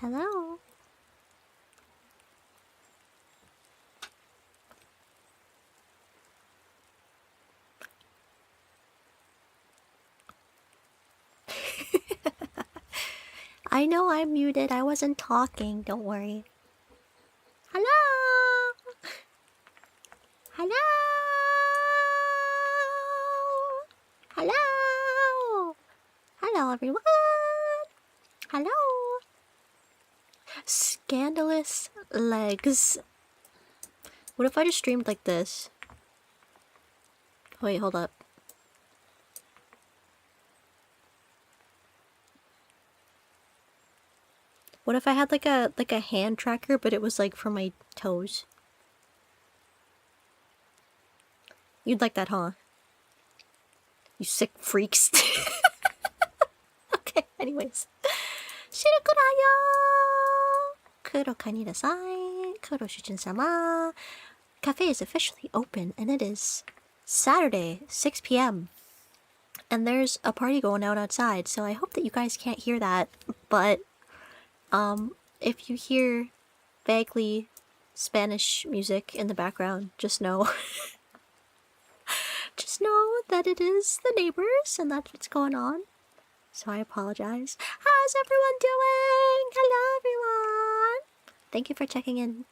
Hello. I know I'm muted. I wasn't talking. Don't worry. Hello. Hello. Hello. Hello, everyone. Hello. Scandalous legs. What if I just streamed like this? Wait, hold up. What if I had like a hand tracker, but it was like for my toes? You'd like that, huh? You sick freaks. Okay, anyways. Shirokurayo! 𝘂𝑏𝘮𝑦, 𝘂𝑒𝑚. Cafe is officially open, and it is Saturday, 6 p.m. And there's a party going on outside, so I hope that you guys can't hear that, but if you hear vaguely Spanish music in the background, just know just know that it is the neighbors and that's what's going on. So I apologize. How's everyone doing? Hello everyone! Thank you for checking in.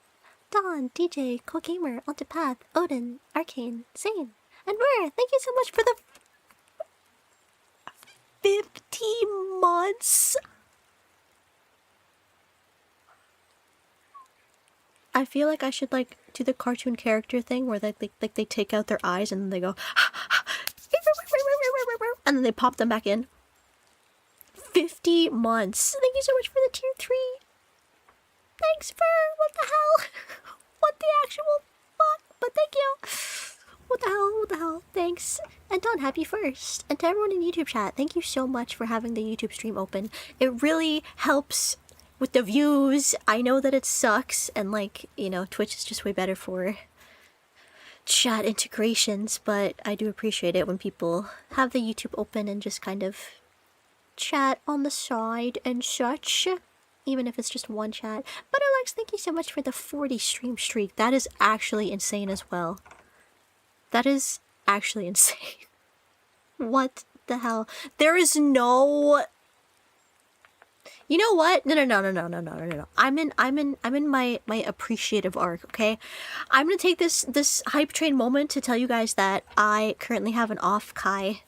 Dawn, DJ, Co-Gamer, Ultipath, Odin, Arcane, Zane, and Rare, thank you so much for the 50 months! I feel like I should like do the cartoon character thing where they take out their eyes and then they go and then they pop them back in. 50 months. Thank you so much for the tier 3. Thanks for what the hell? What the actual fuck? But thank you. What the hell? What the hell? Thanks. And Dawn, happy first. And to everyone in YouTube chat, thank you so much for having the YouTube stream open. It really helps with the views. I know that it sucks, and like, you know, Twitch is just way better for chat integrations, but I do appreciate it when people have the YouTube open and just kind of chat on the side and such, even if it's just one chat. But Alex, thank you so much for the 40 stream streak. That is actually insane as well. That is actually insane. What the hell? There is no... You know what? No. I'm in my appreciative arc, okay? I'm gonna take this hype train moment to tell you guys that I currently have an off-Kai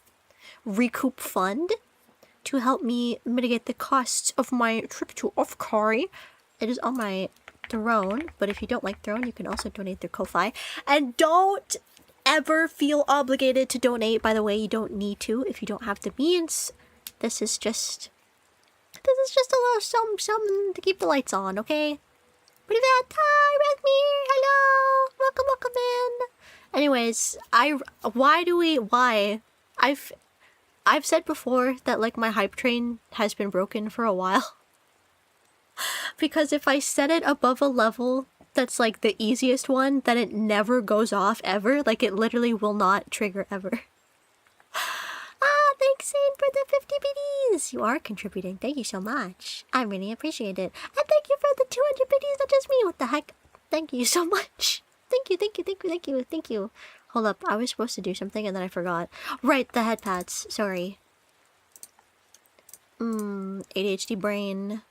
recoup fund to help me mitigate the costs of my trip to off-Kai. It is on my throne, but if you don't like throne, you can also donate through Ko-Fi. And don't ever feel obligated to donate, by the way. You don't need to if you don't have the means. This is just a little something to keep the lights on, okay? Привет, hi, Redmere, hello, welcome in. Anyways, I've said before that like my hype train has been broken for a while. Because if I set it above a level that's like the easiest one, then it never goes off ever. Like it literally will not trigger ever. Thanks, Zane, for the 50 biddies! You are contributing. Thank you so much. I really appreciate it. And thank you for the 200 biddies. Not just me. What the heck? Thank you so much. Thank you. Hold up. I was supposed to do something and then I forgot. Right, the head pads. Sorry. ADHD brain.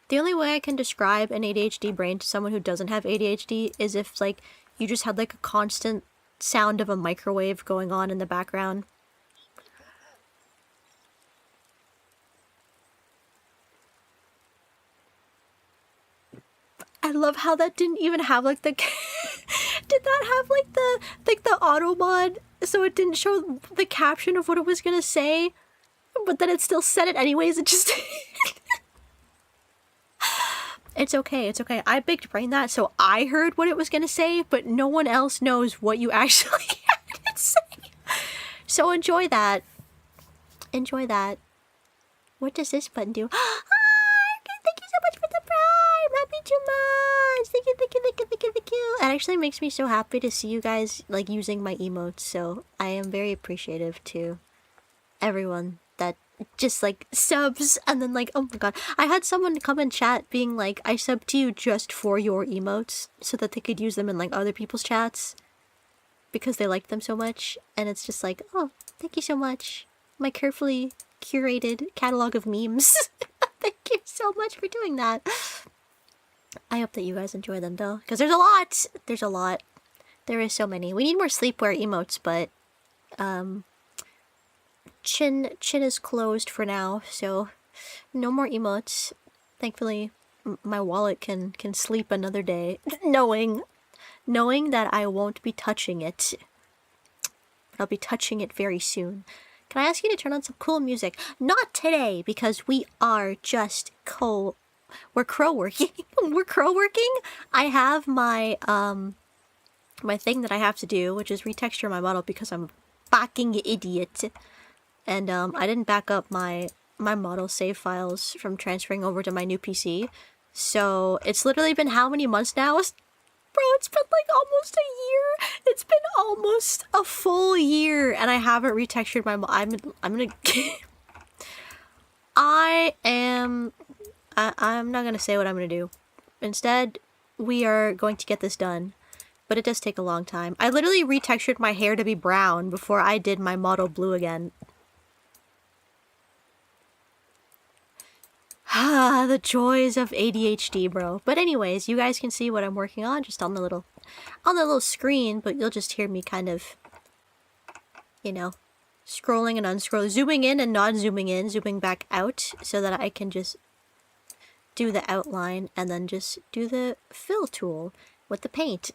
The only way I can describe an ADHD brain to someone who doesn't have ADHD is if, like, you just had, like, a constant sound of a microwave going on in the background. I love how that didn't even have like the did that have like the auto mod, so it didn't show the caption of what it was gonna say, but then it still said it anyways. It just it's okay. I big brained that, so I heard what it was gonna say, but no one else knows what you actually had it say. So enjoy that. What does this button do? Thank you so much for the prime! Happy 2 months! Thank you! It actually makes me so happy to see you guys, like, using my emotes, so I am very appreciative to everyone that just like subs, and then like, oh my god, I had someone come in chat being like, I subbed to you just for your emotes so that they could use them in like other people's chats because they liked them so much. And it's just like, oh, thank you so much, my carefully curated catalog of memes. Thank you so much for doing that. I hope that you guys enjoy them though, because there's a lot. There is so many. We need more sleepwear emotes, but Chin is closed for now, so no more emotes. Thankfully, my wallet can sleep another day, knowing that I won't be touching it. I'll be touching it very soon. Can I ask you to turn on some cool music? Not today, because we are just we're crow working. We're crow working. I have my my thing that I have to do, which is retexture my model because I'm fucking idiot. And I didn't back up my model save files from transferring over to my new PC. So it's literally been how many months now? Bro, it's been like almost a year. It's been almost a full year and I haven't retextured my I'm gonna I'm not gonna say what I'm gonna do. Instead, we are going to get this done. But it does take a long time. I literally retextured my hair to be brown before I did my model blue again. Ah, the joys of ADHD, bro. But anyways, you guys can see what I'm working on just on the little screen, but you'll just hear me kind of, you know, scrolling and unscrolling, zooming in and not zooming in, zooming back out so that I can just do the outline and then just do the fill tool with the paint.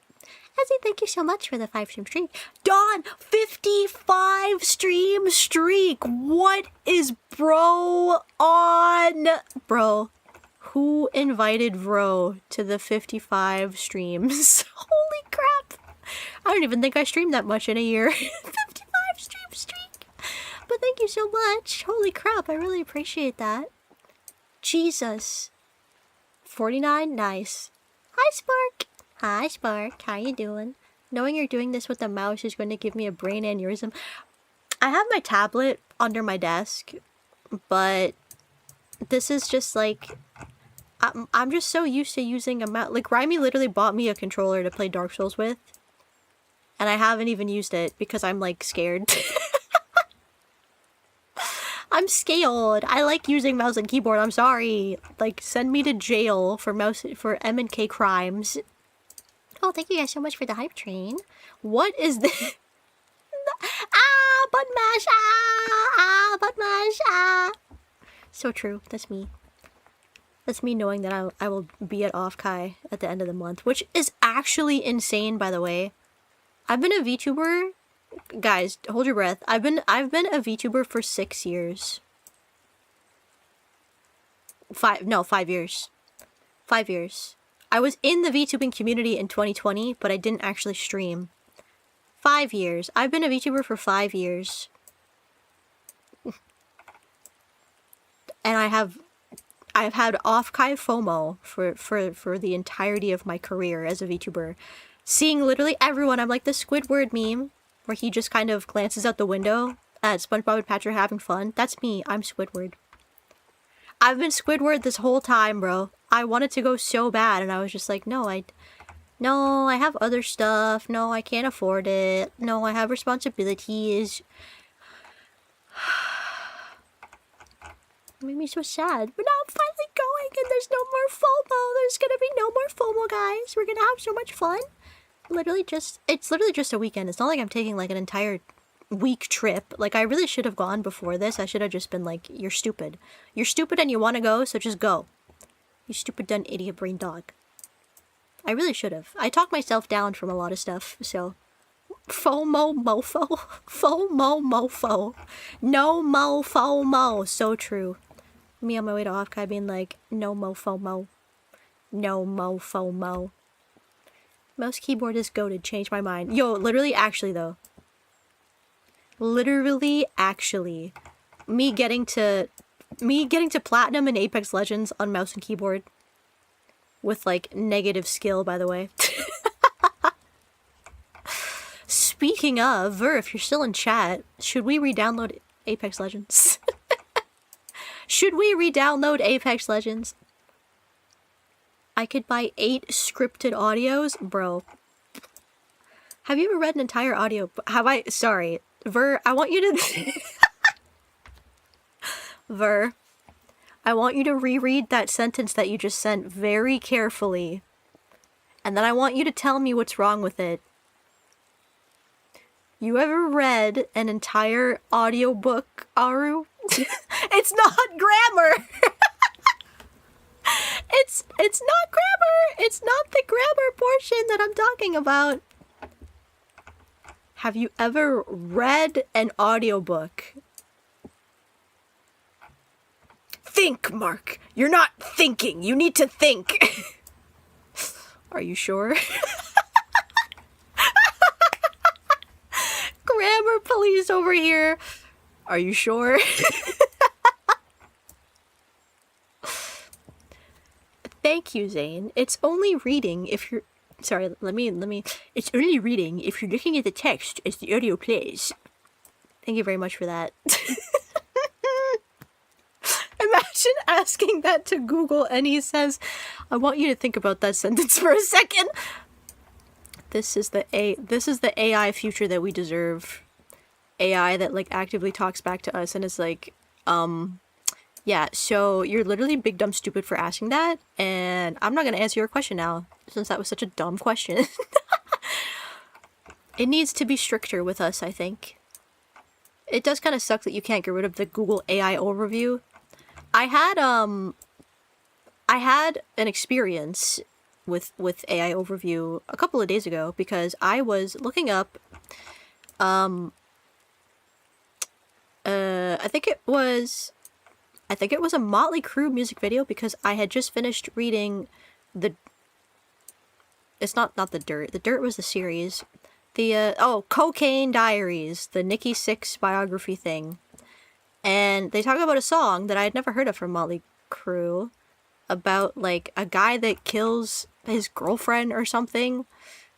Ezzy, thank you so much for the 5-stream streak. Dawn, 55 stream streak. What is bro on? Bro, who invited bro to the 55 streams? Holy crap. I don't even think I streamed that much in a year. 55 stream streak. But thank you so much. Holy crap, I really appreciate that. Jesus. 49, nice. Hi, Spark. Hi, Spark. How you doing? Knowing you're doing this with the mouse is going to give me a brain aneurysm. I have my tablet under my desk, but this is just like... I'm just so used to using a mouse. Like, 𝘰𝑚𝑒 literally bought me a controller to play Dark Souls with, and I haven't even used it because I'm, like, scared. I'm scared. I like using mouse and keyboard. I'm sorry. Like, send me to jail for M&K crimes. Oh, thank you guys so much for the hype train. What is this? Button mash! Button mash! So true. That's me. That's me knowing that I will be at 𝘠𝑰 at the end of the month, which is actually insane, by the way. I've been a VTuber. Guys, hold your breath. I've been a VTuber for 6 years. 5 years. 5 years. I was in the VTubing community in 2020, but I didn't actually stream. 5 years. I've been a VTuber for 5 years. And I've had 𝘠𝑰 FOMO for the entirety of my career as a VTuber. Seeing literally everyone, I'm like the Squidward meme, where he just kind of glances out the window at SpongeBob and Patrick having fun. That's me. I'm Squidward. I've been Squidward this whole time, bro. I wanted to go so bad, and I was just like, no, I have other stuff. No, I can't afford it. No, I have responsibilities. It made me so sad. But now I'm finally going, and there's no more FOMO. There's gonna be no more FOMO, guys. We're gonna have so much fun. It's literally just a weekend. It's not like I'm taking like an entire week trip. Like, I really should have gone before this. I should have just been like, you're stupid. You're stupid and you want to go, so just go. You stupid, dumb, idiot brain dog. I really should have. I talked myself down from a lot of stuff, so... FOMO mofo. FOMO mofo. No mo FOMO. So true. Me on my way to 𝘠𝑰 being like, no mo FOMO. No mo FOMO. Mouse keyboard is goated. Change my mind. Yo, literally, actually, though. Literally, actually. Me getting to platinum in Apex Legends on mouse and keyboard. With, like, negative skill, by the way. Speaking of, if you're still in chat, should we re-download Apex Legends? Should we re-download Apex Legends? I could buy 8 scripted audios? Bro. Have you ever read an entire audio? Have I? Sorry. Ver, I want you to... Ver, I want you to reread that sentence that you just sent very carefully. And then I want you to tell me what's wrong with it. You ever read an entire audiobook, Aru? It's not grammar! It's not grammar! It's not the grammar portion that I'm talking about. Have you ever read an audiobook? Think, Mark! You're not thinking! You need to think! Are you sure? Grammar police over here. Are you sure? Thank you, Zane. It's only reading if you're... Sorry, let me... It's only reading if you're looking at the text as the audio plays. Thank you very much for that. Imagine asking that to Google and he says, I want you to think about that sentence for a second. This is the AI future that we deserve. AI that like actively talks back to us and is like, yeah, so you're literally big dumb stupid for asking that, and I'm not gonna answer your question now, since that was such a dumb question. It needs to be stricter with us, I think. It does kind of suck that you can't get rid of the Google AI overview. I had an experience with AI overview a couple of days ago because I was looking up I think it was a 𝘂𝘯𝘓 music video because I had just finished reading it's not the Dirt. The Dirt was the series. The Cocaine Diaries, the Nikki Sixx biography thing. And they talk about a song that I had never heard of from 𝘂𝘓 about like a guy that kills his girlfriend or something.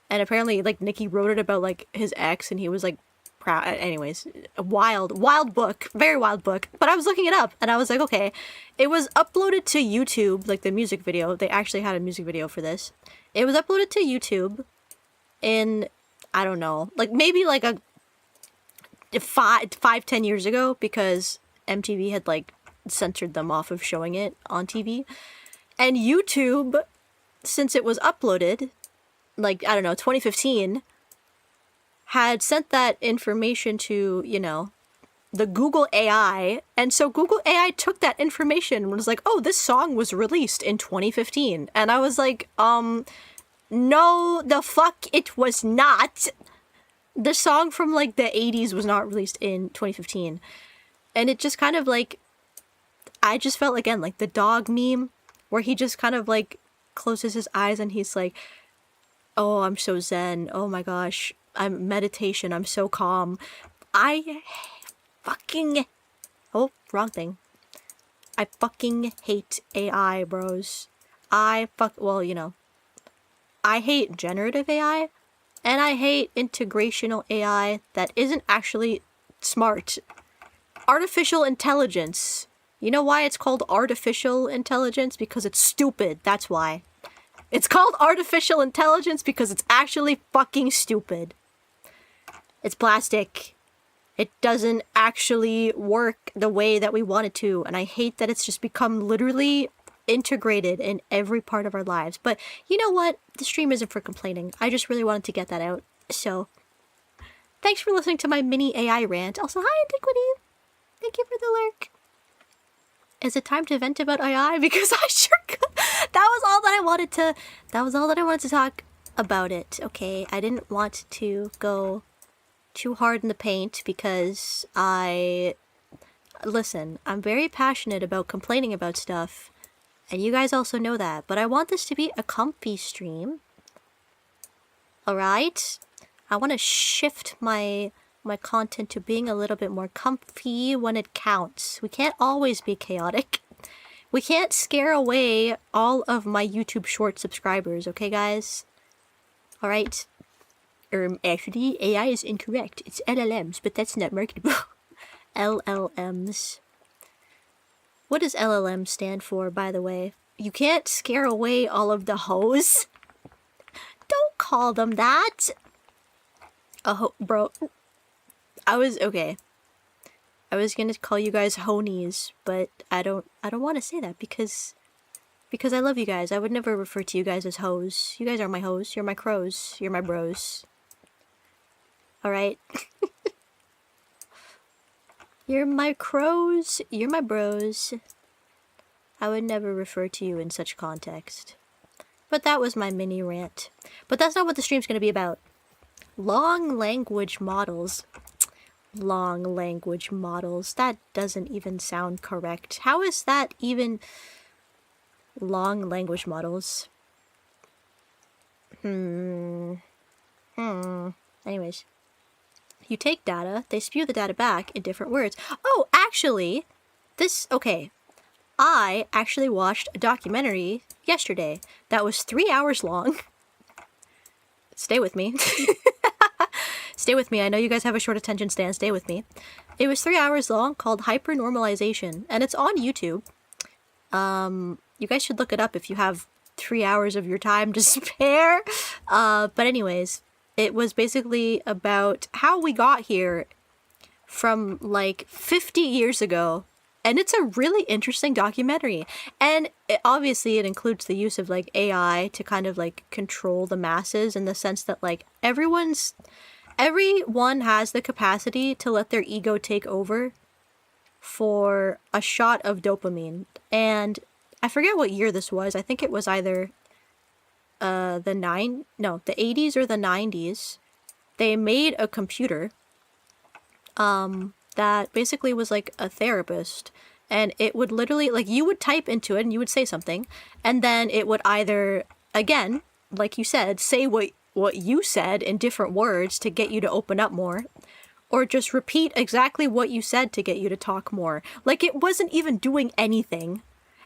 And apparently like Nikki wrote it about like his ex and he was like proud. Anyways, a wild book, very wild book. But I was looking it up and I was like, okay, it was uploaded to YouTube, like the music video. They actually had a music video for this. It was uploaded to YouTube in, I don't know, like maybe like a 5-10 years ago because MTV had like censored them off of showing it on TV. And YouTube, since it was uploaded, like, I don't know, 2015, had sent that information to, you know, the Google AI. And so Google AI took that information and was like, oh, this song was released in 2015. And I was like, no, the fuck it was not. The song from like the 80s was not released in 2015. And it just kind of like, I just felt again like the dog meme where he just kind of like closes his eyes and he's like, oh, I'm so zen. Oh my gosh. I'm meditation. I'm so calm. I fucking, oh, wrong thing. I fucking hate AI, bros. Well, you know, I hate generative AI and I hate integrational AI that isn't actually smart. Artificial intelligence. You know why it's called artificial intelligence? Because it's stupid. That's why. It's called artificial intelligence because it's actually fucking stupid. It's plastic. It doesn't actually work the way that we want it to. And I hate that it's just become literally integrated in every part of our lives. But you know what? The stream isn't for complaining. I just really wanted to get that out. So, thanks for listening to my mini AI rant. Also, hi, Antiquity. Thank you for the lurk. Is it time to vent about AI? Because I sure could. That was all that I wanted to talk about it. Okay, I didn't want to go too hard in the paint because listen, I'm very passionate about complaining about stuff, and you guys also know that, but I want this to be a comfy stream. Alright? I want to shift my content to being a little bit more comfy when it counts. We can't always be chaotic. We can't scare away all of my YouTube short subscribers, okay guys? Alright? Actually, AI is incorrect. It's LLMs, but that's not marketable. LLMs. What does LLM stand for, by the way? You can't scare away all of the hoes. Don't call them that. Bro. Okay. I was gonna call you guys honies, but I don't want to say that because I love you guys. I would never refer to you guys as hoes. You guys are my hoes. You're my crows. You're my bros. Alright? You're my crows. You're my bros. I would never refer to you in such context. But that was my mini rant. But that's not what the stream's gonna be about. Long language models. Long language models. That doesn't even sound correct. How is that even long language models? Anyways. You take data, they spew the data back in different words. Oh, actually, okay. I actually watched a documentary yesterday that was 3 hours long. Stay with me. Stay with me. I know you guys have a short attention span. Stay with me. It was 3 hours long, called Hypernormalization, and it's on YouTube. You guys should look it up if you have 3 hours of your time to spare. But anyways, it was basically about how we got here from like 50 years ago. And it's a really interesting documentary. And obviously it includes the use of like AI to kind of like control the masses in the sense that like everyone has the capacity to let their ego take over for a shot of dopamine. And I forget what year this was. I think it was either the 80s or the 90s. They made a computer that basically was like a therapist, and it would literally, like, you would type into it and you would say something, and then it would either, again, like you said, say what you said in different words to get you to open up more, or just repeat exactly what you said to get you to talk more. Like, it wasn't even doing anything,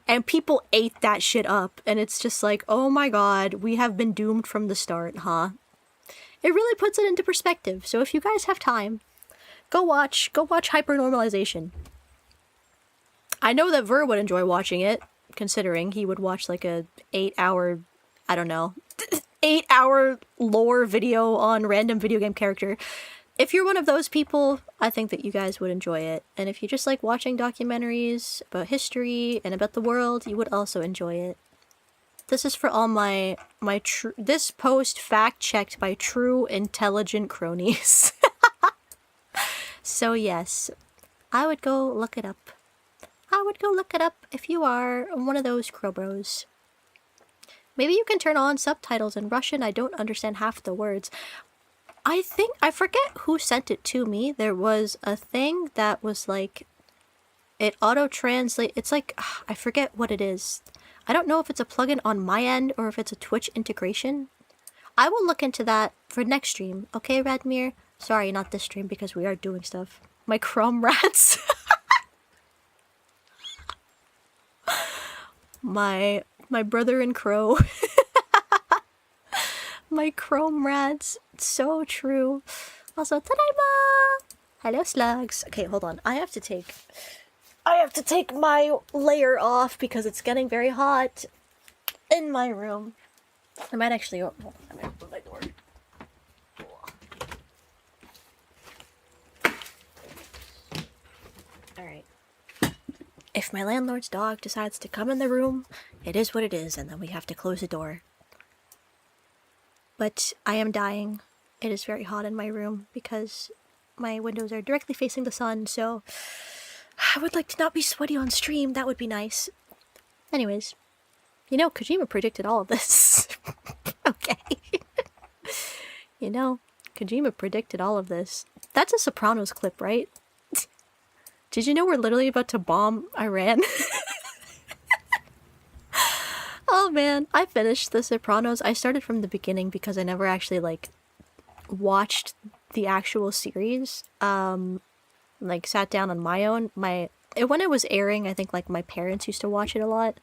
and people ate that shit up, and it's just like, oh my god, we have been doomed from the start, huh? It really puts it into perspective. So if you guys have time, go watch Hypernormalization. I know that Ver would enjoy watching it, considering he would watch like a 8-hour, I don't know, 8-hour lore video on random video game character. If you're one of those people, I think that you guys would enjoy it. And if you just like watching documentaries about history and about the world, you would also enjoy it. This is for all this post fact-checked by true intelligent cronies. So yes, I would go look it up. I would go look it up if you are one of those crow bros. Maybe you can turn on subtitles in Russian. I don't understand half the words. I forget who sent it to me. There was a thing that was like, it auto-translate. It's like, I forget what it is. I don't know if it's a plugin on my end or if it's a Twitch integration. I will look into that for next stream. Okay, Radmir? Sorry, not this stream because we are doing stuff. My chrome rats. my brother in crow. My chrome rats. So true. Also, tadaima! Hello, slugs. Okay, hold on. I have to take my layer off because it's getting very hot in my room. I might actually hold on, I'm gonna open my door. Alright. If my landlord's dog decides to come in the room, it is what it is, and then we have to close the door. But I am dying. It is very hot in my room because my windows are directly facing the sun, so I would like to not be sweaty on stream. That would be nice. Anyways, you know, Kojima predicted all of this. Okay. You know, Kojima predicted all of this. That's a Sopranos clip, right? Did you know we're literally about to bomb Iran? Oh man, I finished The Sopranos. I started from the beginning because I never actually, like, watched the actual series. Like, sat down on my own. When it was airing, I think, like, my parents used to watch it a lot.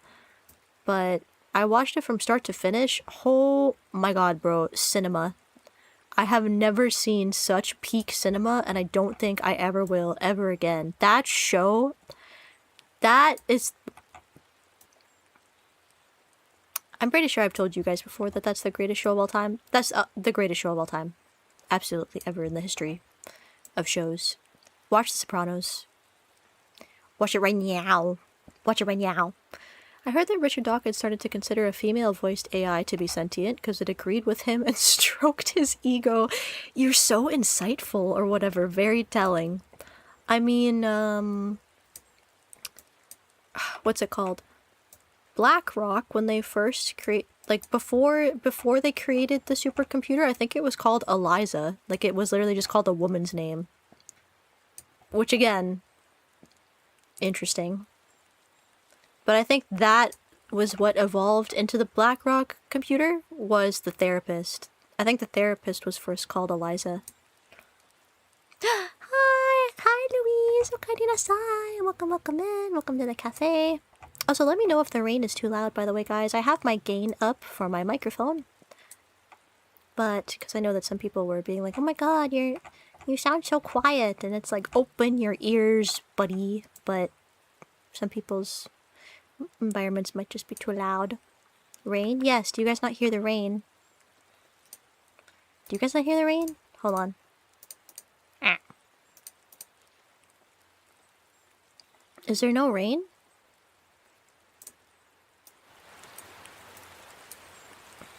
But I watched it from start to finish. Oh my god, bro. Cinema. I have never seen such peak cinema, and I don't think I ever will ever again. That show That is... I'm pretty sure I've told you guys before that that's the greatest show of all time. That's the greatest show of all time. Absolutely, ever in the history of shows. Watch The Sopranos. Watch it right now. Watch it right now. I heard that Richard Dawkins started to consider a female-voiced AI to be sentient because it agreed with him and stroked his ego. You're so insightful, or whatever. Very telling. I mean, what's it called? BlackRock, when they first before they created the supercomputer, I think it was called Eliza. Like, it was literally just called a woman's name. Which, again, interesting. But I think that was what evolved into the BlackRock computer, was the therapist. I think the therapist was first called Eliza. Hi Louise, 𝘠𝘠𝘧𝘶𝘯𝘥, welcome in, welcome to the cafe. Also, let me know if the rain is too loud, by the way, guys. I have my gain up for my microphone. But, because I know that some people were being like, oh my god, you sound so quiet, and it's like, open your ears, buddy. But some people's environments might just be too loud. Rain? Yes, do you guys not hear the rain? Do you guys not hear the rain? Hold on. Is there no rain?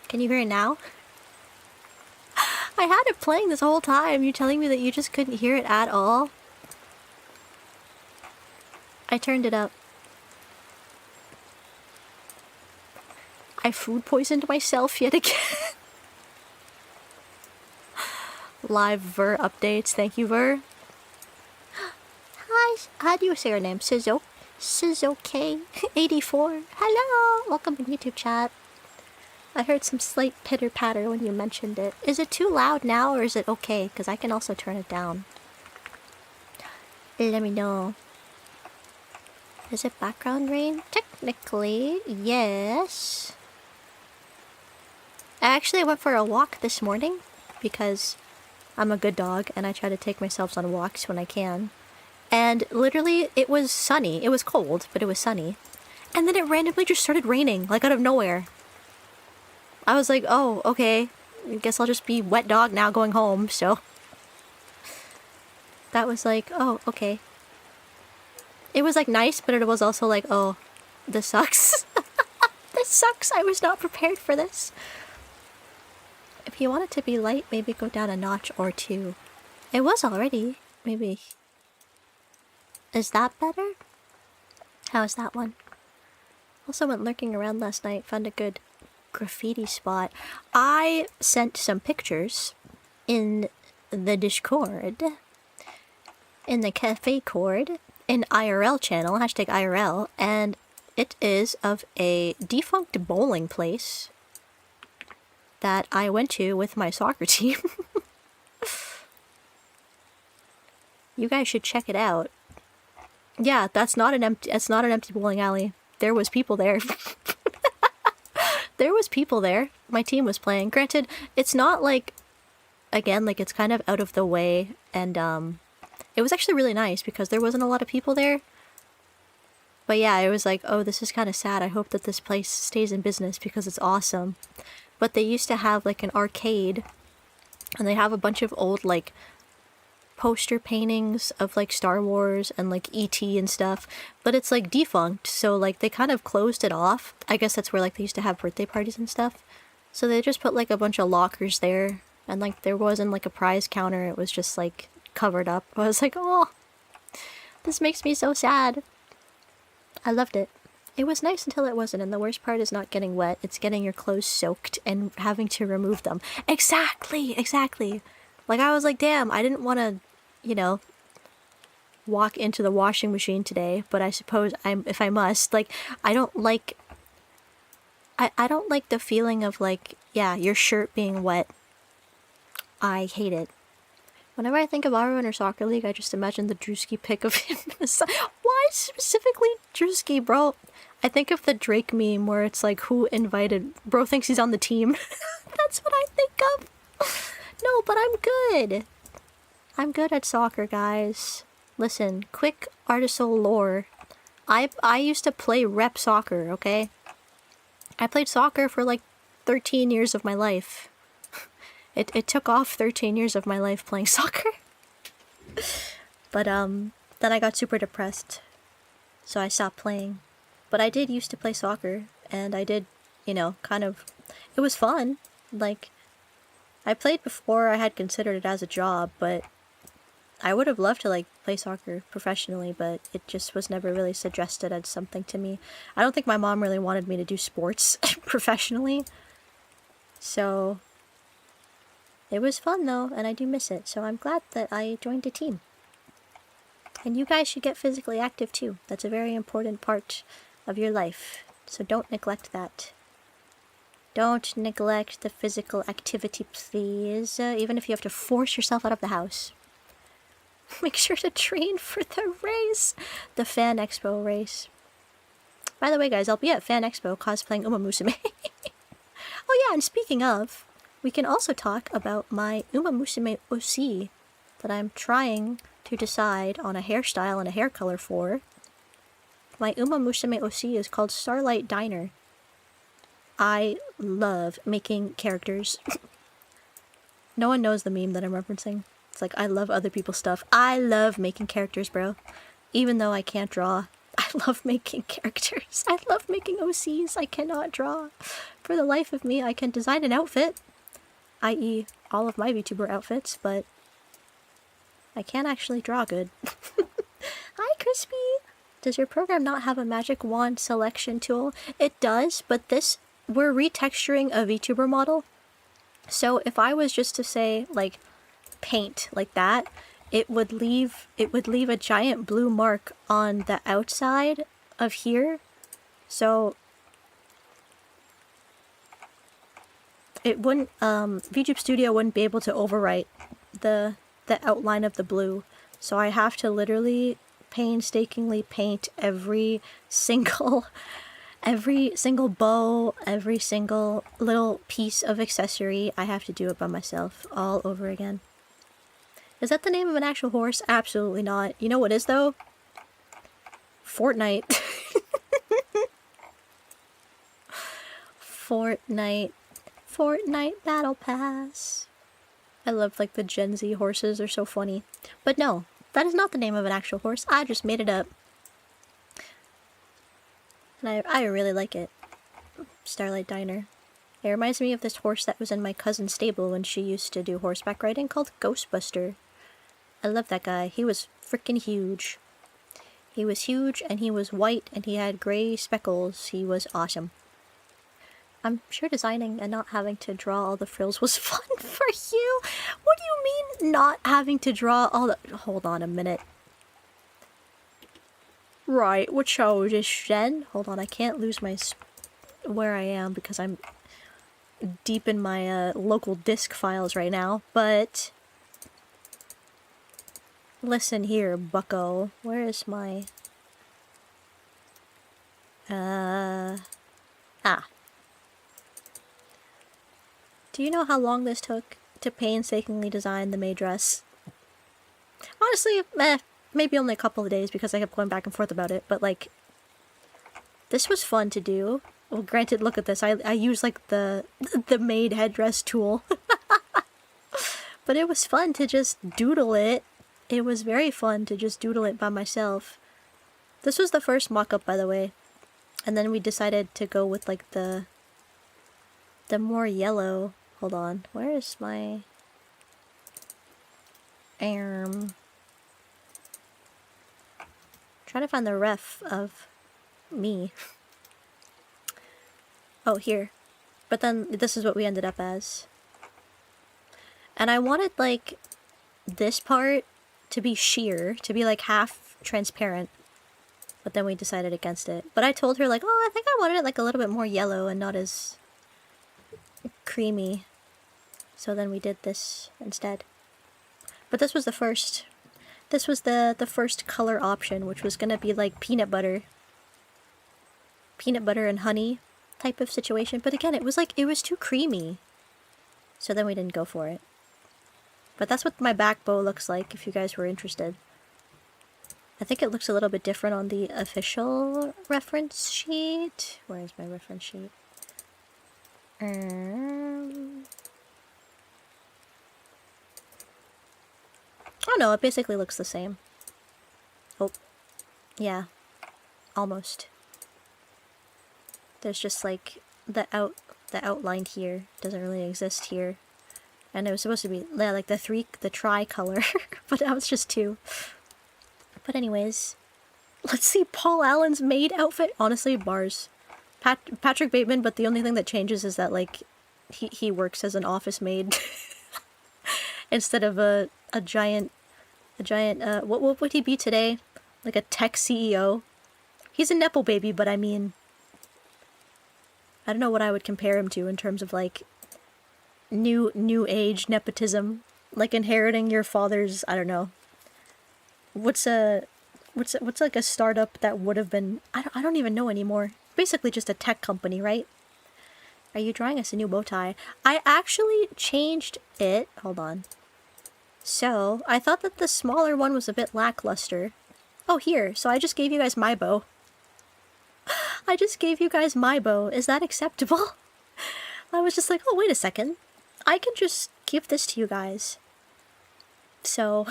Can you hear it now? I had it playing this whole time. You're telling me that you just couldn't hear it at all? I turned it up. I food poisoned myself yet again. Live Ver updates. Thank you, Ver. Hi. How do you say your name? 𝘳𝘂𝘃84. Hello. Welcome to YouTube chat. I heard some slight pitter-patter when you mentioned it. Is it too loud now, or is it okay? Because I can also turn it down. Let me know. Is it background rain? Technically, yes. I actually went for a walk this morning because I'm a good dog and I try to take myself on walks when I can. And literally, it was sunny. It was cold, but it was sunny. And then it randomly just started raining, like out of nowhere. I was like, oh, okay. I guess I'll just be wet dog now going home, so. That was like, oh, okay. It was like nice, but it was also like, oh, this sucks. This sucks. I was not prepared for this. If you want it to be light, maybe go down a notch or two. It was already. Maybe. Is that better? How is that one? Also went lurking around last night, found a good graffiti spot. I sent some pictures in the Discord, in the cafe cord, in IRL channel, hashtag IRL, and it is of a defunct bowling place that I went to with my soccer team. You guys should check it out. Yeah, that's not an empty bowling alley. There was people there. There was people there. My team was playing. Granted, it's not like, again, like it's kind of out of the way, and it was actually really nice because there wasn't a lot of people there. But yeah, it was like, oh, this is kind of sad. I hope that this place stays in business because it's awesome. But they used to have like an arcade, and they have a bunch of old like poster paintings of like Star Wars and like E.T. and stuff, but it's like defunct, so like they kind of closed it off. I guess that's where like they used to have birthday parties and stuff, so they just put like a bunch of lockers there, and like there wasn't like a prize counter. It was just like covered up. I was like, oh, this makes me so sad. I loved it. It was nice until it wasn't, and the worst part is not getting wet, it's getting your clothes soaked and having to remove them. Exactly. Like, I was like, damn, I didn't want to, you know, walk into the washing machine today, but I suppose if I must, like, I don't like the feeling of, like, yeah, your shirt being wet. I hate it. Whenever I think of Araru and her soccer league, I just imagine the Drewski pic of him. Why specifically Drewski, bro? I think of the Drake meme where it's like, who invited? Bro thinks he's on the team. That's what I think of. No, but I'm good. I'm good at soccer, guys. Listen, quick artisan lore. I used to play rep soccer, okay? I played soccer for like 13 years of my life. It took off 13 years of my life playing soccer. But then I got super depressed, so I stopped playing. But I did used to play soccer, and I did, you know, kind of, it was fun. Like, I played before I had considered it as a job, but I would have loved to, like, play soccer professionally, but it just was never really suggested as something to me. I don't think my mom really wanted me to do sports professionally. So, it was fun though, and I do miss it, so I'm glad that I joined a team. And you guys should get physically active too. That's a very important part of your life, so don't neglect that. Don't neglect the physical activity, please, even if you have to force yourself out of the house. Make sure to train for the race, the Fan Expo race. By the way, guys, I'll be at Fan Expo cosplaying 𝘰𝘯𝘠. Oh yeah, and speaking of, we can also talk about my 𝘰𝘯𝘠 that I'm trying to decide on a hairstyle and a hair color for. My 𝘰𝘯𝘠 is called Starlight Diner. I love making characters. No one knows the meme that I'm referencing. It's like, I love other people's stuff. I love making characters, bro. Even though I can't draw, I love making characters. I love making OCs. I cannot draw. For the life of me, I can design an outfit, i.e. all of my VTuber outfits, but I can't actually draw good. Hi, Crispy! Does your program not have a magic wand selection tool? It does, but we're retexturing a VTuber model. So if I was just to say, like, paint like that, it would leave a giant blue mark on the outside of here. So it wouldn't VTube Studio wouldn't be able to overwrite the outline of the blue. So I have to literally painstakingly paint every single bow, every single little piece of accessory. I have to do it by myself all over again. Is that the name of an actual horse? Absolutely not. You know what is though? Fortnite. Fortnite Battle Pass. I love like the Gen Z horses, they're so funny. But no, that is not the name of an actual horse. I just made it up. And I really like it. Starlight Diner. It reminds me of this horse that was in my cousin's stable when she used to do horseback riding called Ghostbuster. I love that guy. He was freaking huge. He was huge and he was white and he had gray speckles. He was awesome. I'm sure designing and not having to draw all the frills was fun for you. What do you mean not having to draw all the... Hold on a minute. Right, what show is then? Hold on, I can't lose my... where I am because I'm deep in my local disk files right now, but... Listen here, bucko. Where is my... Do you know how long this took to painstakingly design the maid dress? Honestly, maybe only a couple of days because I kept going back and forth about it, but like, this was fun to do. Well, granted, look at this. I use like the maid headdress tool. But it was fun to just doodle it. It was very fun to just doodle it by myself. This was the first mock-up, by the way. And then we decided to go with like the more yellow. Hold on, where is my trying to find the ref of me. Oh, here. But then this is what we ended up as. And I wanted like this part to be sheer, to be like half transparent. But then we decided against it. But I told her like, oh, I think I wanted it like a little bit more yellow and not as creamy. So then we did this instead. But this was the first. This was the first color option, which was gonna be like peanut butter and honey type of situation. But again, it was too creamy. So then we didn't go for it. But that's what my back bow looks like, if you guys were interested. I think it looks a little bit different on the official reference sheet. Where is my reference sheet? Oh no, it basically looks the same. Oh, yeah, almost. There's just like the outline here doesn't really exist here, and it was supposed to be like the tri-color, but now it's just two. But anyways, let's see Paul Allen's maid outfit. Honestly, bars. Patrick Bateman, but the only thing that changes is that like he works as an office maid instead of a giant what would he be today? Like a tech CEO. He's a nepo baby, but I mean, I don't know what I would compare him to in terms of like new age nepotism, like inheriting your father's, I don't know. What's like a startup that would have been, I don't even know anymore. Basically just a tech company, right? Are you drawing us a new bow tie? I actually changed it. Hold on. So, I thought that the smaller one was a bit lackluster. Oh, here. So I just gave you guys my bow. I just gave you guys my bow. Is that acceptable? I was just like, oh, wait a second. I can just give this to you guys. So,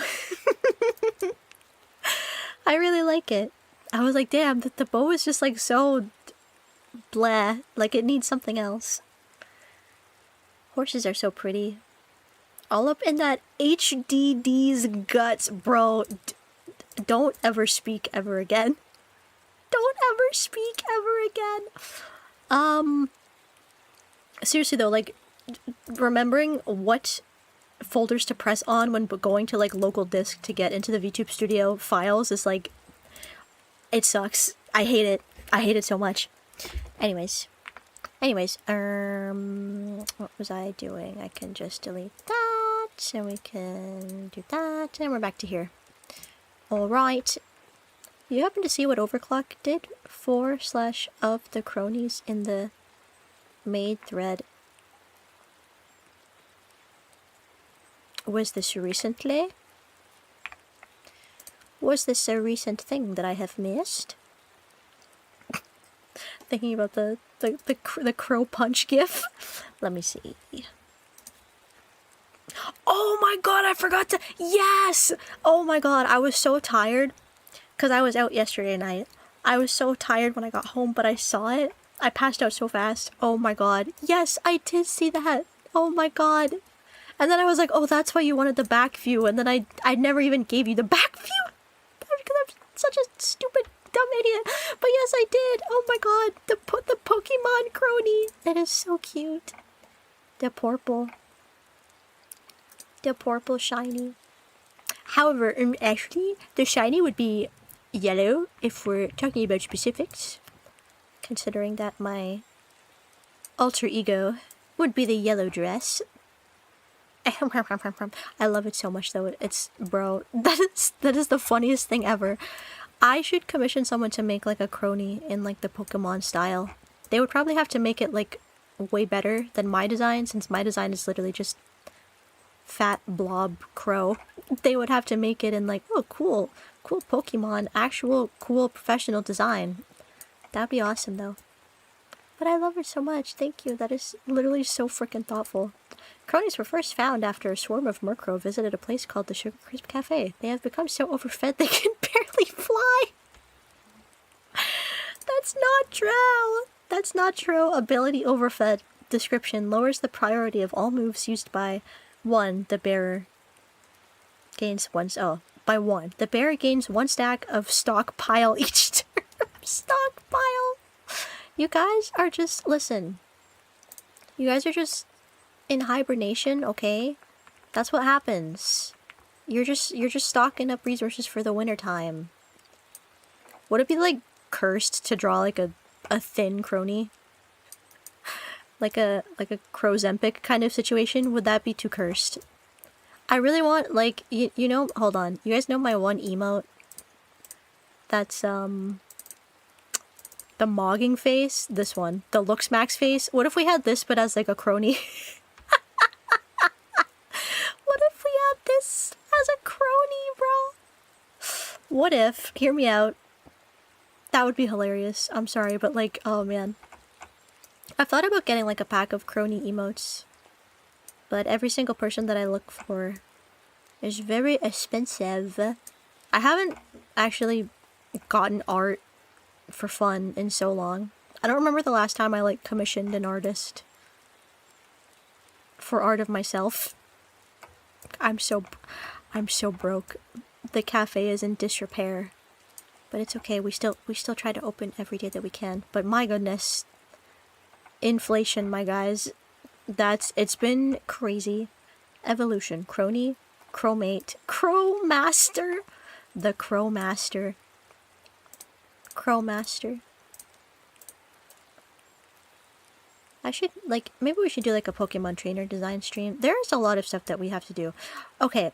I really like it. I was like, damn, the bow is just like so blah. Like it needs something else. Horses are so pretty. All up in that HDD's guts, bro. Don't ever speak ever again. Don't ever speak ever again. Seriously though, like, remembering what folders to press on when going to like local disk to get into the VTube Studio files is like, it sucks. I hate it. I hate it so much. Anyways, what was I doing? I can just delete that, and we can do that, and we're back to here. Alright. You happen to see what Overclock did for / of the cronies in the made thread? Was this recently? Was this a recent thing that I have missed? Thinking about the crow punch gif. Let me see. Oh my god, I forgot to... Yes! Oh my god, I was so tired. Because I was out yesterday night. I was so tired when I got home, but I saw it. I passed out so fast. Oh my god. Yes, I did see that. Oh my god. And then I was like, oh, that's why you wanted the back view. And then I never even gave you the back view. Because I'm such a stupid, dumb idiot. But yes, I did. Oh my god. The Pokemon crony. It is so cute. The purple. The purple shiny. However, actually, the shiny would be yellow if we're talking about specifics. Considering that my alter ego would be the yellow dress. I love it so much though. It's, bro, that is the funniest thing ever. I should commission someone to make like a crony in like the Pokemon style. They would probably have to make it like way better than my design, since my design is literally just fat blob crow. They would have to make it in like, oh, cool Pokemon, actual cool professional design. That'd be awesome though. But I love her so much. Thank you. That is literally so freaking thoughtful. Cronies were first found after a swarm of Murkrow visited a place called the Sugar Crisp Cafe. They have become so overfed they can barely fly. That's not true. That's not true. Ability overfed. Description lowers the priority of all moves used by 1. The bearer gains one. Oh, by 1. The bearer gains 1 stack of stockpile each turn. Stockpile. You guys are just, listen. You guys are just in hibernation, okay? That's what happens. You're just stocking up resources for the winter time. Would it be like cursed to draw like a thin crony? Like a Crozempic kind of situation? Would that be too cursed? I really want, like, you know, hold on. You guys know my one emote? That's, the mogging face? This one. The Looks Max face? What if we had this but as like a crony? What if we had this as a crony, bro? What if, hear me out, that would be hilarious. I'm sorry, but like, oh man. I've thought about getting like a pack of crony emotes, but every single person that I look for is very expensive. I haven't actually gotten art for fun in so long. I don't remember the last time I like commissioned an artist for art of myself. I'm so broke. The cafe is in disrepair, but it's okay. We still try to open every day that we can. But my goodness, inflation, my guys, it's been crazy. Evolution, crony, crowmate, crowmaster, the crowmaster, crowmaster. I should, like, maybe we should do like a Pokemon trainer design stream. There's a lot of stuff that we have to do. Okay.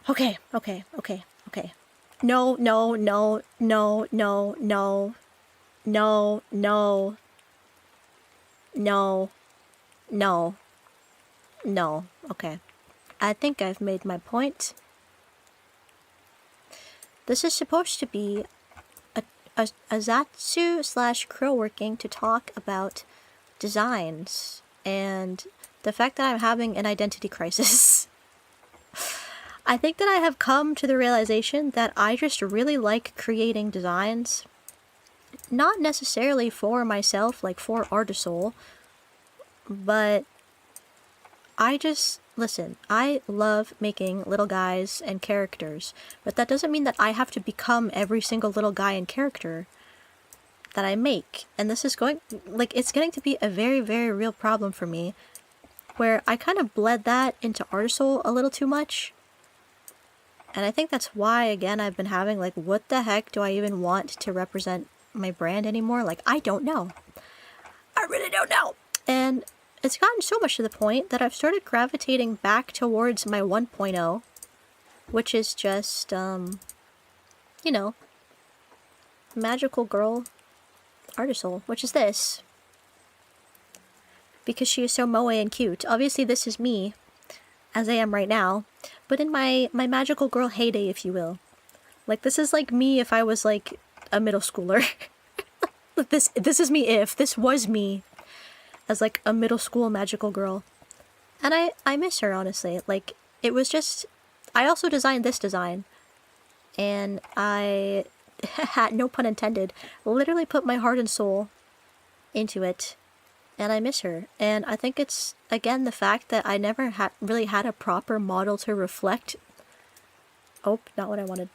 No. Okay. I think I've made my point. This is supposed to be a ZATSU / crow working to talk about designs and the fact that I'm having an identity crisis. I think that I have come to the realization that I just really like creating designs. Not necessarily for myself, like for Ardasol, but listen, I love making little guys and characters, but that doesn't mean that I have to become every single little guy and character that I make. And this is it's getting to be a very, very real problem for me, where I kind of bled that into Ardasol a little too much. And I think that's why, again, I've been having, like, what the heck do I even want to represent my brand anymore? Like, I don't know. I really don't know. And it's gotten so much to the point that I've started gravitating back towards my 1.0, which is just, you know, magical girl Ardasol, which is this. Because she is so moe and cute. Obviously, this is me, as I am right now, but in my magical girl heyday, if you will. Like, this is like me if I was, like, a middle schooler. This is me if this was me as, like, a middle school magical girl. And I miss her, honestly. Like, it was just... I also designed this design. And I had, no pun intended, literally put my heart and soul into it. And I miss her. And I think it's, again, the fact that I never really had a proper model to reflect... Oh, not what I wanted.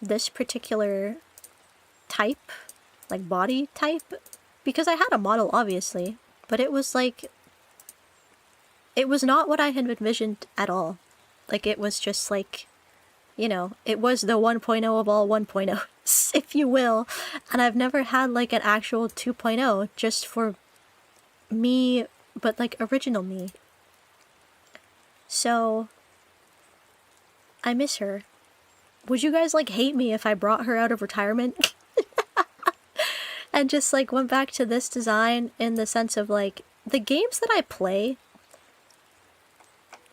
This particular type, like body type. Because I had a model, obviously. But it was like... It was not what I had envisioned at all. Like, it was just like... You know, it was the 1.0 of all 1.0s, if you will. And I've never had, like, an actual 2.0 just for... me, but like original me. So I miss her. Would you guys like hate me if I brought her out of retirement and just like went back to this design in the sense of like the games that I play,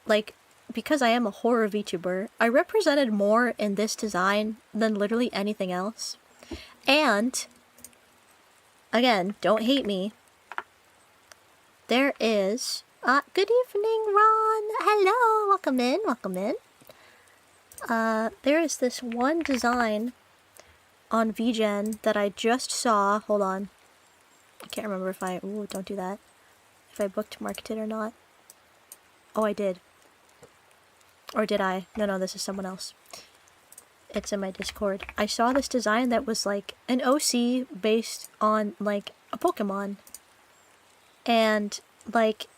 like, because I am a horror VTuber, I represented more in this design than literally anything else. And again, don't hate me. There is... good evening, Ron! Hello! Welcome in, welcome in. There is this one design on VGen that I just saw. Hold on. I can't remember if I... Ooh, don't do that. If I bookmarked it or not. Oh, I did. Or did I? No, this is someone else. It's in my Discord. I saw this design that was like an OC based on like a Pokemon. And, like,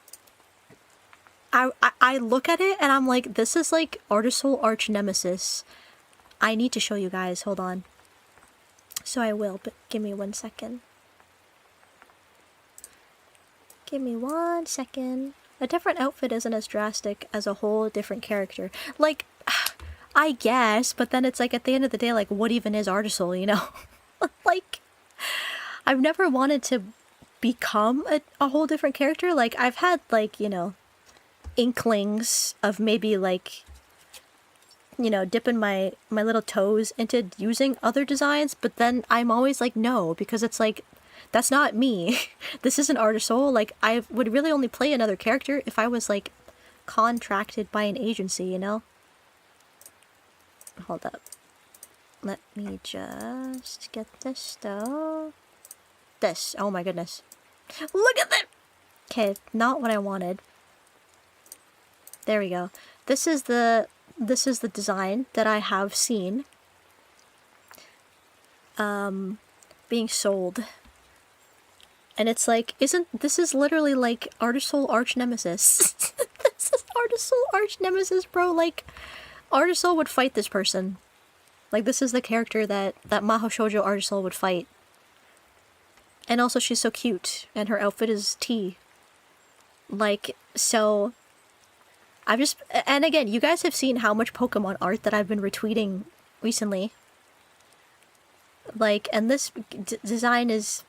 I look at it and I'm like, this is like Ardasol arch nemesis. I need to show you guys. Hold on. So I will, but give me 1 second. Give me 1 second. A different outfit isn't as drastic as a whole different character. Like, I guess, but then it's like at the end of the day, like, what even is Ardasol, you know? Like, I've never wanted to become a whole different character. Like, I've had, like, you know, inklings of maybe, like, you know, dipping my little toes into using other designs, but then I'm always like, no, because it's like, that's not me. This isn't Art-of-Soul. Like, I would really only play another character if I was, like, contracted by an agency, you know? Hold up. Let me just get this stuff. This. Oh my goodness. Look at that! Okay, not what I wanted. There we go. This is the design that I have seen being sold. And it's like, this is literally like Art-of-Soul arch nemesis. This is Art-of-Soul arch nemesis, bro. Like, Art-of-Soul would fight this person. Like, this is the character that Mahou Shoujo Art-of-Soul would fight. And also, she's so cute, and her outfit is tea. Like, so, I've just, and again, you guys have seen how much Pokemon art that I've been retweeting recently. Like, and this design is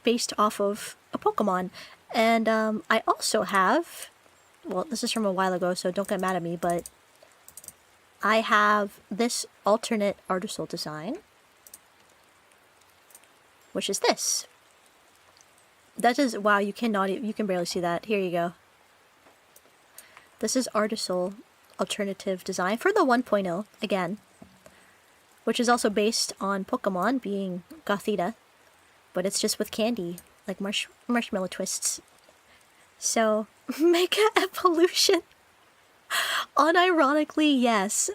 based off of a Pokemon. And, I also have, well, this is from a while ago, so don't get mad at me, but I have this alternate Art-of-Soul design, which is this. That is, wow, you can barely see that. Here you go. This is Art-of-Soul alternative design for the 1.0, again, which is also based on Pokemon being Gothita, but it's just with candy, like marshmallow twists. So, Mega Evolution. Unironically, yes.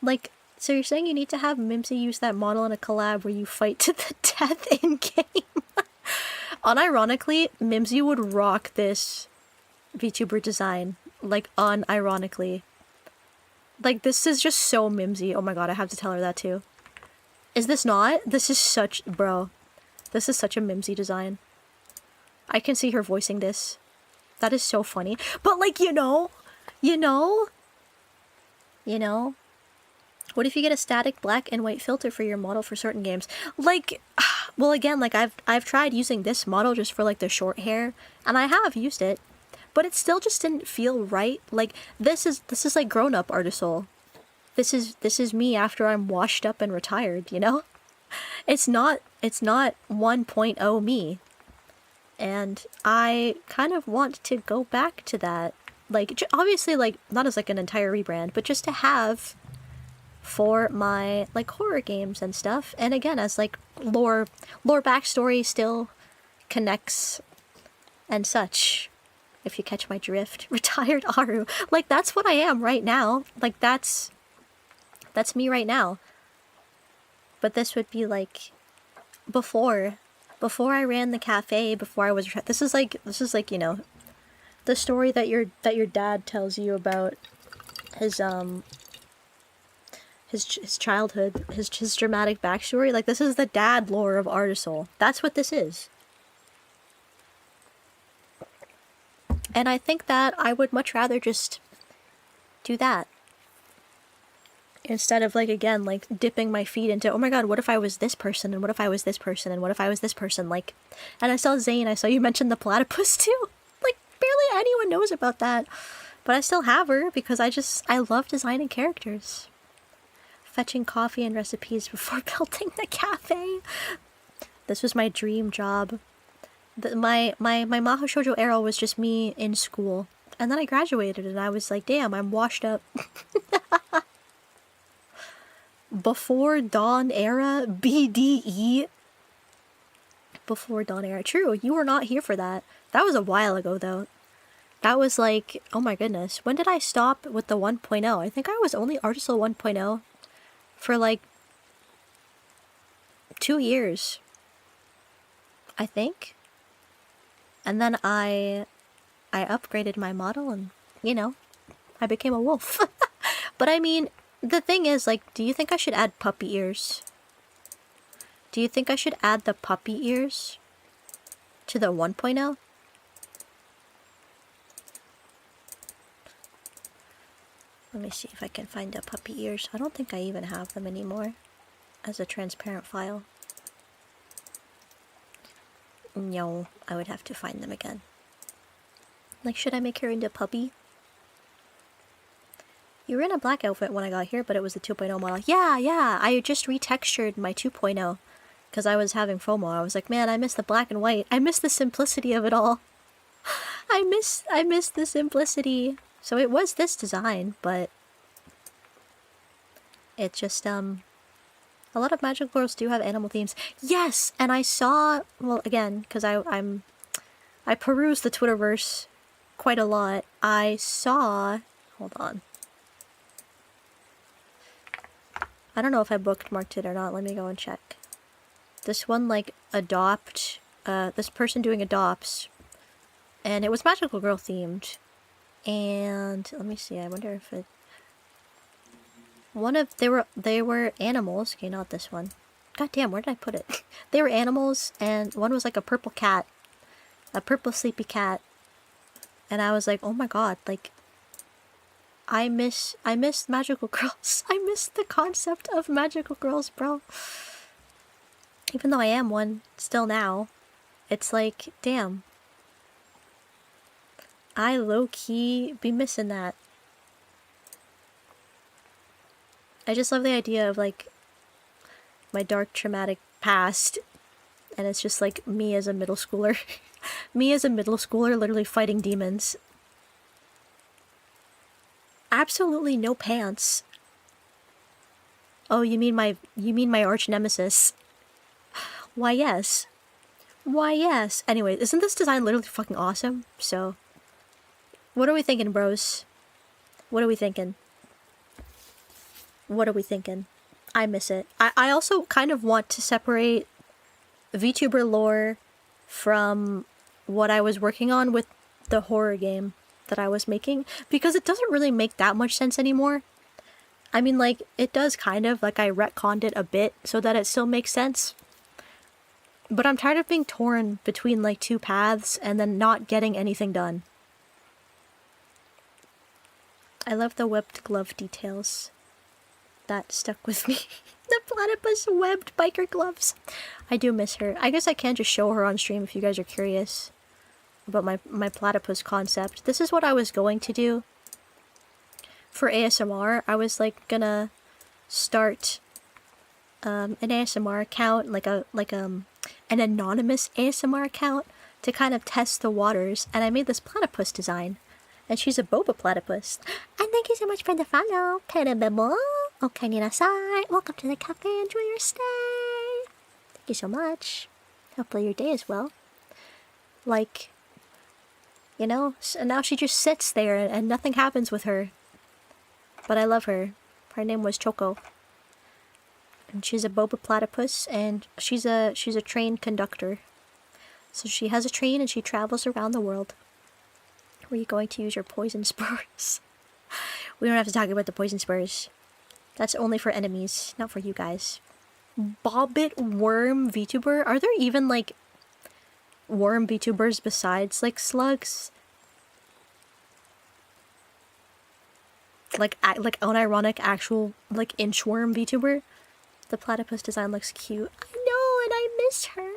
Like, so you're saying you need to have Mimsy use that model in a collab where you fight to the death in-game? Unironically, Mimsy would rock this VTuber design. Like, unironically. Like, this is just so Mimsy. Oh my god, I have to tell her that too. Is this not? This is such... Bro. This is such a Mimsy design. I can see her voicing this. That is so funny. But, like, you know... What if you get a static black and white filter for your model for certain games? Like, well, again, like, I've tried using this model just for, like, the short hair, and I have used it, but it still just didn't feel right. Like, this is like grown-up Art-of-Soul. This is me after I'm washed up and retired, you know? It's not 1.0 me. And I kind of want to go back to that. Like, obviously, like, not as, like, an entire rebrand, but just to have for my, like, horror games and stuff. And again, as, like, lore backstory still connects and such. If you catch my drift. Retired Aru. Like, that's what I am right now. Like, that's me right now. But this would be, like, before I ran the cafe, before I was... This is like, you know, the story that your dad tells you about his childhood, his dramatic backstory. Like, this is the dad lore of Art-of-Soul. That's what this is. And I think that I would much rather just do that. Instead of, like, again, like, dipping my feet into, oh my god, what if I was this person, and what if I was this person, and what if I was this person, like... And I saw Zane, I saw you mention the platypus too. Like, barely anyone knows about that. But I still have her, because I love designing characters. Fetching coffee and recipes before building the cafe. This was my dream job. My Mahou Shoujo era was just me in school. And then I graduated, and I was like, damn, I'm washed up. Before Dawn era, BDE. Before Dawn era. True, you were not here for that. That was a while ago, though. That was like, oh my goodness. When did I stop with the 1.0? I think I was only Art-of-Soul 1.0 for like 2 years. I think. And then I upgraded my model and, you know, I became a wolf. But I mean... The thing is, like, do you think I should add puppy ears? Do you think I should add the puppy ears to the 1.0? Let me see if I can find the puppy ears. I don't think I even have them anymore as a transparent file. No, I would have to find them again. Like, should I make her into a puppy? You were in a black outfit when I got here, but it was the 2.0 model. Yeah, I just retextured my 2.0 because I was having FOMO. I was like, man, I miss the black and white. I miss the simplicity of it all. I miss the simplicity. So it was this design, but it just, a lot of magical girls do have animal themes. Yes! And I saw, well, again, because I peruse the Twitterverse quite a lot. I saw, hold on. I don't know if I bookmarked it or not. Let me go and check. This one, like, this person doing adopts. And it was magical girl themed. And let me see, I wonder if it... they were animals. Okay, not this one. God damn, where did I put it? They were animals, and one was like a purple cat. A purple sleepy cat. And I was like, oh my god, like... I miss magical girls. I miss the concept of magical girls, bro. Even though I am one still now, it's like, damn. I low-key be missing that. I just love the idea of, like, my dark traumatic past, and it's just like me as a middle schooler. Me as a middle schooler literally fighting demons. Absolutely no pants. Oh, you mean my arch nemesis? Why yes. Why yes. Anyway, isn't this design literally fucking awesome? So, what are we thinking, bros? What are we thinking? What are we thinking? I miss it. I also kind of want to separate VTuber lore from what I was working on with the horror game that I was making, because it doesn't really make that much sense anymore. I mean, like, it does kind of, like, I retconned it a bit so that it still makes sense. But I'm tired of being torn between, like, two paths and then not getting anything done. I love the webbed glove details. That stuck with me. The platypus webbed biker gloves. I do miss her. I guess I can just show her on stream if you guys are curious about my platypus concept. This is what I was going to do for ASMR. I was like gonna start an ASMR account, like an anonymous ASMR account to kind of test the waters, and I made this platypus design. And she's a boba platypus. And thank you so much for the follow. 𝘮𝑗𝑗. Welcome to the cafe. Enjoy your stay. Thank you so much. Hopefully your day is well. Like, you know, and now she just sits there and nothing happens with her. But I love her. Her name was Choco. And she's a boba platypus, and she's a train conductor. So she has a train and she travels around the world. Were you going to use your poison spurs? We don't have to talk about the poison spurs. That's only for enemies, not for you guys. Bobbit worm VTuber? Are there even, like, worm VTubers besides, like, slugs? Like unironic actual, like, inchworm VTuber? The platypus design looks cute. I know, and I miss her.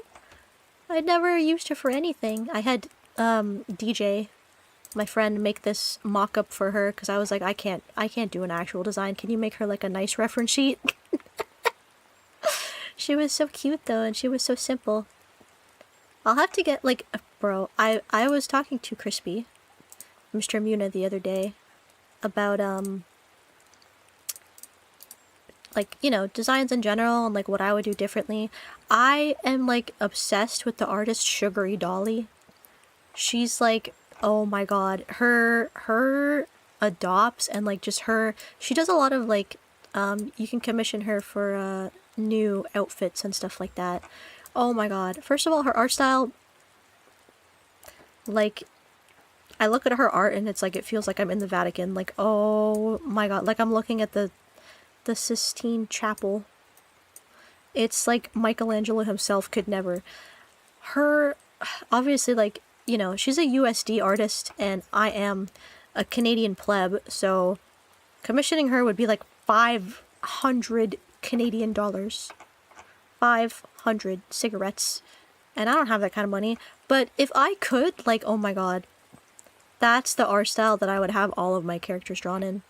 I'd never used her for anything. I had, DJ, my friend, make this mock-up for her because I was like, I can't do an actual design. Can you make her like a nice reference sheet? She was so cute though, and she was so simple. I'll have to get, like, bro, I was talking to Crispy, Mr. Muna, the other day about like, you know, designs in general and like what I would do differently. I am like obsessed with the artist Sugary Dolly. She's like, oh my god, her adopts and like just her, she does a lot of like, you can commission her for new outfits and stuff like that. Oh my god. First of all, her art style, like, I look at her art and it's like, it feels like I'm in the Vatican. Like, oh my god, like I'm looking at the Sistine Chapel. It's like Michelangelo himself could never. Her, obviously, like, you know, she's a USD artist and I am a Canadian pleb, so commissioning her would be like 500 Canadian dollars. 500 cigarettes. And I don't have that kind of money. But if I could, like, oh my god. That's the art style that I would have all of my characters drawn in.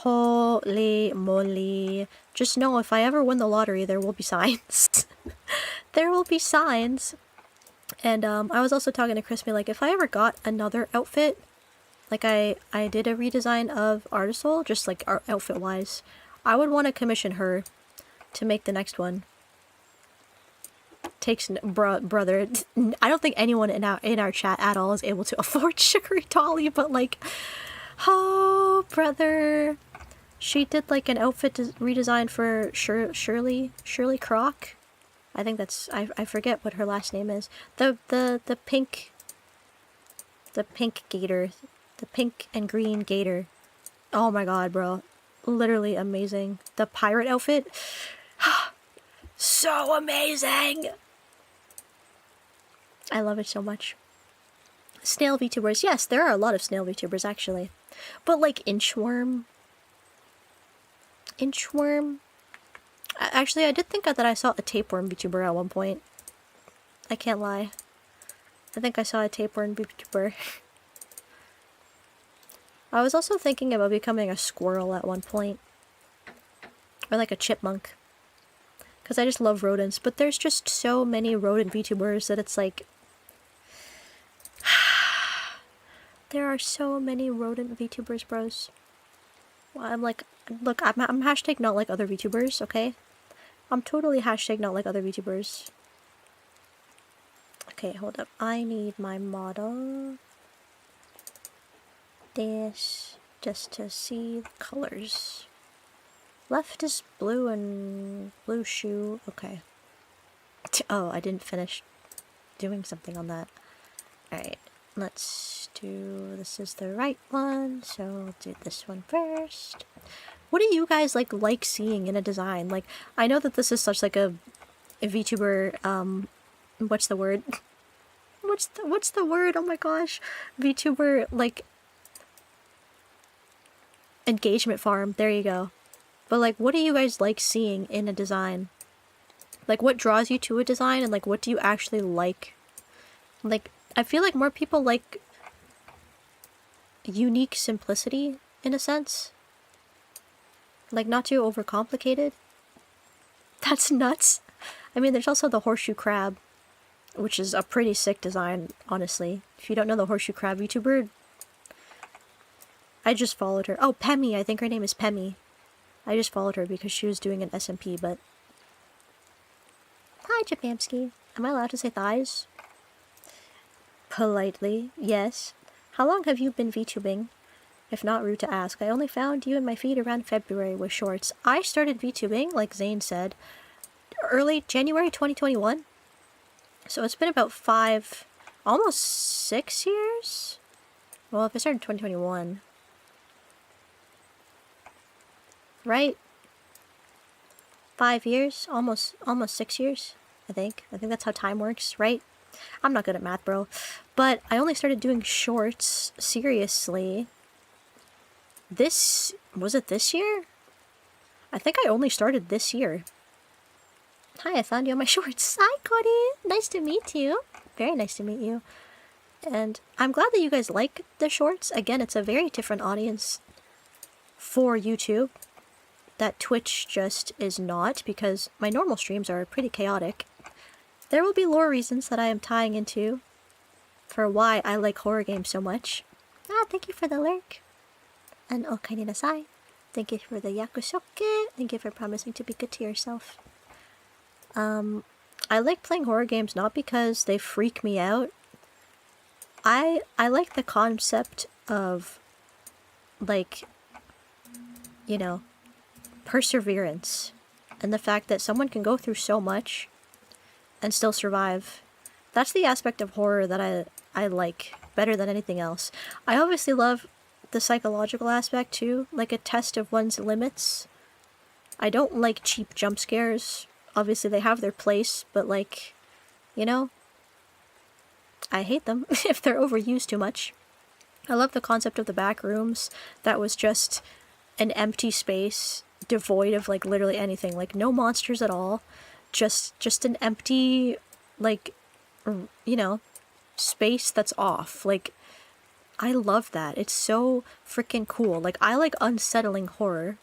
Holy moly. Just know if I ever win the lottery, there will be signs. There will be signs. And I was also talking to Crispy, like, if I ever got another outfit, like I did a redesign of Artisol, just like outfit-wise, I would want to commission her to make the next one. Takes brother. I don't think anyone in our chat at all is able to afford Sugary Dolly, but like, oh brother, she did like an outfit redesign for Shirley Croc. I think that's I forget what her last name is. The pink gator, the pink and green gator. Oh my god, bro, literally amazing. The pirate outfit, so amazing. I love it so much. Snail VTubers. Yes, there are a lot of snail VTubers, actually. But, like, Inchworm. Actually, I did think that I saw a tapeworm VTuber at one point. I can't lie. I think I saw a tapeworm VTuber. I was also thinking about becoming a squirrel at one point. Or, like, a chipmunk. Because I just love rodents. But there's just so many rodent VTubers that it's like... There are so many rodent VTubers, bros. Well, I'm like, look, I'm hashtag not like other VTubers, okay? I'm totally hashtag not like other VTubers. Okay, hold up. I need my model. This, just to see the colors. Left is blue and blue shoe. Okay. Oh, I didn't finish doing something on that. Alright, let's do... This is the right one, so I'll do this one first. What do you guys like seeing in a design? Like, I know that this is such like a VTuber, what's the word? What's the word? Oh my gosh. VTuber, like, engagement farm. There you go. But like, what do you guys like seeing in a design? Like, what draws you to a design, and like, what do you actually like? Like, I feel like more people like unique simplicity, in a sense. Like, not too overcomplicated. That's nuts. I mean, there's also the horseshoe crab, which is a pretty sick design, honestly. If you don't know the horseshoe crab VTuber, I just followed her. Oh, Pemmy, I think her name is Pemmy. I just followed her because she was doing an SMP, but... Hi, Japamski. Am I allowed to say thighs? Politely, yes. How long have you been VTubing? If not rude to ask, I only found you in my feed around February with shorts. I started VTubing, like Zane said, early January 2021. So it's been about almost 6 years? Well, if I started in 2021... Right? 5 years? Almost 6 years, I think. I think that's how time works, right? I'm not good at math, bro. But I only started doing shorts, seriously. Was it this year? I think I only started this year. Hi, I found you on my shorts. Hi, Cody. Nice to meet you. Very nice to meet you. And I'm glad that you guys like the shorts. Again, it's a very different audience for YouTube that Twitch just is not, because my normal streams are pretty chaotic. There will be lore reasons that I am tying into for why I like horror games so much. Ah, thank you for the lurk. And 𝘂𝑰𝑗. Thank you for the yakusoke. Thank you for promising to be good to yourself. I like playing horror games not because they freak me out. I like the concept of, like, you know, perseverance. And the fact that someone can go through so much and still survive. That's the aspect of horror that I like better than anything else. I obviously love the psychological aspect too, like a test of one's limits. I don't like cheap jump scares. Obviously they have their place, but like, you know, I hate them if they're overused too much. I love the concept of the back rooms that was just an empty space devoid of like literally anything, like no monsters at all, just an empty, like, you know, space that's off. Like, I love that. It's so freaking cool. Like, I like unsettling horror,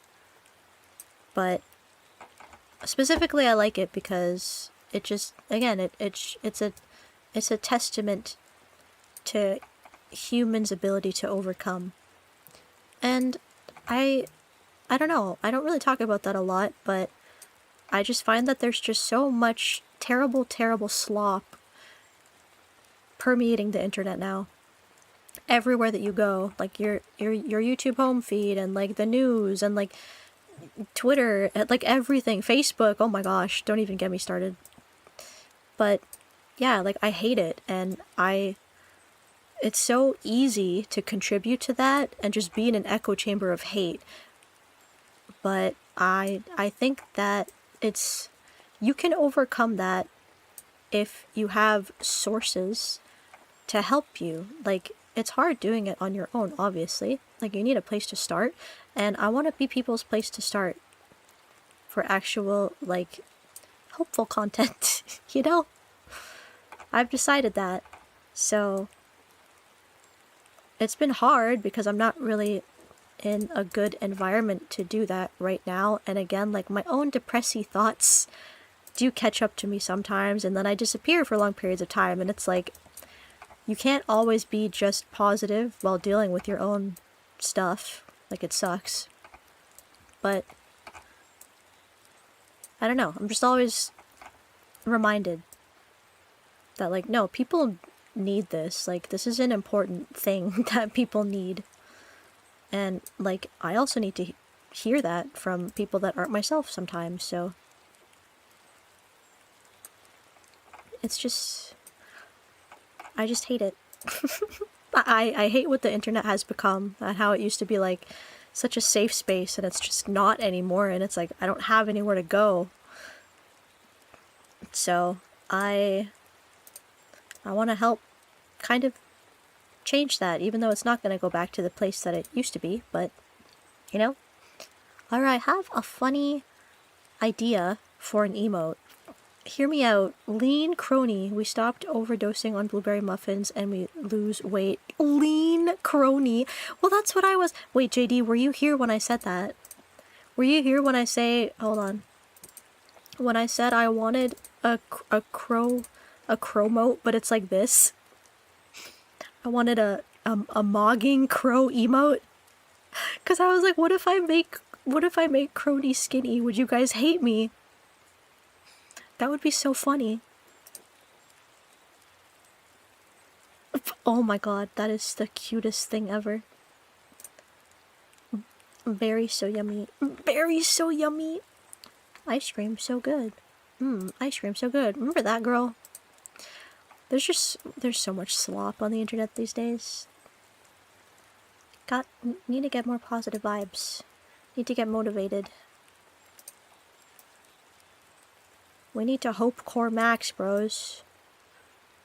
but specifically I like it because it just, again, it's a testament to humans' ability to overcome. And I don't know, I don't really talk about that a lot, but I just find that there's just so much terrible, terrible slop permeating the internet now. Everywhere that you go, like your YouTube home feed, and like the news, and like Twitter, like everything, Facebook, oh my gosh, don't even get me started. But yeah, like I hate it, and it's so easy to contribute to that and just be in an echo chamber of hate. But I think that you can overcome that if you have sources to help you. Like, it's hard doing it on your own, obviously. Like, you need a place to start, and I want to be people's place to start for actual, like, hopeful content, you know? I've decided that. So it's been hard because I'm not really in a good environment to do that right now. And again, like, my own depressy thoughts do catch up to me sometimes, and then I disappear for long periods of time, and it's like, you can't always be just positive while dealing with your own stuff. Like, it sucks. But I don't know, I'm just always reminded that, like, no, people need this. Like, this is an important thing that people need. And, like, I also need to hear that from people that aren't myself sometimes, so it's just, I just hate it. I hate what the internet has become, and how it used to be, like, such a safe space, and it's just not anymore, and it's like, I don't have anywhere to go. So, I want to help kind of change that, even though it's not going to go back to the place that it used to be, but, you know? Alright, I have a funny idea for an emote. Hear me out. Lean crony. We stopped overdosing on blueberry muffins and we lose weight. Lean crony. Well, that's what I was. Wait, JD, were you here when I said that? Were you here when I say, hold on. When I said I wanted a crow-mote, but it's like this? I wanted a mogging crow emote. Cause I was like, what if I make crony skinny? Would you guys hate me? That would be so funny. Oh my god, that is the cutest thing ever. Berry so yummy. Berry so yummy. Ice cream so good. Ice cream so good. Remember that, girl? There's so much slop on the internet these days. Need to get more positive vibes. Need to get motivated. We need to hope core max, bros.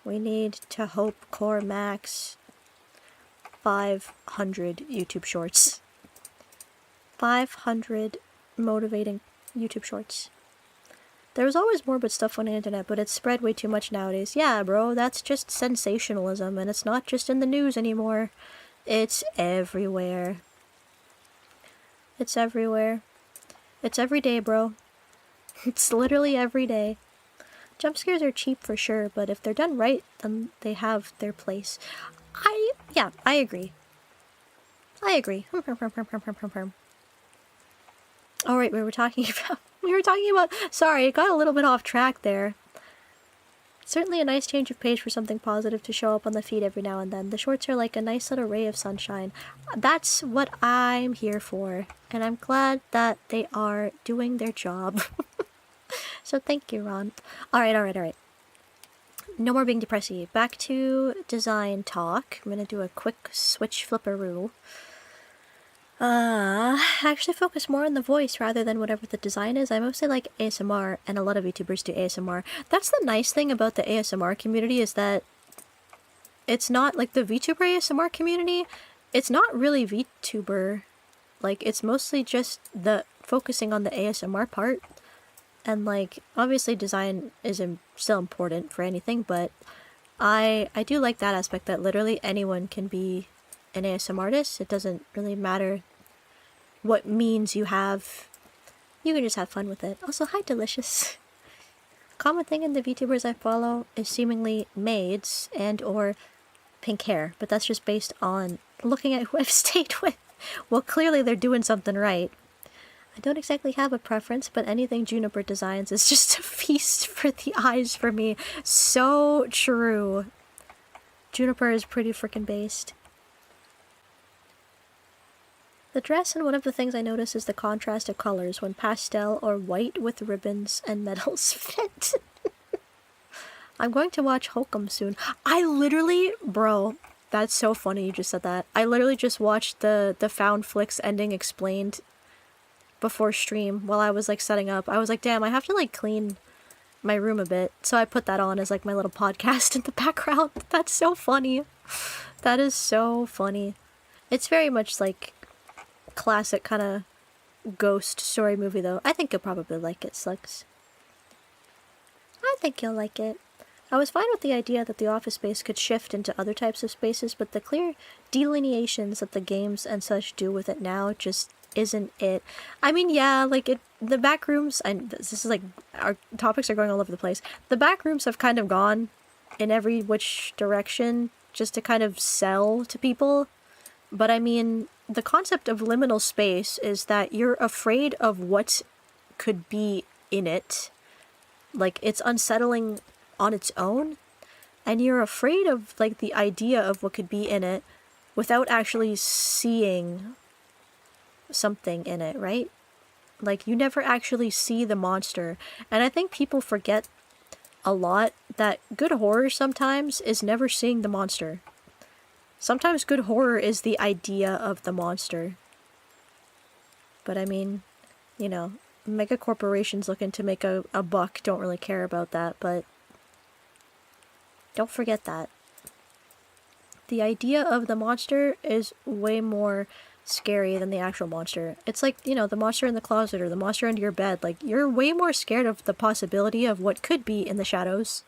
We need to hope core max 500 YouTube shorts. 500 motivating YouTube shorts. There's always morbid stuff on the internet, but it's spread way too much nowadays. Yeah, bro, that's just sensationalism, and it's not just in the news anymore. It's everywhere. It's everywhere. It's every day, bro. It's literally every day. Jump scares are cheap for sure, but if they're done right, then they have their place. Yeah, I agree. I agree. Alright, we were talking about, sorry, it got a little bit off track there. Certainly a nice change of pace for something positive to show up on the feed every now and then. The shorts are like a nice little ray of sunshine. That's what I'm here for, and I'm glad that they are doing their job. So thank you, Ron. Alright. No more being depressy. Back to design talk. I'm gonna do a quick switch flipperoo. Actually focus more on the voice rather than whatever the design is. I mostly like ASMR, and a lot of YouTubers do ASMR. That's the nice thing about the ASMR community, is that it's not like the VTuber ASMR community. It's not really VTuber. Like, it's mostly just the focusing on the ASMR part. And like, obviously design is still important for anything, but I do like that aspect, that literally anyone can be an ASM artist. It doesn't really matter what means you have. You can just have fun with it. Also, hi Delicious. Common thing in the VTubers I follow is seemingly maids and or pink hair, but that's just based on looking at who I've stayed with. Well, clearly they're doing something right. I don't exactly have a preference, but anything Juniper designs is just a feast for the eyes for me. So true. Juniper is pretty freaking based. The dress, and one of the things I notice is the contrast of colors when pastel or white with ribbons and medals fit. I'm going to watch Hokum soon. I literally, bro, that's so funny you just said that. I literally just watched the Found Flicks ending explained before stream while I was like setting up. I was like, damn, I have to like clean my room a bit. So I put that on as like my little podcast in the background. That's so funny. That is so funny. It's very much like classic kind of ghost story movie though. I think you'll probably like it, Slugs. I think you'll like it. I was fine with the idea that the office space could shift into other types of spaces, but the clear delineations that the games and such do with it now just isn't it. I mean, yeah, like the back rooms, and this is like, our topics are going all over the place. The back rooms have kind of gone in every which direction just to kind of sell to people. But I mean, the concept of liminal space is that you're afraid of what could be in it. Like, it's unsettling on its own, and you're afraid of, like, the idea of what could be in it without actually seeing something in it, right? Like, you never actually see the monster. And I think people forget a lot that good horror sometimes is never seeing the monster. Sometimes good horror is the idea of the monster. But I mean, you know, mega corporations looking to make a buck don't really care about that, but don't forget that. The idea of the monster is way more scary than the actual monster. It's like, you know, the monster in the closet or the monster under your bed. Like, you're way more scared of the possibility of what could be in the shadows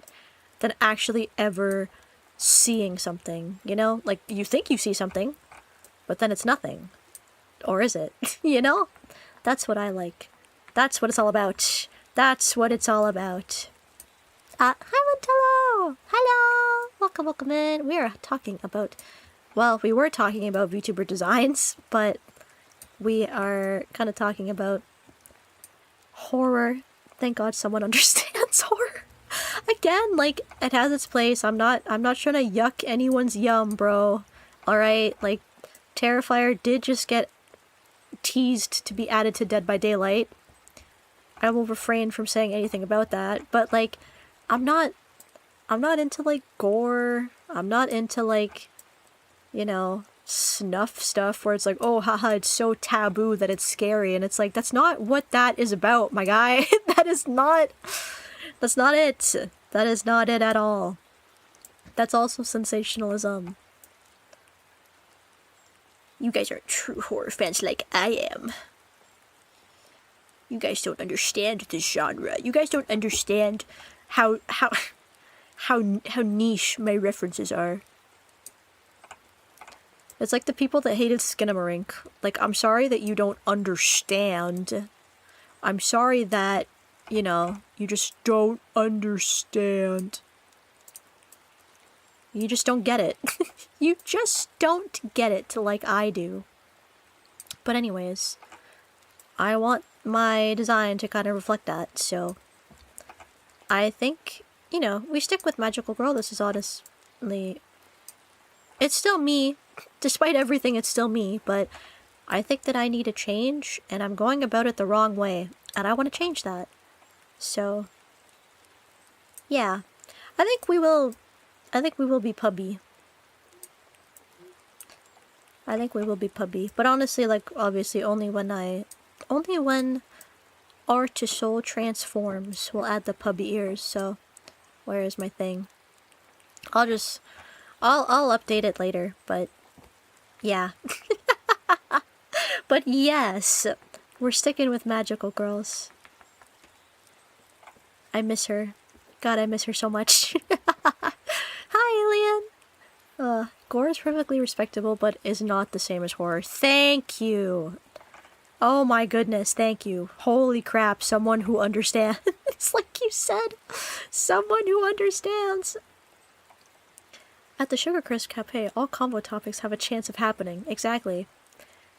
than actually ever seeing something, you know? Like, you think you see something, but then it's nothing. Or is it? You know? That's what I like. That's what it's all about. That's what it's all about. Hi, Montello! Hello! Welcome, welcome in. We are talking about... Well, we were talking about VTuber designs, but we are kind of talking about horror. Thank God someone understands horror. Again, like, it has its place. I'm not trying to yuck anyone's yum, bro. Alright, like, Terrifier did just get teased to be added to Dead by Daylight. I will refrain from saying anything about that, but, like, I'm not into, like, gore. I'm not into, like, you know, snuff stuff where it's like, oh, haha, it's so taboo that it's scary. And it's like, that's not what that is about, my guy. That's not it. That is not it at all. That's also sensationalism. You guys aren't true horror fans like I am. You guys don't understand this genre. You guys don't understand how niche my references are. It's like the people that hated Skinamarink. Like, I'm sorry that you don't understand. I'm sorry that, you know, you just don't understand. You just don't get it. You just don't get it like I do. But anyways, I want my design to kind of reflect that, so I think, you know, we stick with Magical Girl. This is honestly... It's still me. Despite everything, it's still me, but I think that I need a change, and I'm going about it the wrong way, and I want to change that. So, yeah. I think we will be pubby. I think we will be pubby. But honestly, like, obviously, only when our to soul transforms, we'll add the pubby ears, so where is my thing? I'll update it later, but yeah. But yes, we're sticking with Magical Girls. I miss her. God, I miss her so much. Hi, Alien! Gore is perfectly respectable, but is not the same as horror. Thank you. Oh my goodness, thank you. Holy crap, someone who understands. It's like you said, someone who understands. At the Sugar Crisp Cafe, all combo topics have a chance of happening. Exactly.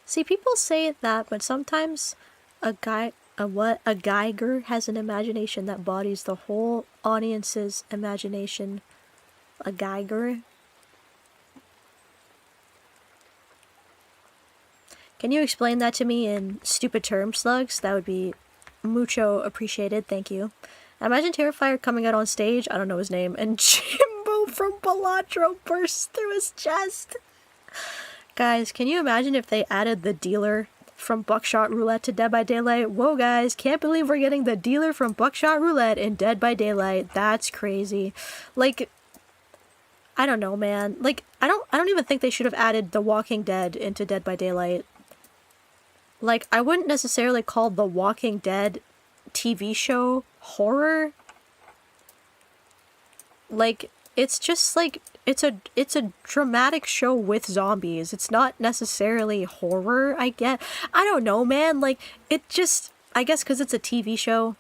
See, people say that, but sometimes a Geiger has an imagination that bodies the whole audience's imagination. A Geiger? Can you explain that to me in stupid terms, Slugs? That would be mucho appreciated, thank you. Imagine Terrifier coming out on stage, I don't know his name, and Jimbo from Balatro bursts through his chest. Guys, can you imagine if they added the dealer from Buckshot Roulette to Dead by Daylight? Whoa, guys, can't believe we're getting the dealer from Buckshot Roulette in Dead by Daylight. That's crazy. Like, I don't know, man. Like, I don't even think they should have added The Walking Dead into Dead by Daylight. Like, I wouldn't necessarily call The Walking Dead TV show horror. Like, it's just like, it's a dramatic show with zombies. It's not necessarily horror, I get. I don't know, man. Like, it just, I guess because it's a TV show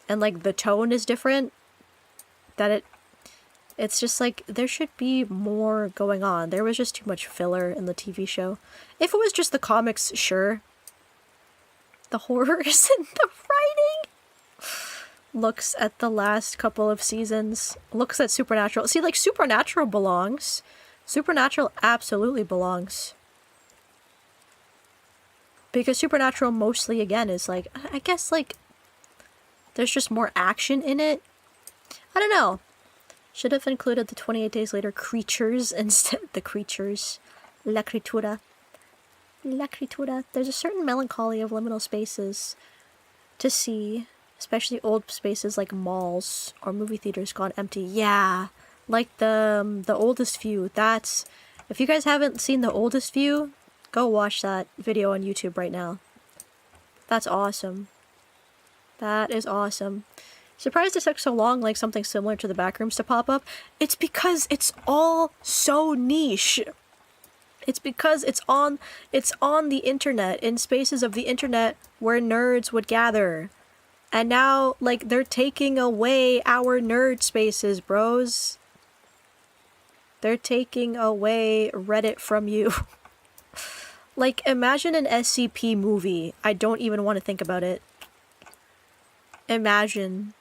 and, like, the tone is different, that it's just like, there should be more going on. There was just too much filler in the TV show. If it was just the comics, sure. The horror is in the writing. Looks at the last couple of seasons. Looks at Supernatural. See, like, Supernatural belongs. Supernatural absolutely belongs. Because Supernatural mostly, again, is like, I guess, like, there's just more action in it. I don't know. Should have included the 28 Days Later creatures instead. The creatures. La criatura. La criatura. There's a certain melancholy of liminal spaces to see. Especially old spaces like malls or movie theaters gone empty. Yeah. Like the oldest view. That's... If you guys haven't seen the oldest view, go watch that video on YouTube right now. That's awesome. That is awesome. Surprised it took so long, like something similar to the Backrooms to pop up. It's because it's all so niche. It's because it's on the internet, in spaces of the internet where nerds would gather. And now, like, they're taking away our nerd spaces, bros. They're taking away Reddit from you. Like, imagine an SCP movie. I don't even want to think about it. Imagine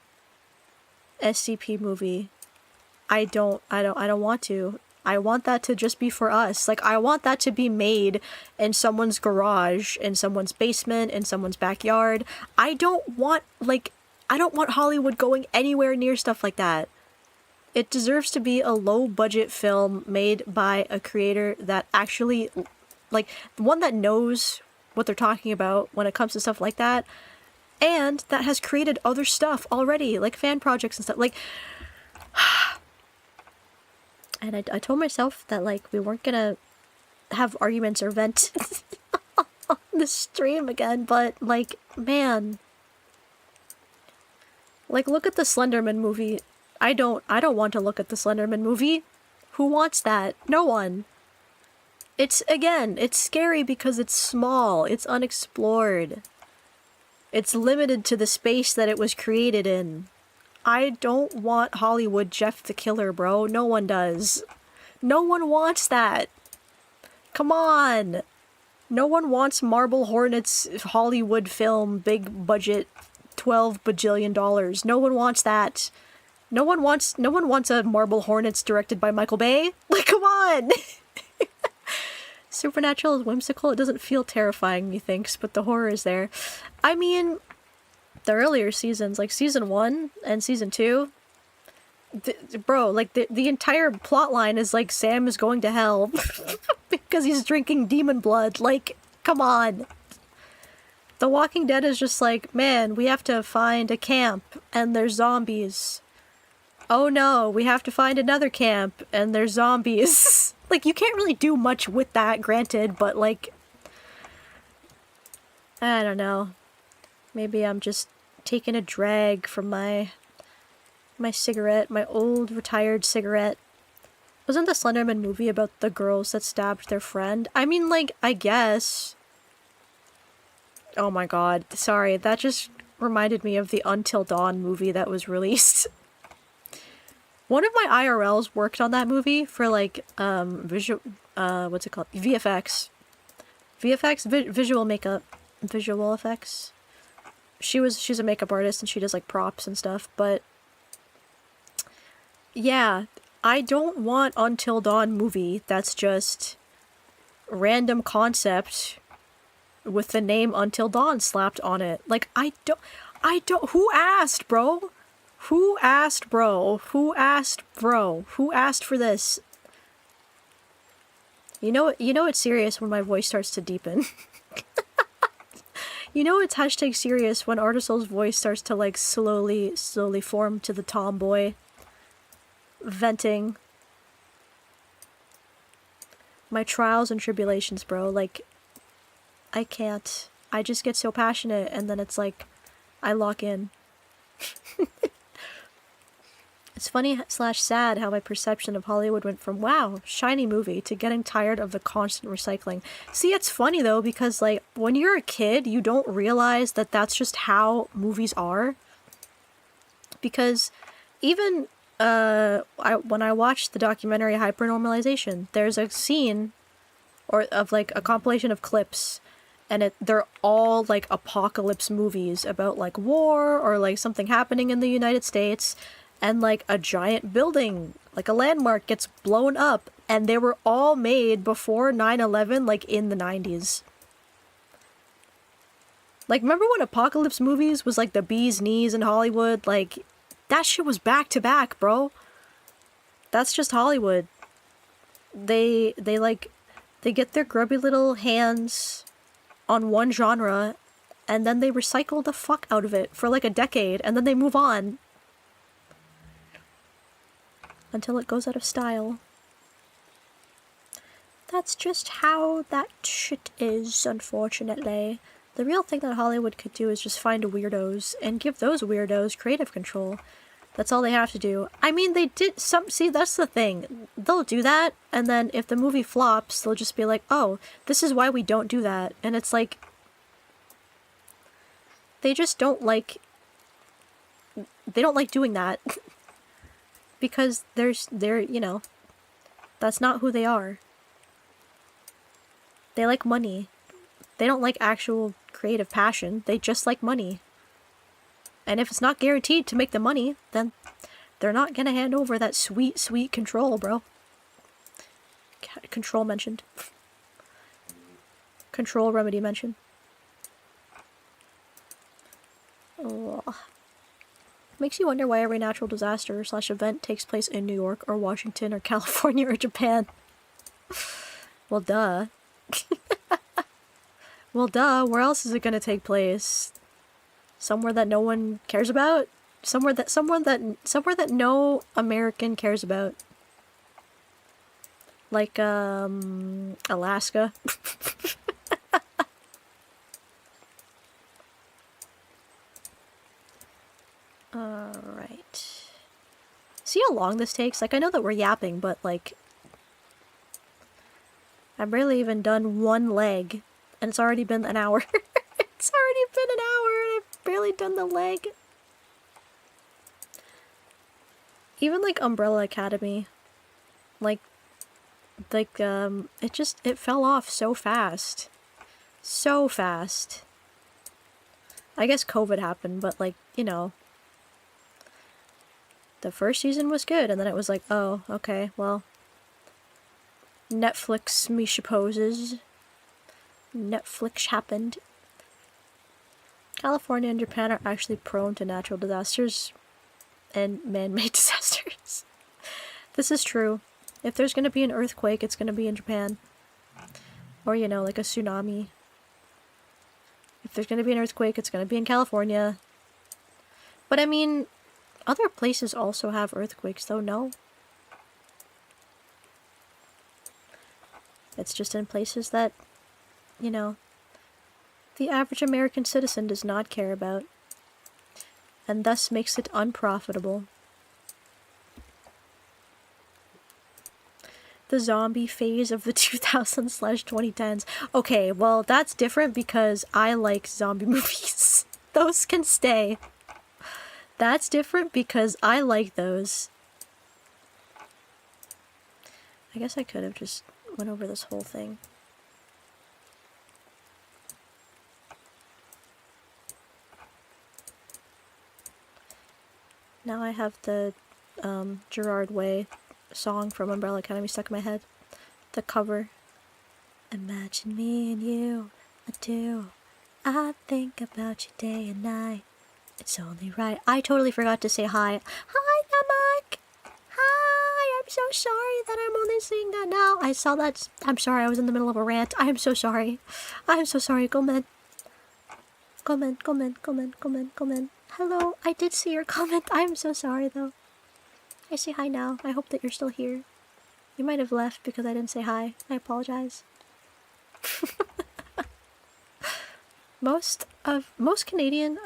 SCP movie. I don't want to. I want that to just be for us. Like, I want that to be made in someone's garage, in someone's basement, in someone's backyard. I don't want Hollywood going anywhere near stuff like that. It deserves to be a low-budget film made by a creator that actually, like, one that knows what they're talking about when it comes to stuff like that, and that has created other stuff already, like fan projects and stuff. Like, and I told myself that, like, we weren't gonna have arguments or vent on the stream again, but, like, man. Like, look at the Slenderman movie. I don't want to look at the Slenderman movie. Who wants that? No one. It's scary because it's small. It's unexplored. It's limited to the space that it was created in. I don't want Hollywood Jeff the Killer, bro. No one does. No one wants that. Come on. No one wants Marble Hornets Hollywood film, big budget, $12 bajillion. No one wants that. No one wants a Marble Hornets directed by Michael Bay. Like, come on. Supernatural is whimsical. It doesn't feel terrifying, methinks, but the horror is there. I mean, the earlier seasons, like season 1 and season 2, bro, like the entire plot line is like Sam is going to hell because he's drinking demon blood. Like, come on. The Walking Dead is just like, man, we have to find a camp and there's zombies. Oh no, we have to find another camp and there's zombies. Like, you can't really do much with that, granted, but like, I don't know. Maybe I'm just taking a drag from my cigarette, my old retired cigarette. Wasn't the Slenderman movie about the girls that stabbed their friend? I mean, like, I guess. Oh my god, sorry, that just reminded me of the Until Dawn movie that was released. One of my IRLs worked on that movie for, like, what's it called? VFX. Visual makeup. Visual effects. She's a makeup artist and she does, like, props and stuff, but yeah, I don't want Until Dawn movie that's just random concept with the name Until Dawn slapped on it. Like, I don't, who asked, bro? Who asked, bro? Who asked, bro? Who asked for this? You know it's serious when my voice starts to deepen. You know it's hashtag serious when Artisol's voice starts to, like, slowly form to the tomboy. Venting. My trials and tribulations, bro. Like, I can't. I just get so passionate and then it's like, I lock in. It's funny / sad how my perception of Hollywood went from, wow, shiny movie, to getting tired of the constant recycling. See, it's funny though, because, like, when you're a kid, you don't realize that that's just how movies are. Because even when I watched the documentary Hypernormalization, there's a scene of like a compilation of clips, and they're all like apocalypse movies about like war or like something happening in the United States, and like a giant building, like a landmark, gets blown up, and they were all made before 9/11, like in the 90s. Like, remember when apocalypse movies was like the bee's knees in Hollywood? Like, that shit was back to back, bro. That's just Hollywood. They get their grubby little hands on one genre, and then they recycle the fuck out of it for like a decade, and then they move on. Until it goes out of style. That's just how that shit is, unfortunately. The real thing that Hollywood could do is just find weirdos and give those weirdos creative control. That's all they have to do. I mean, they did see, that's the thing. They'll do that, and then if the movie flops, they'll just be like, oh, this is why we don't do that. And it's like, they just don't like, they don't like doing that. Because they're, you know, that's not who they are. They like money. They don't like actual creative passion. They just like money. And if it's not guaranteed to make the money, then they're not gonna hand over that sweet, sweet control, bro. Control mentioned. Control remedy mentioned. Oh. Makes you wonder why every natural disaster / event takes place in New York or Washington or California or Japan. Well, duh. Well, duh. Where else is it gonna take place? Somewhere that no one cares about? Somewhere that no American cares about. Like, Alaska. Alright. See how long this takes? Like, I know that we're yapping, but, like, I've barely even done one leg, and it's already been an hour. It's already been an hour, and I've barely done the leg. Even, like, Umbrella Academy, like, it fell off so fast. So fast. I guess COVID happened, but, like, you know, the first season was good, and then it was like, oh, okay, well, Netflix me supposes. Netflix happened. California and Japan are actually prone to natural disasters and man-made disasters. This is true. If there's gonna be an earthquake, it's gonna be in Japan. Or, you know, like a tsunami. If there's gonna be an earthquake, it's gonna be in California. But I mean, other places also have earthquakes, though, no? It's just in places that, you know, the average American citizen does not care about, and thus makes it unprofitable. the zombie phase of the 2000s/2010s. Okay, well, that's different because I like zombie movies. Those can stay. That's different because I like those. I guess I could have just went over this whole thing. Now I have the 𝘱𝘰𝘯𝘢 song from Umbrella Academy stuck in my head. The cover. Imagine me and you, a duo. I think about you day and night. It's only right. I totally forgot to say hi. Hi, Namak! Hi! I'm so sorry that I'm only seeing that now. I saw that. I'm sorry, I was in the middle of a rant. I am so sorry. I am so sorry. Comment. Comment, comment, comment, comment, comment. Hello, I did see your comment. I am so sorry, though. I say hi now. I hope that you're still here. You might have left because I didn't say hi. I apologize. most Canadian,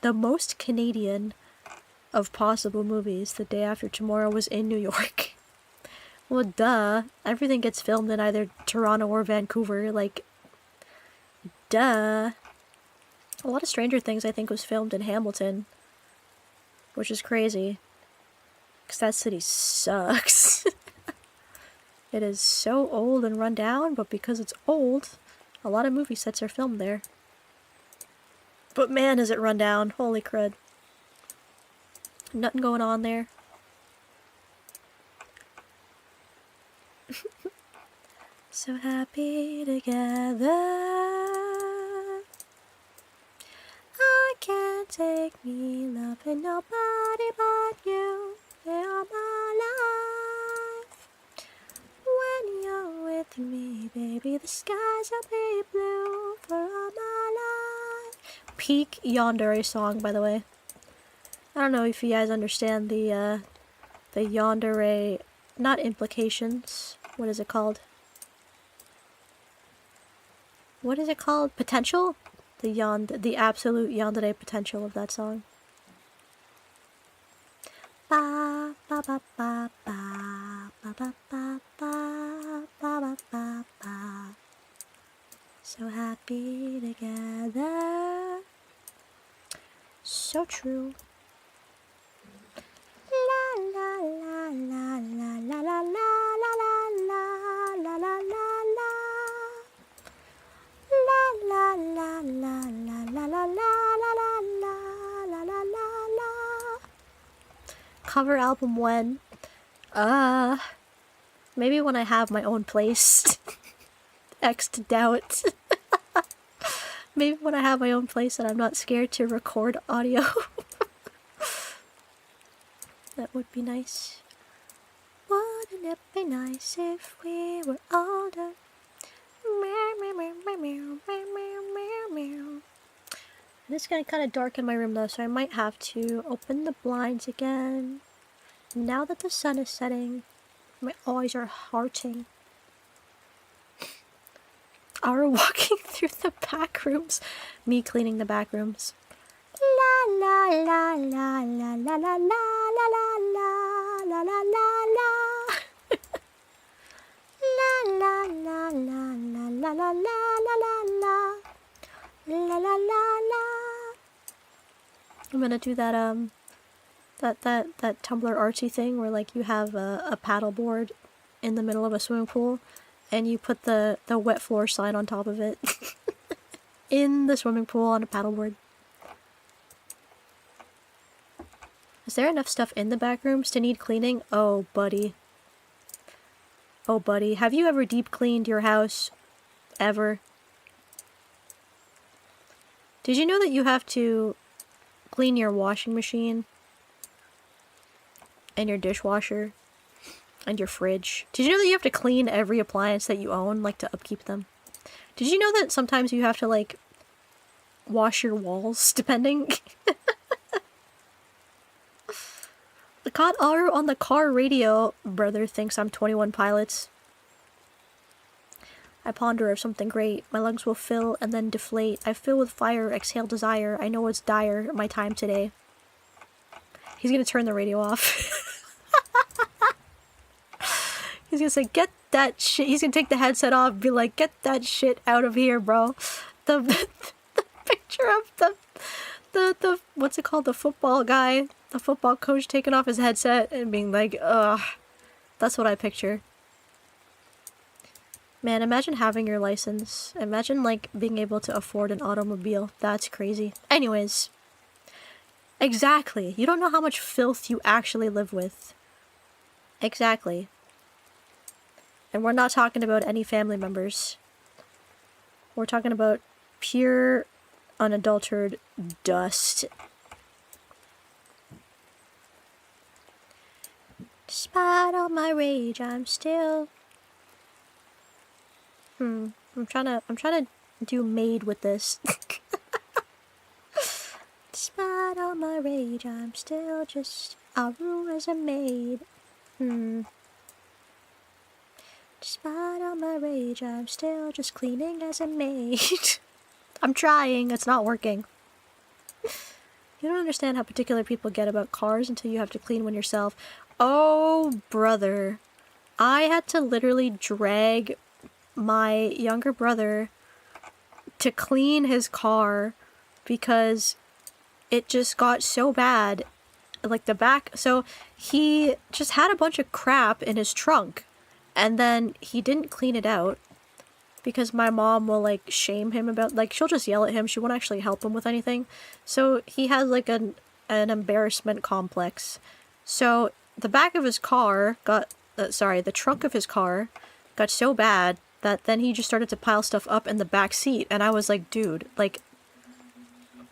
the most Canadian of possible movies, The Day After Tomorrow, was in New York. Well, duh. Everything gets filmed in either Toronto or Vancouver. Like, duh. A lot of Stranger Things, I think, was filmed in Hamilton. Which is crazy. Because that city sucks. It is so old and run down, but because it's old, a lot of movie sets are filmed there. But man, is it run down. Holy crud. Nothing going on there. So happy together. I can't take me loving nobody but you. You're my life. When you're with me, baby, the skies will be blue for all my life. Peak 𝘱𝘦𝘳𝘦 song, by the way. I don't know if you guys understand the 𝘱𝘦𝘳𝘦, not implications. What is it called? What is it called? Potential? The absolute 𝘱𝘦𝘳𝘦 potential of that song. Ba ba ba ba ba ba ba ba ba ba ba ba. So happy together. So true. La la la la la la la la la la la la la la. La la la la la la la la la la la la la. Cover album when? Maybe when I have my own place. X to doubt. Maybe when I have my own place and I'm not scared to record audio. That would be nice. Wouldn't it be nice if we were older? It's getting kind of dark in my room though, so I might have to open the blinds again. Now that the sun is setting, my eyes are hurting. Araru walking through the back rooms. Me cleaning the back rooms. La la la la la la la la la la la la la la. La la la la la la la la la la la la la la. I'm gonna do that that Tumblr artsy thing where like you have a paddleboard in the middle of a swimming pool and you put the wet floor slide on top of it in the swimming pool on a paddleboard. Is there enough stuff in the back rooms to need cleaning? Oh, buddy. Oh, buddy. Have you ever deep cleaned your house? Ever? Did you know that you have to clean your washing machine and your dishwasher and your fridge? Did you know that you have to clean every appliance that you own, like to upkeep them? Did you know that sometimes you have to, like, wash your walls, depending? I caught Araru on the car radio. Brother thinks I'm 21 Pilots. I ponder of something great. My lungs will fill and then deflate. I fill with fire, exhale desire. I know it's dire, my time today. He's gonna turn the radio off. He's He's gonna say, get that shit. He's gonna take the headset off and be like, get that shit out of here, bro. The picture of the what's it called? The football guy, the football coach taking off his headset and being like, ugh. That's what I picture. Man, imagine having your license. Imagine, like, being able to afford an automobile. That's crazy. Anyways. Exactly. You don't know how much filth you actually live with. Exactly. And we're not talking about any family members. We're talking about pure, unadulterated dust. Despite all my rage, I'm still... I'm trying to do maid with this. Despite all my rage, I'm still just Araru as a maid. Despite all my rage, I'm still just cleaning as a maid. I'm trying, it's not working. You don't understand how particular people get about cars until you have to clean one yourself. Oh, brother. I had to literally drag my younger brother to clean his car because it just got so bad. Like the back, so he just had a bunch of crap in his trunk and then he didn't clean it out because my mom will like shame him about, like, she'll just yell at him, she won't actually help him with anything. So he has like an embarrassment complex. So the back of his car got, the trunk of his car got so bad that then he just started to pile stuff up in the back seat. And I was like, dude, like,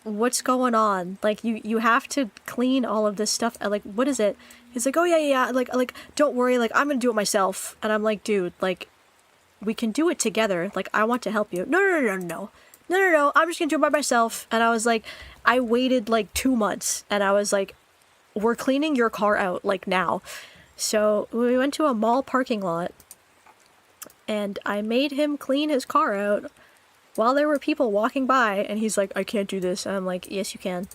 what's going on? Like, you have to clean all of this stuff. Like, what is it? He's like, oh yeah, like, don't worry, like, I'm gonna do it myself. And I'm like, dude, like, we can do it together. Like, I want to help you. No, I'm just gonna do it by myself. And I was like, I waited like 2 months and I was like, we're cleaning your car out, like, now. So we went to a mall parking lot and I made him clean his car out while there were people walking by, and he's like, I can't do this. And I'm like, yes, you can.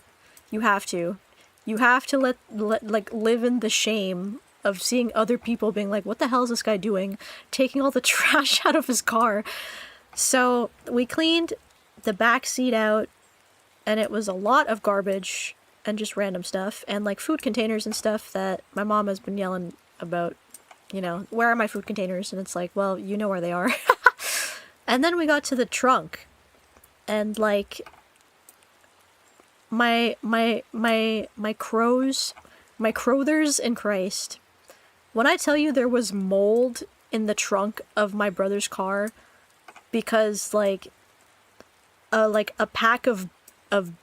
You have to. You have to like, live in the shame of seeing other people being like, what the hell is this guy doing? Taking all the trash out of his car. So we cleaned the back seat out, and it was a lot of garbage and just random stuff, and like food containers and stuff that my mom has been yelling about, you know, where are my food containers? And it's like, well, you know where they are. And then we got to the trunk, and like my crothers in Christ. When I tell you there was mold in the trunk of my brother's car because like a pack of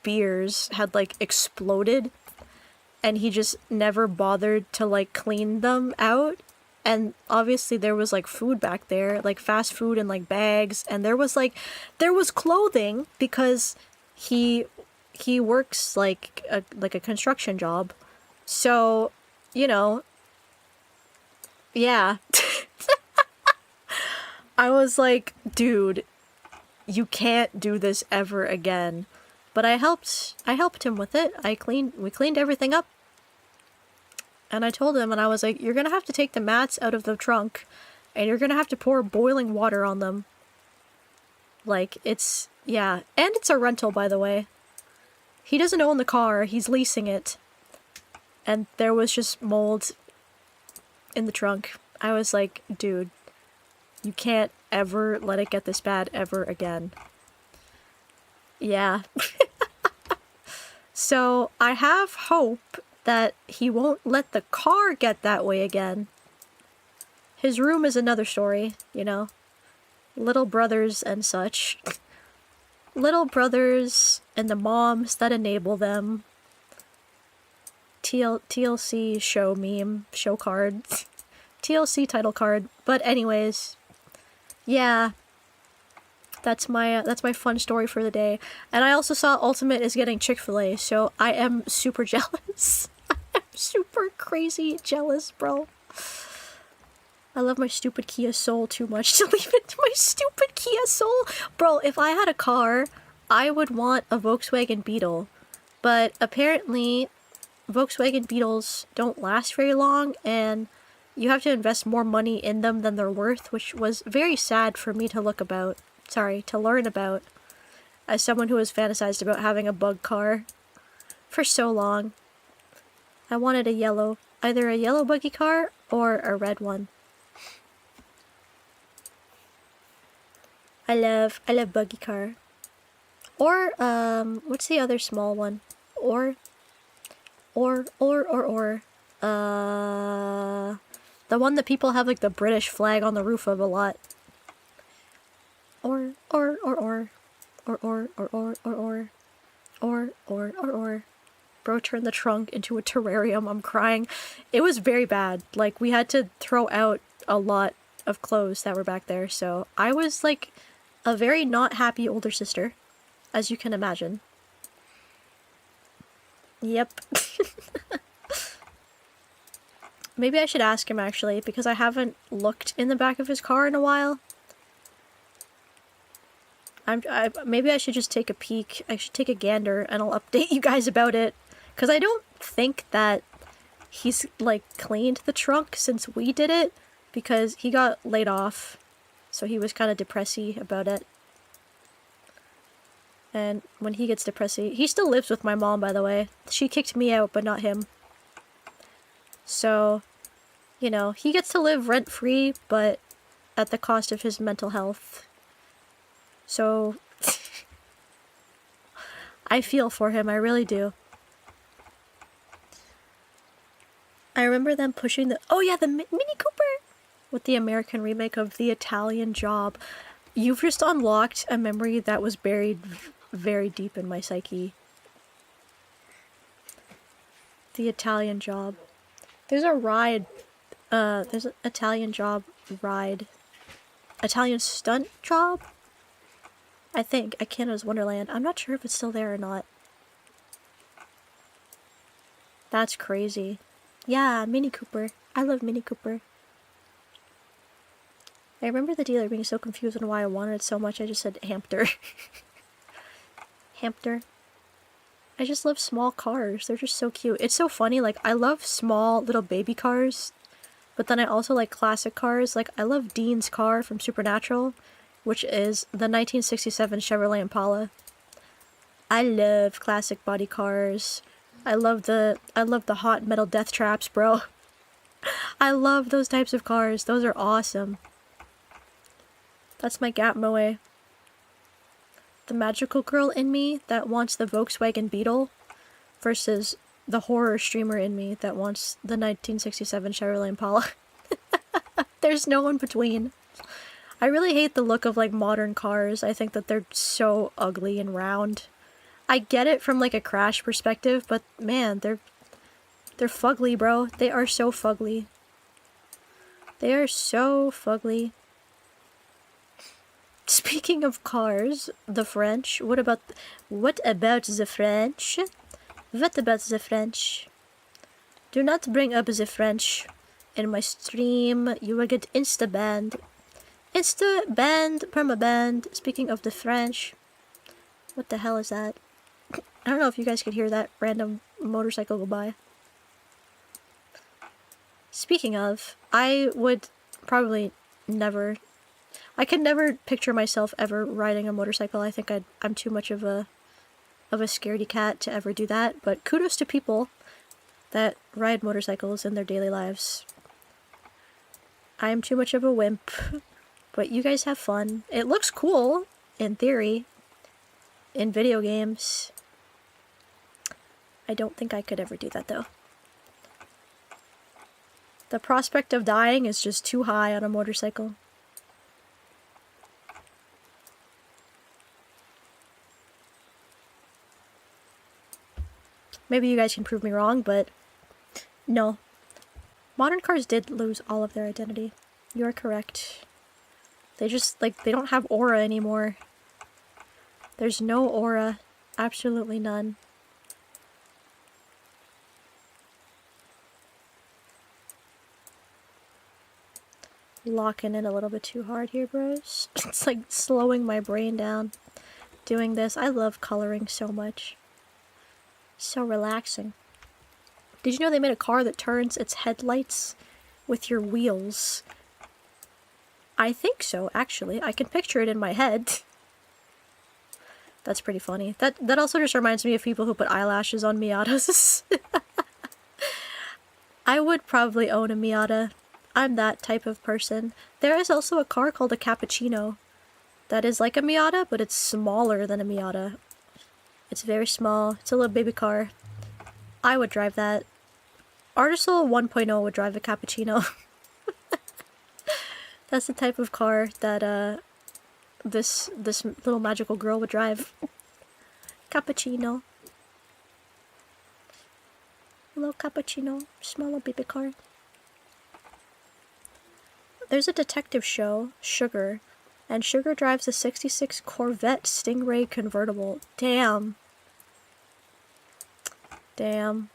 beers had like exploded and he just never bothered to like clean them out. And obviously there was like food back there, like fast food and like bags, and there was clothing because he works like a construction job. So, you know, yeah. I was like, dude, you can't do this ever again. But I helped him with it. We cleaned everything up. And I told him, and I was like, you're gonna have to take the mats out of the trunk, and you're gonna have to pour boiling water on them. Like, it's, yeah. And it's a rental, by the way. He doesn't own the car, he's leasing it. And there was just mold in the trunk. I was like, dude, you can't ever let it get this bad ever again. Yeah. So, I have hope that he won't let the car get that way again. His room is another story, you know. Little brothers and such. Little brothers and the moms that enable them. TLC show meme, show card. TLC title card. But anyways, yeah. That's my fun story for the day. And I also saw Ultimate is getting Chick-fil-A, so I am super jealous. I'm super crazy jealous, bro. I love my stupid Kia Soul too much to leave it to my stupid Kia Soul. Bro, if I had a car, I would want a Volkswagen Beetle. But apparently, Volkswagen Beetles don't last very long, and you have to invest more money in them than they're worth, which was very sad for me to learn about, as someone who has fantasized about having a bug car for so long. I wanted either a yellow buggy car or a red one. I love buggy car. Or, what's the other small one? The one that people have like the British flag on the roof of a lot. Or. Bro turned the trunk into a terrarium. I'm crying. It was very bad. Like, we had to throw out a lot of clothes that were back there, so I was like a very not happy older sister, as you can imagine. Yep. Maybe I should ask him, actually, because I haven't looked in the back of his car in a while. Maybe I should just take a peek. I should take a gander, and I'll update you guys about it. Because I don't think that he's, like, cleaned the trunk since we did it, because he got laid off, so he was kind of depressy about it. And when he gets depressy, he still lives with my mom, by the way. She kicked me out, but not him. So, you know, he gets to live rent-free, but at the cost of his mental health. So, I feel for him, I really do. I remember them pushing the Mini Cooper! With the American remake of The Italian Job. You've just unlocked a memory that was buried very deep in my psyche. The Italian Job. There's a ride. There's an Italian Job ride. Italian Stunt Job? I think, at Canada's Wonderland. I'm not sure if it's still there or not. That's crazy. Yeah, Mini Cooper. I love Mini Cooper. I remember the dealer being so confused on why I wanted it so much, I just said hamster. Hamster. I just love small cars. They're just so cute. It's so funny, like, I love small little baby cars, but then I also like classic cars. Like, I love Dean's car from Supernatural, which is the 1967 Chevrolet Impala. I love classic body cars. I love the hot metal death traps, bro. I love those types of cars. Those are awesome. That's my 𝐷𝑒ℎ𝑚𝐬𝑒. The magical girl in me that wants the Volkswagen Beetle versus the horror streamer in me that wants the 1967 Chevrolet Impala. There's no in between. I really hate the look of, like, modern cars. I think that they're so ugly and round. I get it from, like, a crash perspective, but man, they're fugly, bro. They are so fugly. They are so fugly. Speaking of cars, the French. What about the French? What about the French? Do not bring up the French in my stream. You will get insta-banned. Insta-banned, perma-banned. Speaking of the French. What the hell is that? I don't know if you guys could hear that random motorcycle go by. Speaking of, I would probably never... I could never picture myself ever riding a motorcycle. I think I'm too much of a scaredy cat to ever do that. But kudos to people that ride motorcycles in their daily lives. I am too much of a wimp. But you guys have fun. It looks cool, in theory, in video games. I don't think I could ever do that, though. The prospect of dying is just too high on a motorcycle. Maybe you guys can prove me wrong, but no. Modern cars did lose all of their identity. You are correct. They just, like, they don't have aura anymore. There's no aura. Absolutely none. Locking in a little bit too hard here, bros. It's like slowing my brain down doing this. I love coloring so much. So relaxing. Did you know they made a car that turns its headlights with your wheels. I think so, actually. I can picture it in my head. That's pretty funny. That also just reminds me of people who put eyelashes on Miatas. I would probably own a Miata. I'm that type of person. There is also a car called a Cappuccino that is like a Miata, but it's smaller than a Miata. It's very small. It's a little baby car. I would drive that. Artisoul 1.0 would drive a Cappuccino. That's the type of car that this little magical girl would drive. Cappuccino. Little Cappuccino. Small little baby car. There's a detective show, Sugar, and Sugar drives a '66 Corvette Stingray convertible. Damn. Damn.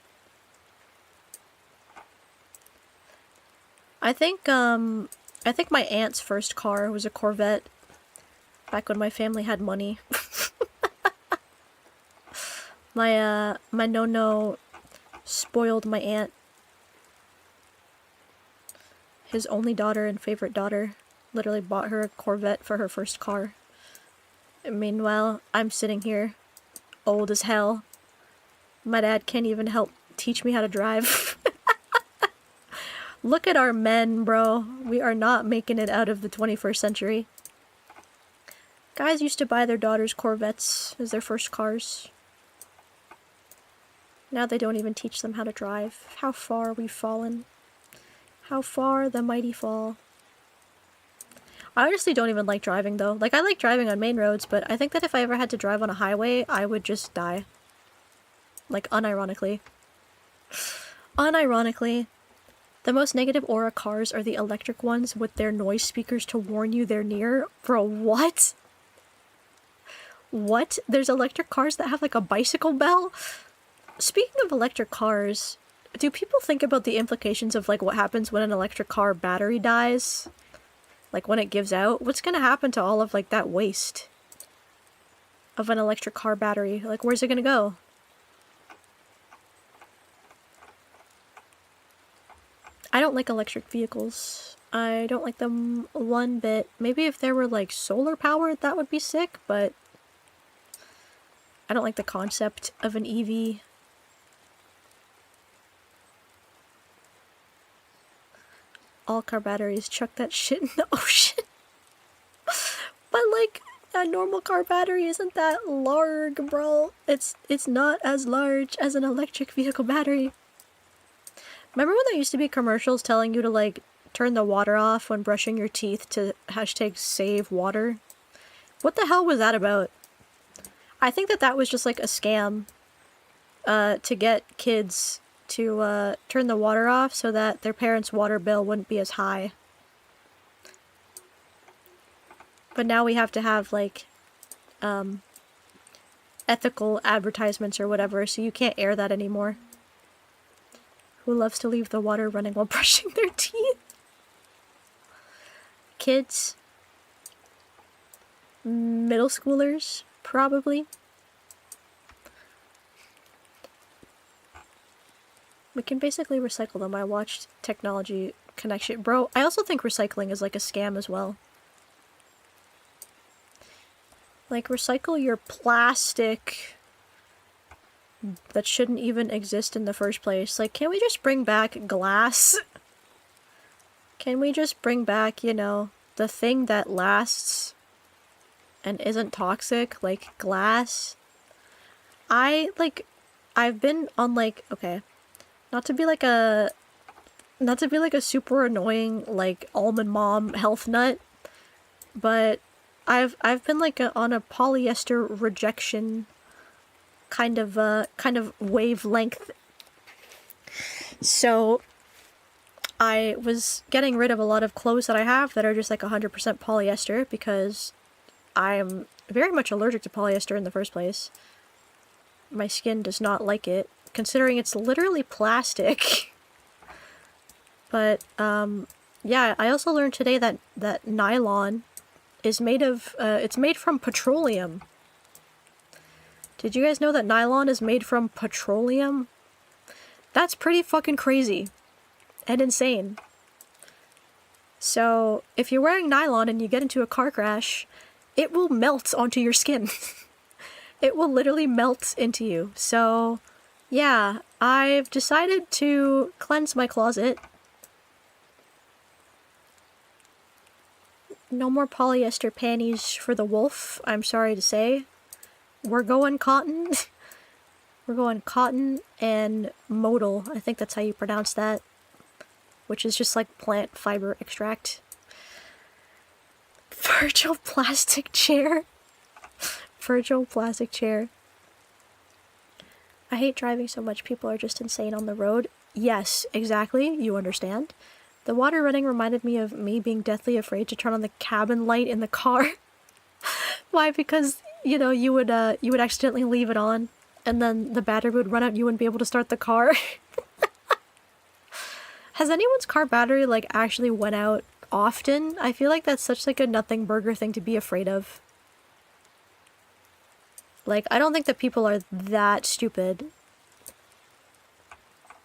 I think my aunt's first car was a Corvette back when my family had money. My no-no spoiled my aunt. His only daughter and favorite daughter literally bought her a Corvette for her first car. And meanwhile, I'm sitting here, old as hell. My dad can't even help teach me how to drive. Look at our men, bro. We are not making it out of the 21st century. Guys used to buy their daughters Corvettes as their first cars. Now they don't even teach them how to drive. How far we've fallen. How far the mighty fall. I honestly don't even like driving, though. Like, I like driving on main roads, but I think that if I ever had to drive on a highway, I would just die. Like, unironically. Unironically. The most negative aura cars are the electric ones with their noise speakers to warn you they're near. Bro, what? What? There's electric cars that have, like, a bicycle bell? Speaking of electric cars, do people think about the implications of, like, what happens when an electric car battery dies? Like, when it gives out? What's gonna happen to all of, like, that waste of an electric car battery? Like, where's it gonna go? I don't like electric vehicles. I don't like them one bit. Maybe if they were, like, solar powered, that would be sick, but I don't like the concept of an EV. All car batteries, chuck that shit in the ocean. But, like, a normal car battery isn't that large, bro. It's not as large as an electric vehicle battery. Remember when there used to be commercials telling you to, like, turn the water off when brushing your teeth to #save water? What the hell was that about? I think that was just, like, a scam to get kids to turn the water off so that their parents' water bill wouldn't be as high. But now we have to have, like, ethical advertisements or whatever, so you can't air that anymore. Who loves to leave the water running while brushing their teeth? Kids? Middle schoolers? Probably. We can basically recycle them. I watched Technology Connection. Bro, I also think recycling is like a scam as well. Like, recycle your plastic that shouldn't even exist in the first place. Like, can we just bring back glass? Can we just bring back, you know, the thing that lasts and isn't toxic, like glass? I've been on, like, okay, not to be like a super annoying, like, almond mom health nut, but I've been like on a polyester rejection kind of wavelength. So I was getting rid of a lot of clothes that I have that are just like 100% polyester because I'm very much allergic to polyester in the first place. My skin does not like it, considering it's literally plastic. But yeah, I also learned today that nylon is made of it's made from petroleum. Did you guys know that nylon is made from petroleum? That's pretty fucking crazy and insane. So if you're wearing nylon and you get into a car crash, it will melt onto your skin. It will literally melt into you. So yeah, I've decided to cleanse my closet. No more polyester panties for the wolf, I'm sorry to say. We're going cotton. We're going cotton and modal. I think that's how you pronounce that. Which is just like plant fiber extract. Virtual plastic chair. Virtual plastic chair. I hate driving so much. People are just insane on the road. Yes, exactly. You understand. The water running reminded me of me being deathly afraid to turn on the cabin light in the car. Why? Because, you know, you would accidentally leave it on, and then the battery would run out and you wouldn't be able to start the car. Has anyone's car battery, like, actually went out often? I feel like that's such, like, a nothing burger thing to be afraid of. Like, I don't think that people are that stupid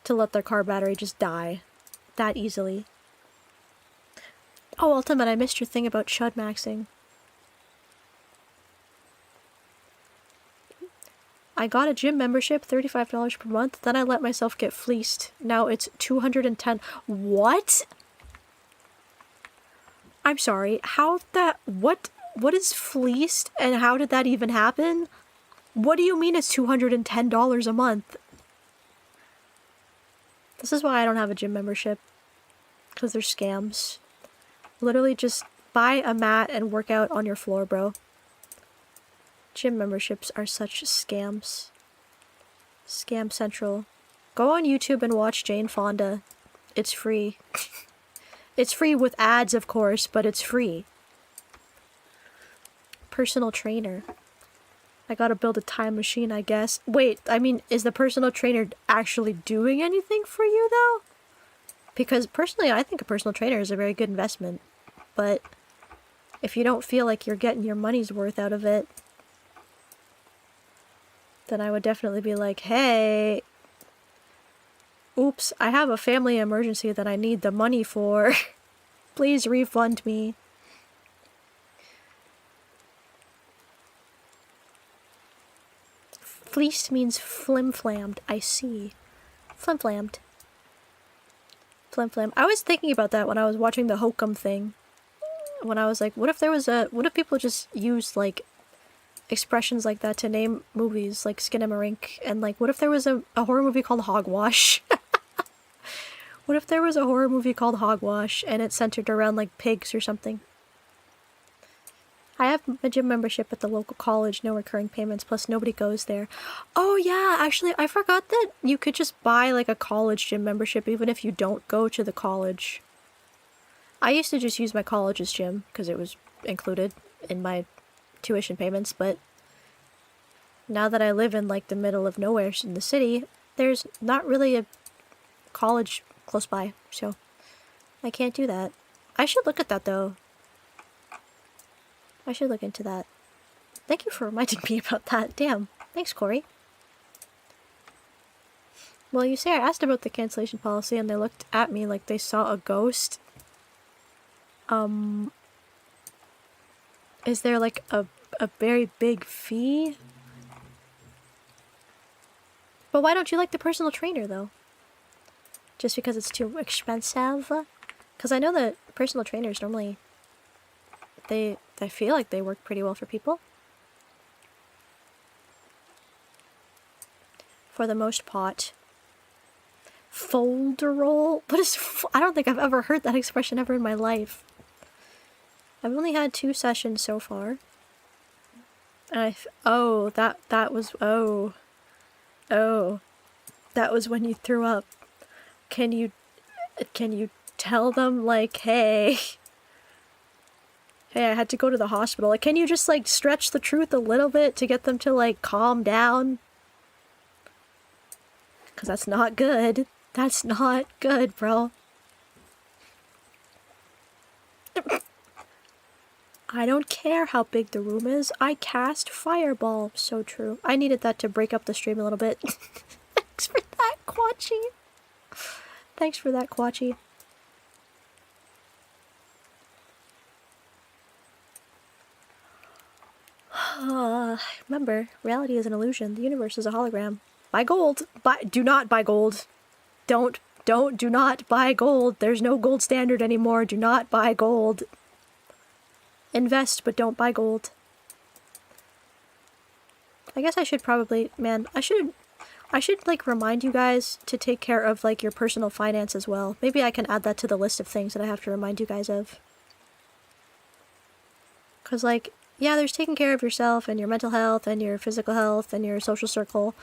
to let their car battery just die that easily. Oh, Ultimate, I missed your thing about chud maxing. I got a gym membership, $35 per month, then I let myself get fleeced. Now it's $210. What? I'm sorry, how that, what is fleeced and how did that even happen? What do you mean it's $210 a month? This is why I don't have a gym membership. Because they're scams. Literally just buy a mat and work out on your floor, bro. Gym memberships are such scams. Scam Central. Go on YouTube and watch Jane Fonda. It's free. It's free with ads, of course, but it's free. Personal trainer. I gotta build a time machine, I guess. Wait, I mean, is the personal trainer actually doing anything for you, though? Because personally, I think a personal trainer is a very good investment. But if you don't feel like you're getting your money's worth out of it, then I would definitely be like, hey, oops, I have a family emergency that I need the money for. Please refund me. Fleeced means flim-flammed, I see. Flim-flammed. Flim-flam. I was thinking about that when I was watching the Hokum thing. When I was like, what if people just used, like, expressions like that to name movies, like Skinamarink, and, like, what if there was a horror movie called Hogwash? What if there was a horror movie called Hogwash, and it centered around, like, pigs or something? I have a gym membership at the local college, no recurring payments, plus nobody goes there. Oh yeah, actually, I forgot that you could just buy, like, a college gym membership even if you don't go to the college. I used to just use my college's gym, because it was included in my tuition payments, but now that I live in, like, the middle of nowhere in the city, there's not really a college close by, so I can't do that. I should look at that, though. I should look into that. Thank you for reminding me about that. Damn. Thanks, Corey. Well, you say I asked about the cancellation policy and they looked at me like they saw a ghost. Is there, like, a very big fee? But why don't you like the personal trainer, though? Just because it's too expensive? Because I know that personal trainers normally, I feel like they work pretty well for people. For the most part. Folderol? What is I don't think I've ever heard that expression ever in my life. I've only had 2 sessions so far. And that was when you threw up. Can you tell them, like, hey, I had to go to the hospital. Like, can you just, like, stretch the truth a little bit to get them to, like, calm down? Because that's not good. That's not good, bro. I don't care how big the room is. I cast Fireball. So true. I needed that to break up the stream a little bit. Thanks for that, Quachi. Thanks for that, Quachi. Remember, reality is an illusion. The universe is a hologram. Buy gold. Do not buy gold. Do not buy gold. There's no gold standard anymore. Do not buy gold. Invest, but don't buy gold. I guess I should probably, man, I should like remind you guys to take care of like your personal finance as well. Maybe I can add that to the list of things that I have to remind you guys of. 'Cause like, yeah, there's taking care of yourself and your mental health and your physical health and your social circle,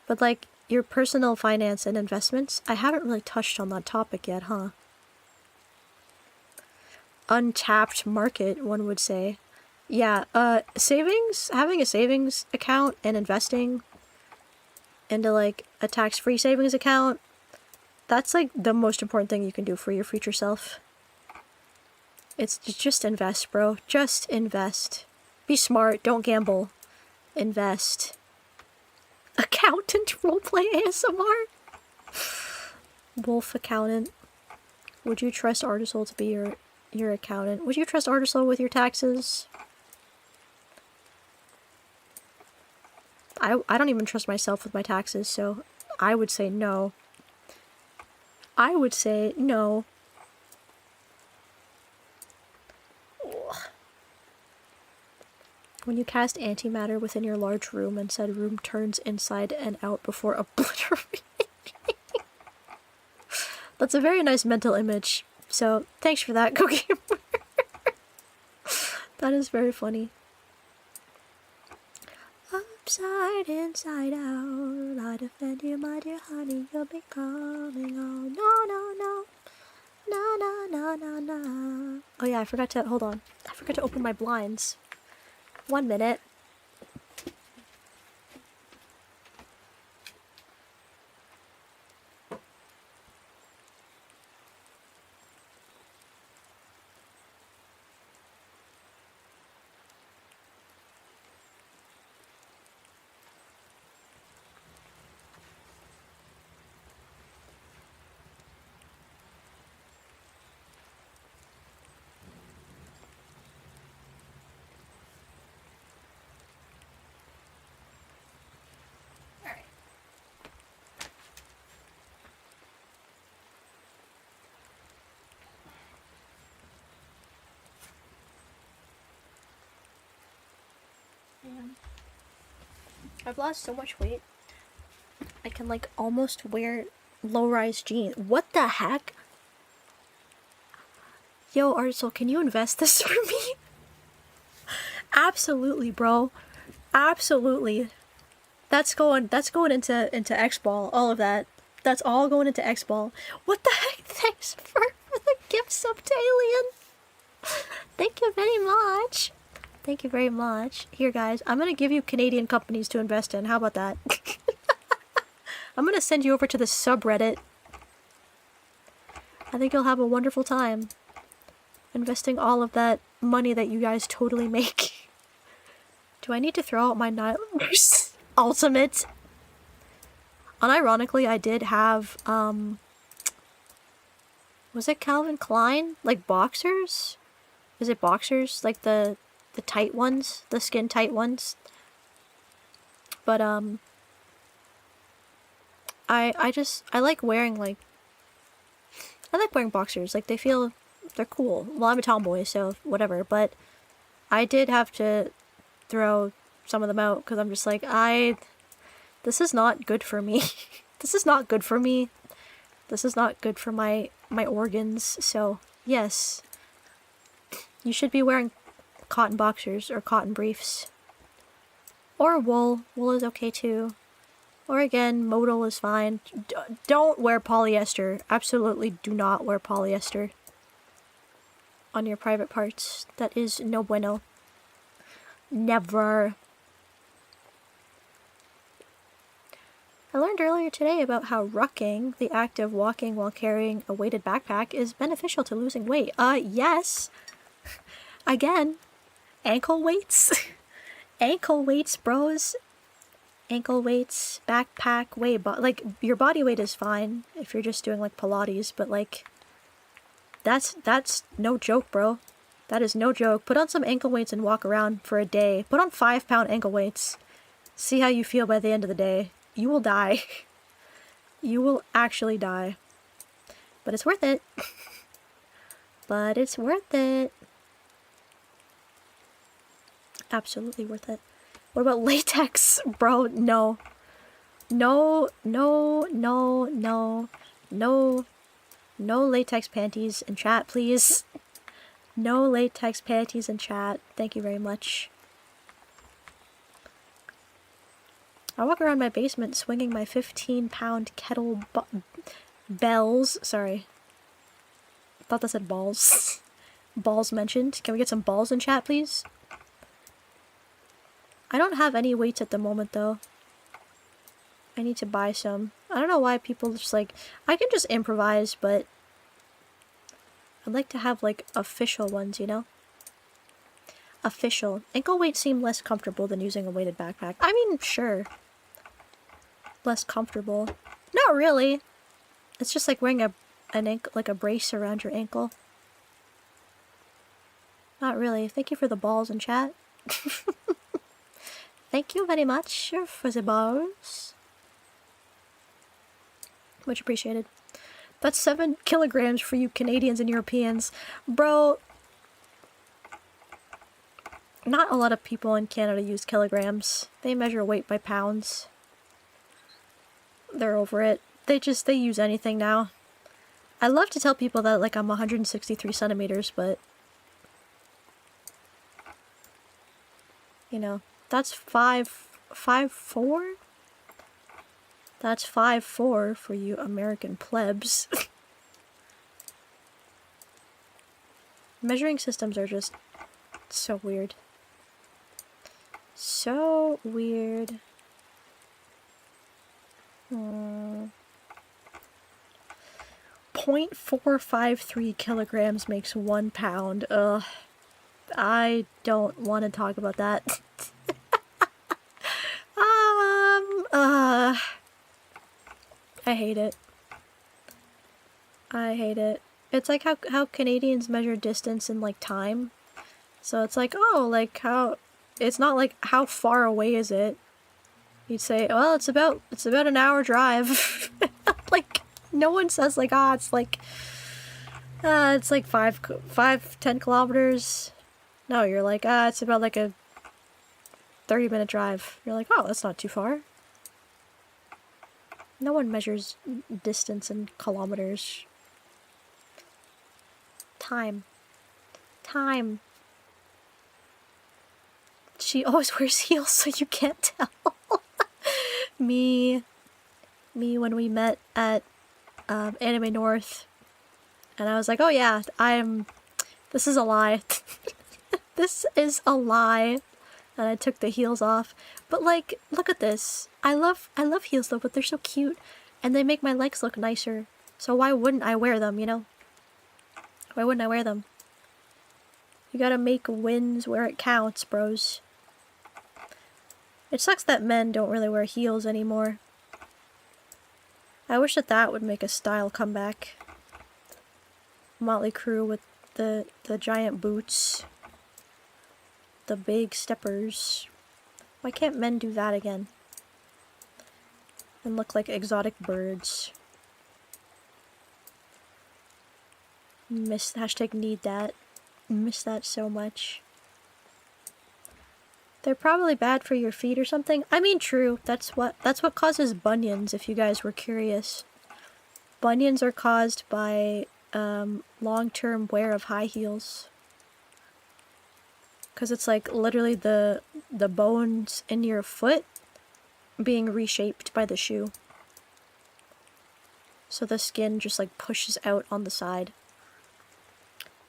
but like your personal finance and investments, I haven't really touched on that topic yet, huh? Untapped market, one would say. Yeah, savings, having a savings account and investing into like a tax-free savings account, that's like the most important thing you can do for your future self. It's just invest, bro. Just invest. Be smart, don't gamble. Invest. Accountant roleplay ASMR? Wolf accountant. Would you trust Artisol to be your accountant? Would you trust Artisol with your taxes? I don't even trust myself with my taxes, so I would say no. I would say no. Ugh. When you cast antimatter within your large room and said room turns inside and out before obliterating. That's a very nice mental image, so thanks for that, Cookie. That is very funny. Upside, inside out, I defend you, my dear honey, you'll be coming on. No, no, no. No, no, no, no, no. Oh yeah, I forgot to, hold on. I forgot to open my blinds. 1 minute. I've lost so much weight. I can like almost wear low-rise jeans. What the heck? Yo, Artisol, can you invest this for me? Absolutely, bro. Absolutely. That's going into X-Ball, all of that. That's all going into X-Ball. What the heck? Thanks for the gift sub to Alien. Thank you very much. Thank you very much. Here, guys, I'm gonna give you Canadian companies to invest in. How about that? I'm gonna send you over to the subreddit. I think you'll have a wonderful time investing all of that money that you guys totally make. Do I need to throw out my Nihilus Ultimate? Unironically, I did have, was it Calvin Klein? Like boxers? Is it boxers? Like the tight ones? The skin tight ones? But, I like wearing, like, I like wearing boxers. Like, they're cool. Well, I'm a tomboy, so whatever. But I did have to throw some of them out because I'm just like, this is not good for me. This is not good for me. This is not good for my organs. So, yes. You should be wearing cotton boxers or cotton briefs. Or wool. Wool is okay too. Or again, modal is fine. Don't wear polyester. Absolutely do not wear polyester on your private parts. That is no bueno. Never. I learned earlier today about how rucking, the act of walking while carrying a weighted backpack, is beneficial to losing weight. Yes. Again, ankle weights. Ankle weights, bros. Ankle weights, backpack, weight, like, your body weight is fine if you're just doing, like, Pilates, but, like, that's no joke, bro. That is no joke. Put on some ankle weights and walk around for a day. Put on 5-pound ankle weights. See how you feel by the end of the day. You will die. You will actually die. But it's worth it. But it's worth it. Absolutely worth it. What about latex? Bro, no. No, no, no, no, no. No latex panties in chat, please. No latex panties in chat. Thank you very much. I walk around my basement swinging my 15-pound bells. Sorry. I thought that said balls. Balls mentioned. Can we get some balls in chat, please? I don't have any weights at the moment, though. I need to buy some. I don't know why people just like... I can just improvise, but... I'd like to have, like, official ones, you know? Official. Ankle weights seem less comfortable than using a weighted backpack. I mean, sure. Less comfortable. Not really. It's just like wearing an ankle, like a brace around your ankle. Not really. Thank you for the balls in chat. Thank you very much for the balls. Much appreciated. That's 7 kilograms for you Canadians and Europeans. Bro, not a lot of people in Canada use kilograms. They measure weight by pounds. They're over it. They use anything now. I love to tell people that, like, I'm 163 centimeters, but... You know, that's 5'4"? That's 5'4" for you American plebs. Measuring systems are just so weird. So weird. 0.453 kilograms makes 1 pound. Ugh. I don't want to talk about that. I hate it. I hate it. It's like how Canadians measure distance in, like, time. So it's like, oh, like, how... It's not like, how far away is it? You'd say, well, it's about an hour drive. Like, no one says, like, it's like 10 kilometers. No, you're like, it's about, like, a 30-minute drive. You're like, oh, that's not too far. No one measures distance in kilometers. Time. Time. She always wears heels, so you can't tell. Me when we met at Anime North, and I was like, oh yeah, this is a lie. This is a lie. And I took the heels off. But, like, look at this. I love heels though, but they're so cute. And they make my legs look nicer. So why wouldn't I wear them, you know? Why wouldn't I wear them? You gotta make wins where it counts, bros. It sucks that men don't really wear heels anymore. I wish that would make a style comeback. Motley Crue with the giant boots. The big steppers. Why can't men do that again? And look like exotic birds. Need that. Miss that so much. They're probably bad for your feet or something. I mean, true. That's what causes bunions, if you guys were curious. Bunions are caused by long-term wear of high heels. Because it's like literally the bones in your foot being reshaped by the shoe. So the skin just like pushes out on the side.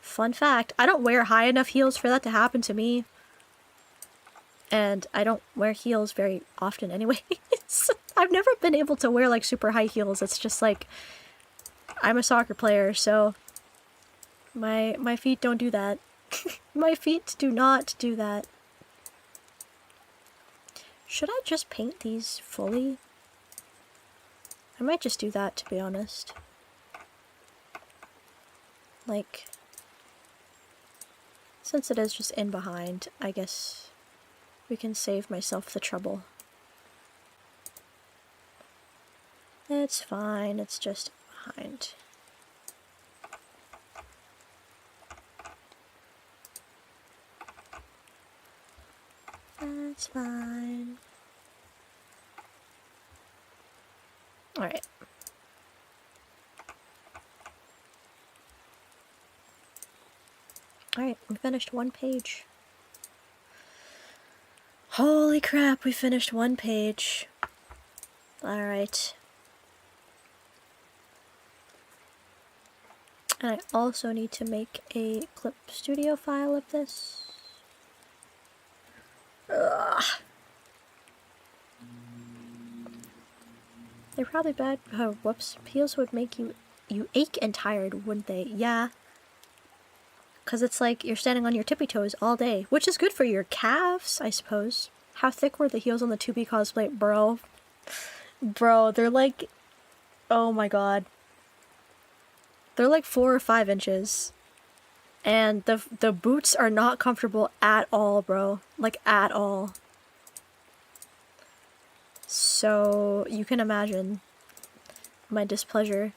Fun fact, I don't wear high enough heels for that to happen to me. And I don't wear heels very often anyways. I've never been able to wear like super high heels. It's just like, I'm a soccer player, so my feet don't do that. My feet do not do that. Should I just paint these fully? I might just do that, to be honest. Like, Since it is just in behind, I guess we can save myself the trouble. It's fine, it's just behind. That's fine. Alright. Alright, we finished one page. Holy crap, we finished one page. Alright. And I also need to make a clip studio file of this. Ugh. They're probably bad. Oh, whoops. Peels would make you ache and tired, wouldn't they? Yeah. Because it's like you're standing on your tippy toes all day, which is good for your calves, I suppose. How thick were the heels on the 2B cosplay? Bro. Bro, they're like... Oh my god. They're like 4 or 5 inches. And the boots are not comfortable at all, bro. Like, at all. So, you can imagine my displeasure.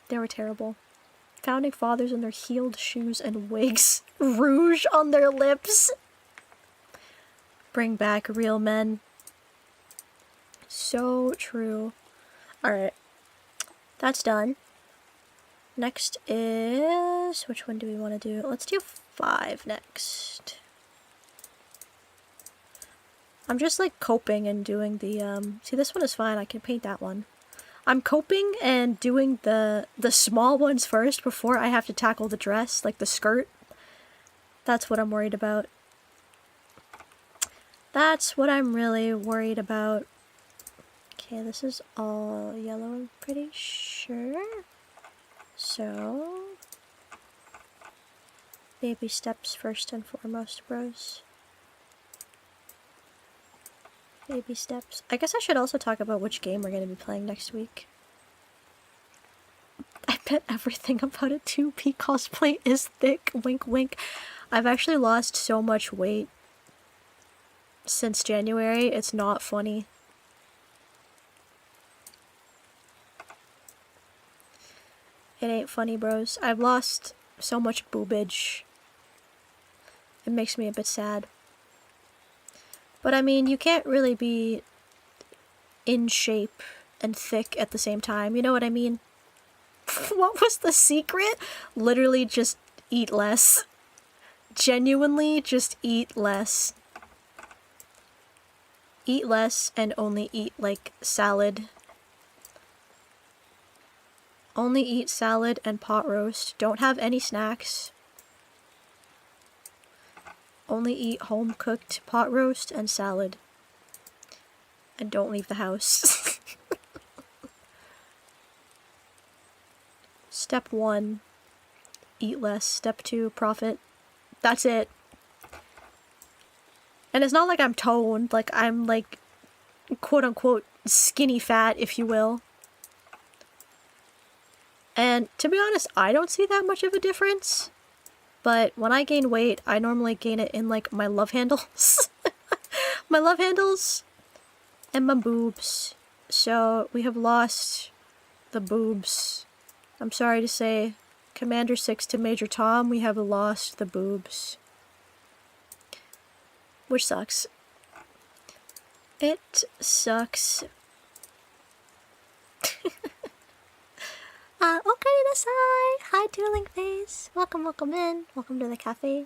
They were terrible. Founding fathers in their heeled shoes and wigs. Rouge on their lips. Bring back real men. So true. Alright. That's done. Next is... Which one do we want to do? Let's do 5 next. I'm just like coping and doing the... See, this one is fine. I can paint that one. I'm coping and doing the small ones first before I have to tackle the dress, like the skirt. That's what I'm worried about. That's what I'm really worried about. Okay, this is all yellow, I'm pretty sure. So... Baby steps first and foremost, bros. Baby steps. I guess I should also talk about which game we're going to be playing next week. I bet everything about a 2P cosplay is thick. Wink wink. I've actually lost so much weight since January. It's not funny. It ain't funny, bros. I've lost so much boobage. It makes me a bit sad. But I mean, you can't really be in shape and thick at the same time. You know what I mean? What was the secret? Literally just eat less. Genuinely just eat less. Eat less and only eat, like, salad. Only eat salad and pot roast. Don't have any snacks. Only eat home-cooked pot roast and salad. And don't leave the house. Step 1, eat less. Step 2, profit. That's it. And it's not like I'm toned, like I'm like, quote-unquote, skinny fat, if you will. And to be honest, I don't see that much of a difference. But when I gain weight, I normally gain it in, like, my love handles. My love handles and my boobs. So, we have lost the boobs. I'm sorry to say, Commander 6 to Major Tom, we have lost the boobs. Which sucks. It sucks. 𝘠𝑰-𝑑𝑒-𝑠ai! Hi, Dueling Face! Welcome, welcome in. Welcome to the cafe.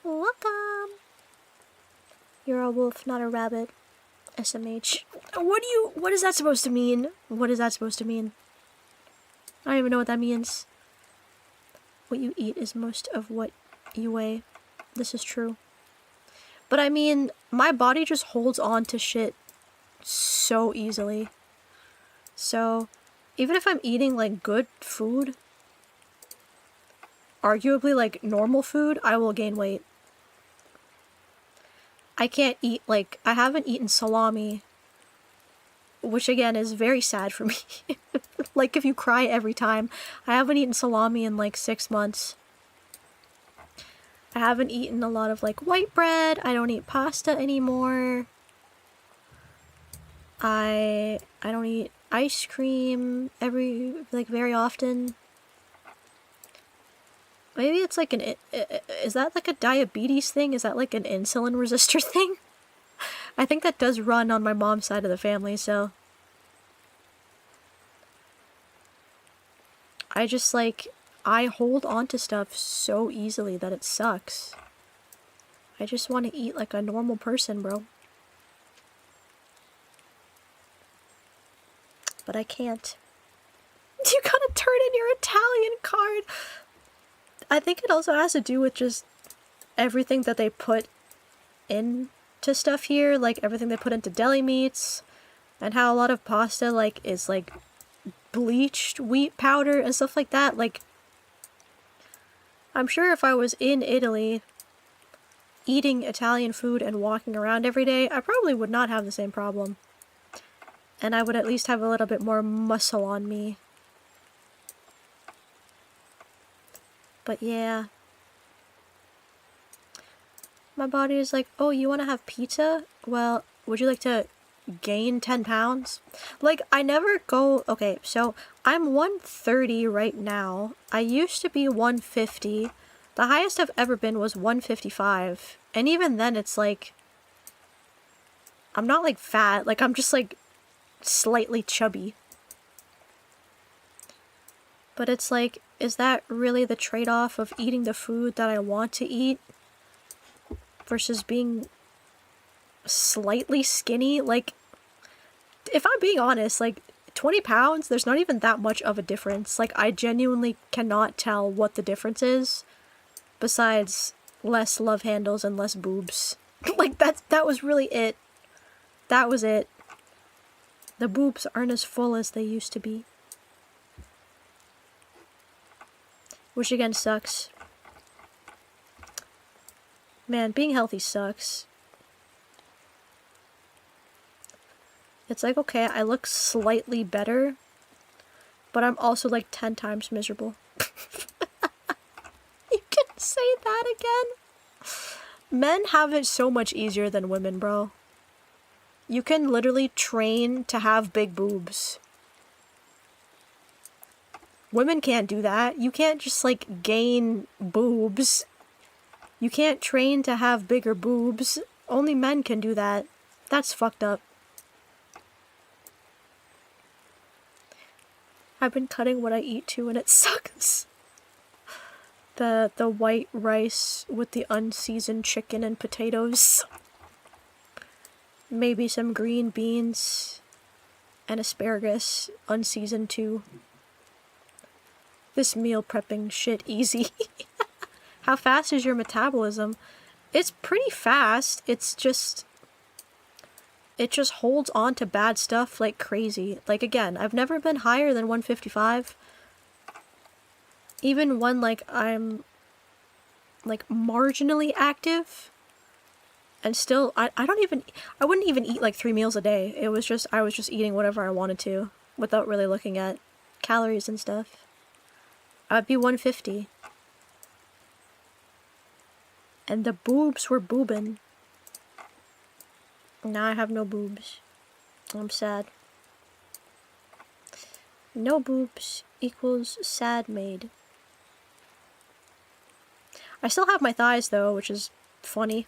Welcome! You're a wolf, not a rabbit. SMH. What is that supposed to mean? What is that supposed to mean? I don't even know what that means. What you eat is most of what you weigh. This is true. But I mean, my body just holds on to shit so easily. So... even if I'm eating, like, good food, arguably, like, normal food, I will gain weight. I can't eat, like, I haven't eaten salami, which, again, is very sad for me. Like, if you cry every time, I haven't eaten salami in, like, 6 months. I haven't eaten a lot of like white bread. I don't eat pasta anymore. I don't eat ice cream very often. Maybe it's like is that like a diabetes thing? Is that like an insulin resistor thing? I think that does run on my mom's side of the family, so. I just like, I hold on to stuff so easily that it sucks. I just want to eat like a normal person, bro. But I can't. You gotta turn in your Italian card! I think it also has to do with just everything that they put into stuff here, like everything they put into deli meats, and how a lot of pasta like is like bleached wheat powder and stuff like that. Like, I'm sure if I was in Italy eating Italian food and walking around every day, I probably would not have the same problem. And I would at least have a little bit more muscle on me. But yeah. My body is like, oh, you want to have pizza? Well, would you like to gain 10 pounds? Like, I never go... Okay, so I'm 130 right now. I used to be 150. The highest I've ever been was 155. And even then, it's like... I'm not, like, fat. Like, I'm just, like, slightly chubby. But it's like, is that really the trade-off of eating the food that I want to eat versus being slightly skinny? Like, if I'm being honest, like, 20 pounds, there's not even that much of a difference. Like, I genuinely cannot tell what the difference is, besides less love handles and less boobs. Like, that was really it. That was it. The boobs aren't as full as they used to be. Which again sucks. Man, being healthy sucks. It's like, okay, I look slightly better, but I'm also like 10 times miserable. You can say that again? Men have it so much easier than women, bro. You can literally train to have big boobs. Women can't do that. You can't just, like, gain boobs. You can't train to have bigger boobs. Only men can do that. That's fucked up. I've been cutting what I eat too, and it sucks. The white rice with the unseasoned chicken and potatoes. Maybe some green beans and asparagus, unseasoned too. This meal prepping shit easy. How fast is your metabolism? It's pretty fast. It's just... It just holds on to bad stuff like crazy. Like, again, I've never been higher than 155. Even when, like, I'm, like, marginally active. And still, I wouldn't even eat, like, 3 meals a day. It was just, I was just eating whatever I wanted to. Without really looking at calories and stuff. I'd be 150. And the boobs were boobin'. Now I have no boobs. I'm sad. No boobs equals sad maid. I still have my thighs though, which is funny.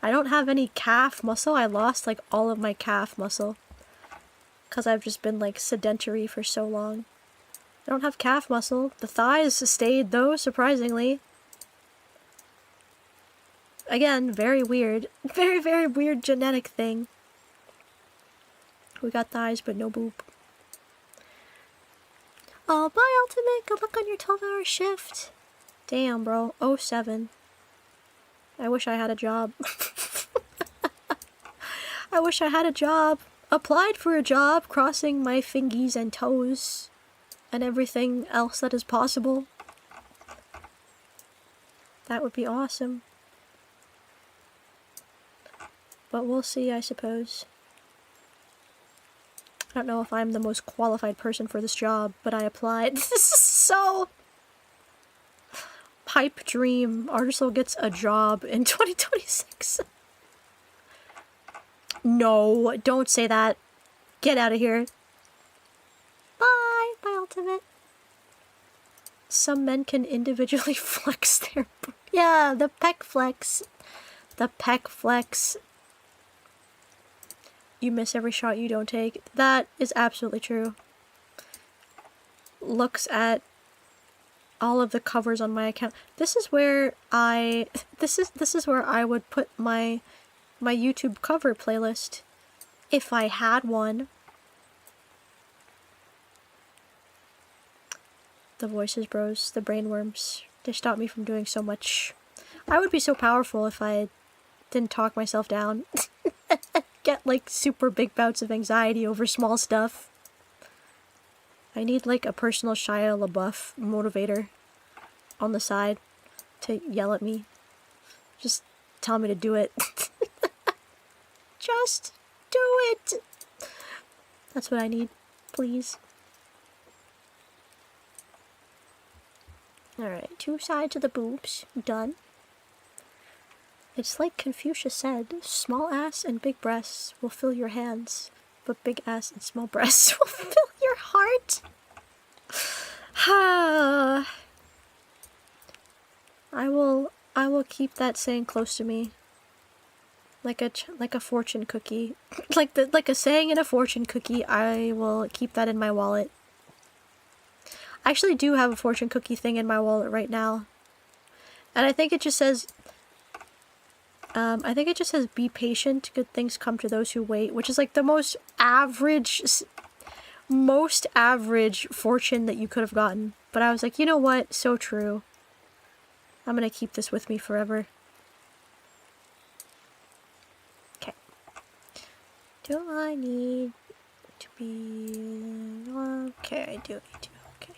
I don't have any calf muscle. I lost like all of my calf muscle. Because I've just been like sedentary for so long. I don't have calf muscle. The thighs stayed though, surprisingly. Again, very weird. Very, very weird genetic thing. We got thighs, but no boob. Oh, bye, Ultimate. Good luck on your 12-hour shift. Damn, bro. 07. I wish I had a job. I wish I had a job. Applied for a job, crossing my fingies and toes. And everything else that is possible. That would be awesome. But we'll see, I suppose. I don't know if I'm the most qualified person for this job, but I applied. This is so pipe dream. Artisol gets a job in 2026. No, don't say that. Get out of here. Bye, bye, Ultimate. Some men can individually flex their... Yeah, the pec flex. The pec flex. You miss every shot you don't take. That is absolutely true. Looks at all of the covers on my account. This is where I... This is where I would put my YouTube cover playlist. If I had one. The voices bros, the brainworms, they stopped me from doing so much. I would be so powerful if I didn't talk myself down. Get like super big bouts of anxiety over small stuff. I need like a personal Shia LaBeouf motivator on the side to yell at me. Just tell me to do it. Just do it! That's what I need, please. Alright, 2 sides of the boobs. Done. It's like Confucius said, small ass and big breasts will fill your hands, but big ass and small breasts will fill your heart. I will keep that saying close to me. Like a fortune cookie. like a saying in a fortune cookie, I will keep that in my wallet. I actually do have a fortune cookie thing in my wallet right now. And I think it just says... be patient, good things come to those who wait, which is like the most average fortune that you could have gotten. But I was like, you know what? So true. I'm gonna keep this with me forever. Okay. Do I need to be... Okay, I do. Okay.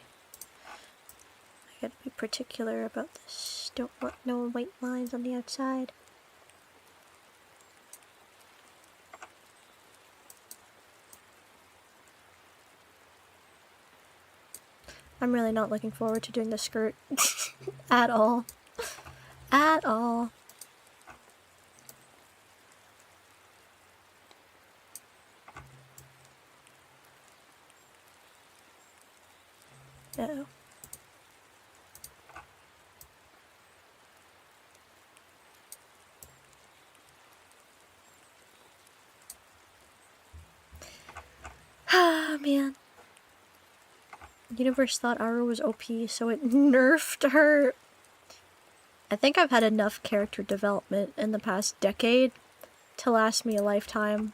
I gotta be particular about this. Don't want no white lines on the outside. I'm really not looking forward to doing the skirt at all. At all. Uh-oh. Ah, man. Universe thought Araru was OP, so it nerfed her. I think I've had enough character development in the past decade to last me a lifetime.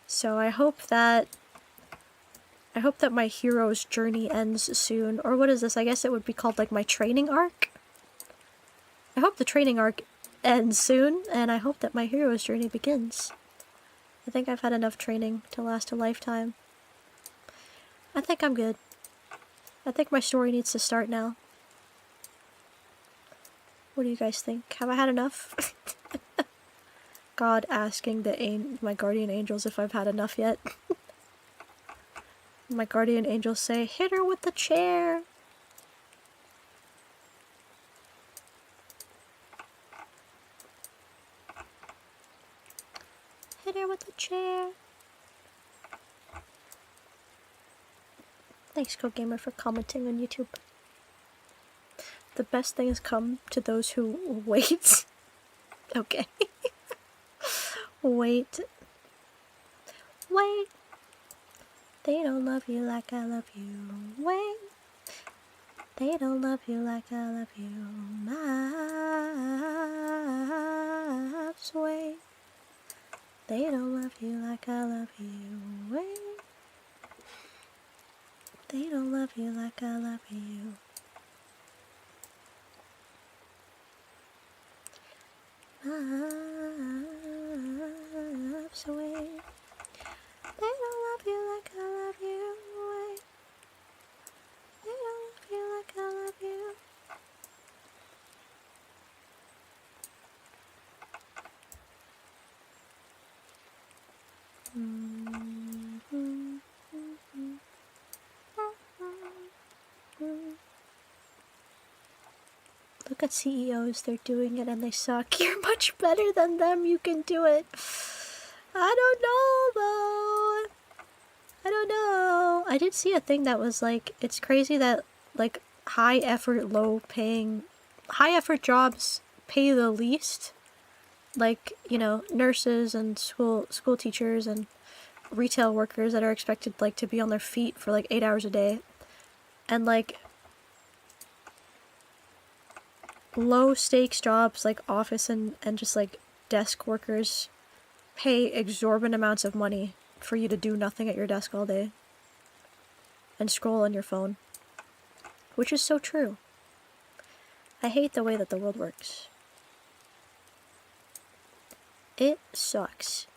So I hope that my hero's journey ends soon. Or what is this? I guess it would be called like my training arc. I hope the training arc ends soon, and I hope that my hero's journey begins. I think I've had enough training to last a lifetime. I think I'm good. I think my story needs to start now. What do you guys think? Have I had enough? God asking my guardian angels if I've had enough yet. My guardian angels say, hit her with the chair! Hit her with the chair! Thanks, 𝘂𝑃_gamer, for commenting on YouTube. The best things come to those who wait. Okay. Wait. Wait. They don't love you like I love you. Wait. They don't love you like I love you. Maps. Wait. They don't love you like I love you. Wait. They don't love you like I love you. Maps away. They don't love you like I love you. Wait. They don't love you like I love you. look at CEOs, they're doing it and they suck. You're much better than them, you can do it. I don't know though. I don't know. I did see a thing that was like, it's crazy that like high effort jobs pay the least. Like, you know, nurses and school teachers and retail workers that are expected like to be on their feet for like 8 hours a day. And like low stakes jobs like office and just like desk workers pay exorbitant amounts of money for you to do nothing at your desk all day and scroll on your phone, which is so true. I hate the way that the world works. It sucks.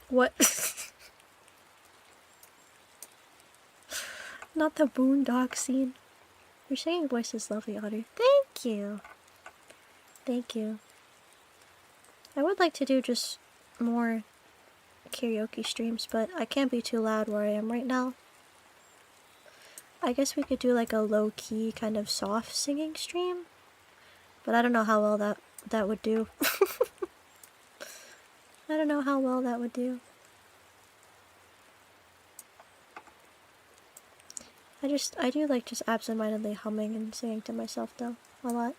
What? Not the boondock scene. Your singing voice is lovely, Otter. Thank you. Thank you. I would like to do just more karaoke streams, but I can't be too loud where I am right now. I guess we could do like a low-key kind of soft singing stream, but I don't know how well that would do. I don't know how well that would do. I do like just absentmindedly humming and singing to myself though, a lot.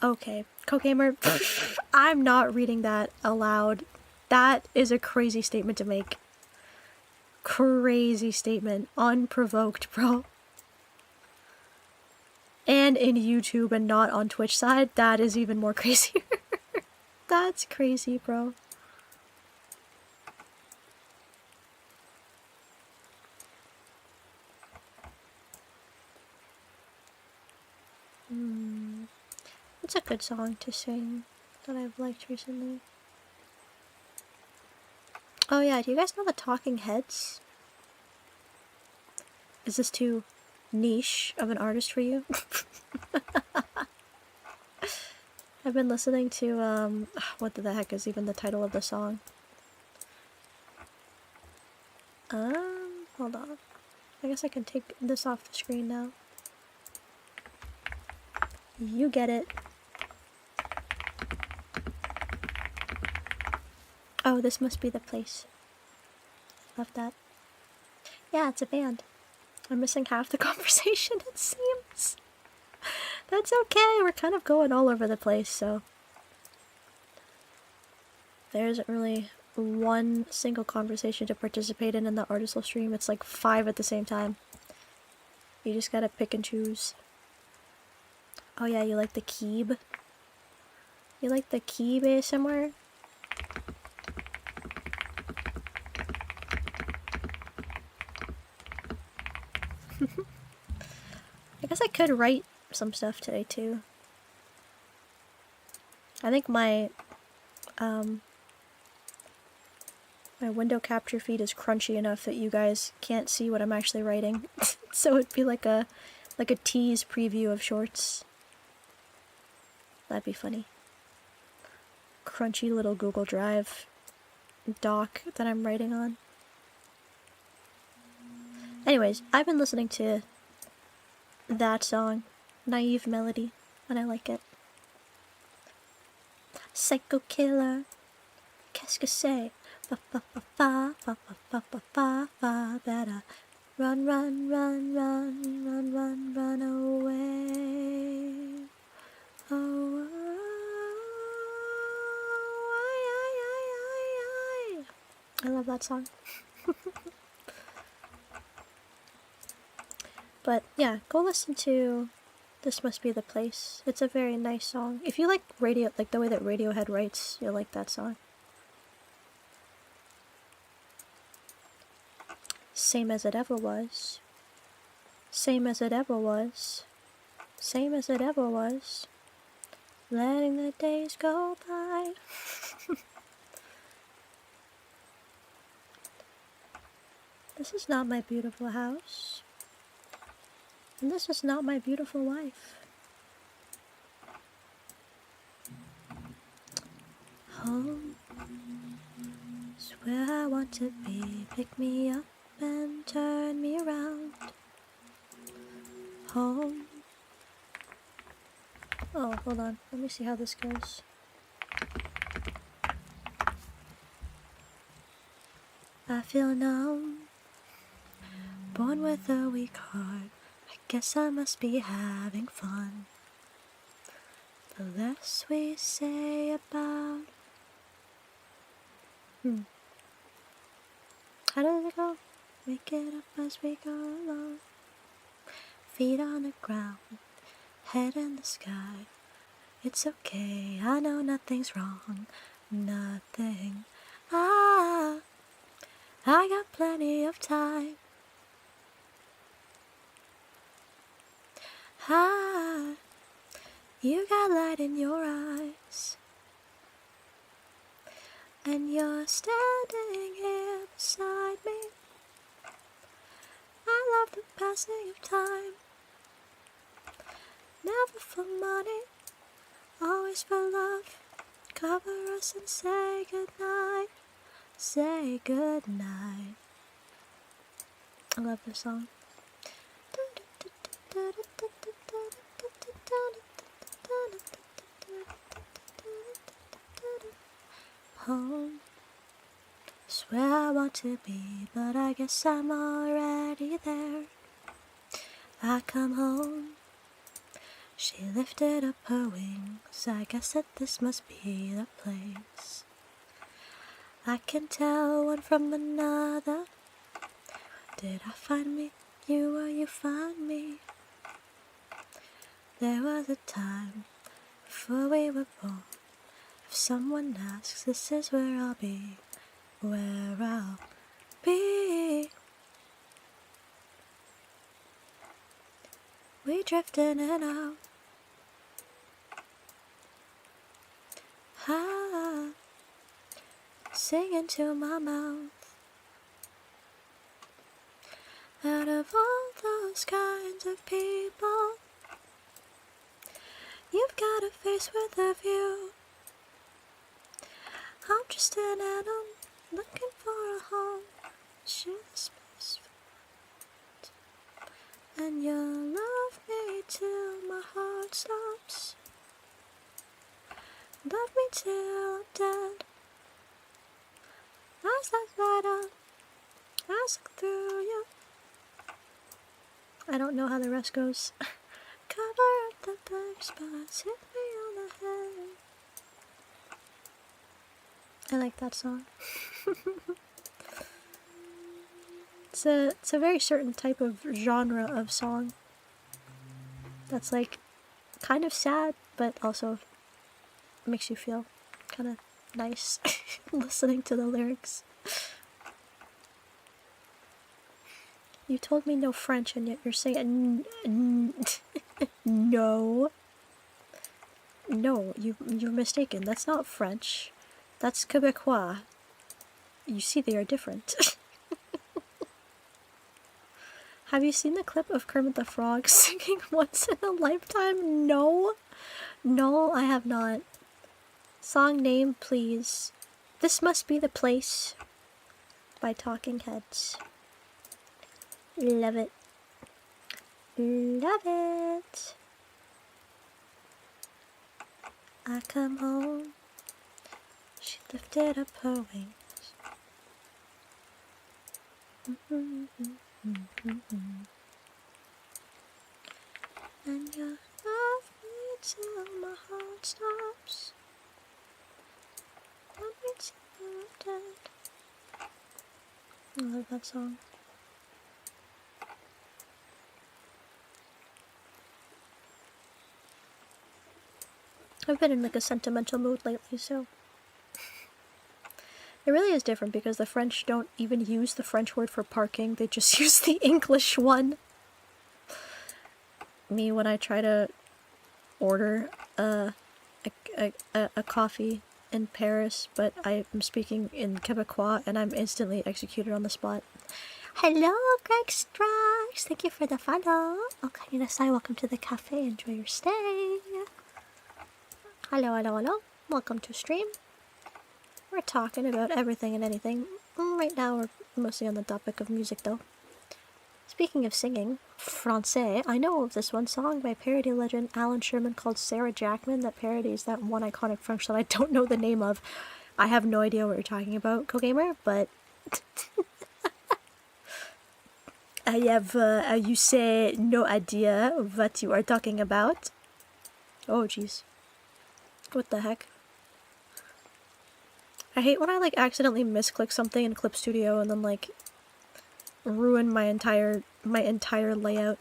Okay, Cogamer, I'm not reading that aloud. That is a crazy statement to make. Crazy statement. Unprovoked, bro. And in YouTube and not on Twitch side, that is even more crazier. That's crazy, bro. It's a good song to sing that I've liked recently. Oh yeah, do you guys know the Talking Heads? Is this too niche of an artist for you? I've been listening to, what the heck is even the title of the song? Hold on. I guess I can take this off the screen now. You get it. Oh, this must be the place. Love that. Yeah, it's a band. I'm missing half the conversation, it seems. That's okay, we're kind of going all over the place, so... There isn't really one single conversation to participate in the artist stream. It's like 5 at the same time. You just gotta pick and choose. Oh yeah, you like the 𝘂𝐃𝐈𝐏? You like the 𝘂𝐃𝐈𝐏 ASMR? I guess I could write some stuff today too. I think my my window capture feed is crunchy enough that you guys can't see what I'm actually writing. So it'd be like a tease preview of shorts. That'd be funny. Crunchy little Google Drive doc that I'm writing on. Anyways, I've been listening to that song, Naive Melody, and I like it. Psycho killer, qu'est-ce que c'est? Fa fa fa fa fa fa fa fa fa, better run, run, run, run, run, run, run away. Oh, I love that song. But yeah, go listen to This Must Be the Place. It's a very nice song. If you like radio, like the way that Radiohead writes, you'll like that song. Same as it ever was. Same as it ever was. Same as it ever was. Letting the days go by. This is not my beautiful house. And this is not my beautiful wife. Home is where I want to be. Pick me up and turn me around. Home. Oh, hold on. Let me see how this goes. I feel numb, born with a weak heart. I guess I must be having fun. The less we say about... How does it go? Make it up as we go along. Feet on the ground, head in the sky. It's okay, I know nothing's wrong. Nothing. I got plenty of time. You got light in your eyes, and you're standing here beside me. I love the passing of time. Never for money, always for love. Cover us and say goodnight. Say goodnight. I love this song. Home is where I want to be, but I guess I'm already there. I come home, she lifted up her wings. I guess that this must be the place. I can tell one from another. Did I find me you or you find me? There was a time before we were born. If someone asks, this is where I'll be. Where I'll be. We drift in and out. Singing to my mouth. Out of all those kinds of people, you've got a face with a view. I'm just an atom looking for a home. Share the space for it. And you'll love me till my heart stops. Love me till I'm dead. Eyes that light up, eyes look through you. I don't know how the rest goes. Cover up the black spots, hit me on the head. I like that song. It's a very certain type of genre of song. That's like kind of sad, but also makes you feel kind of nice listening to the lyrics. You told me no French, and yet you're saying no. No, you're mistaken. That's not French. That's Quebecois. You see, they are different. Have you seen the clip of Kermit the Frog singing Once in a Lifetime? No. No, I have not. Song name, please. This Must Be the Place by Talking Heads. Love it. Love it. I come home. She lifted up her wings. And you love me till my heart stops. Love me till I'm dead. I love that song. I've been in like a sentimental mood lately, so it really is different because the French don't even use the French word for parking, they just use the English one. Me, when I try to order a coffee in Paris, but I am speaking in Quebecois and I'm instantly executed on the spot. Hello, Greg Strax! Thank you for the follow. 𝘂𝐿𝐰𝐹𝐻, welcome to the cafe. Enjoy your stay. Hello, hello, hello. Welcome to stream. We're talking about everything and anything. Right now we're mostly on the topic of music though. Speaking of singing, Francais, I know of this one song by parody legend Alan Sherman called Sarah Jackman that parodies that one iconic French that I don't know the name of. I have no idea what you're talking about, 𝘂𝑰𝘯𝑚𝑒r, but I have, you say, no idea what you are talking about. Oh, jeez. What the heck? I hate when I, like, accidentally misclick something in Clip Studio and then, like, ruin my entire layout.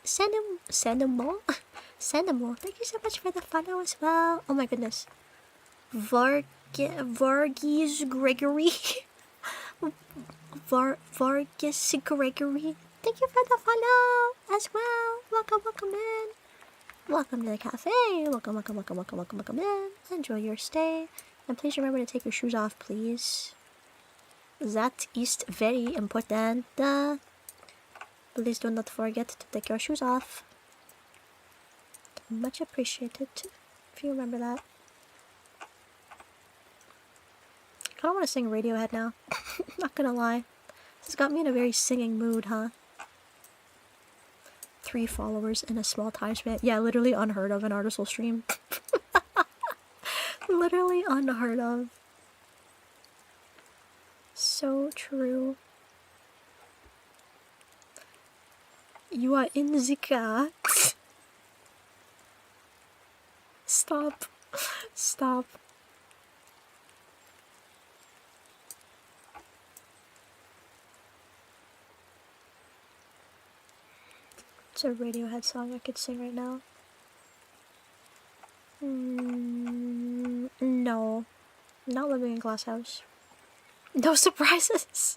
Sendamo? Sendamo, thank you so much for the follow as well. Oh my goodness. 𝘰𝘯𝘢𝘵𝘪𝘰𝘯𝑡hank you for the follow as well. Welcome in. Welcome to the cafe. Welcome in. Enjoy your stay. And please remember to take your shoes off, please. That is very important. Please do not forget to take your shoes off. Much appreciated if you remember that. I kind of want to sing Radiohead now. Not gonna lie. This has got me in a very singing mood, huh? 3 followers in a small time span. Yeah, literally unheard of an artist will stream. Literally unheard of. So true. You are in the car. Stop. Stop. It's a Radiohead song I could sing right now. No. Not living in Glass House. No surprises.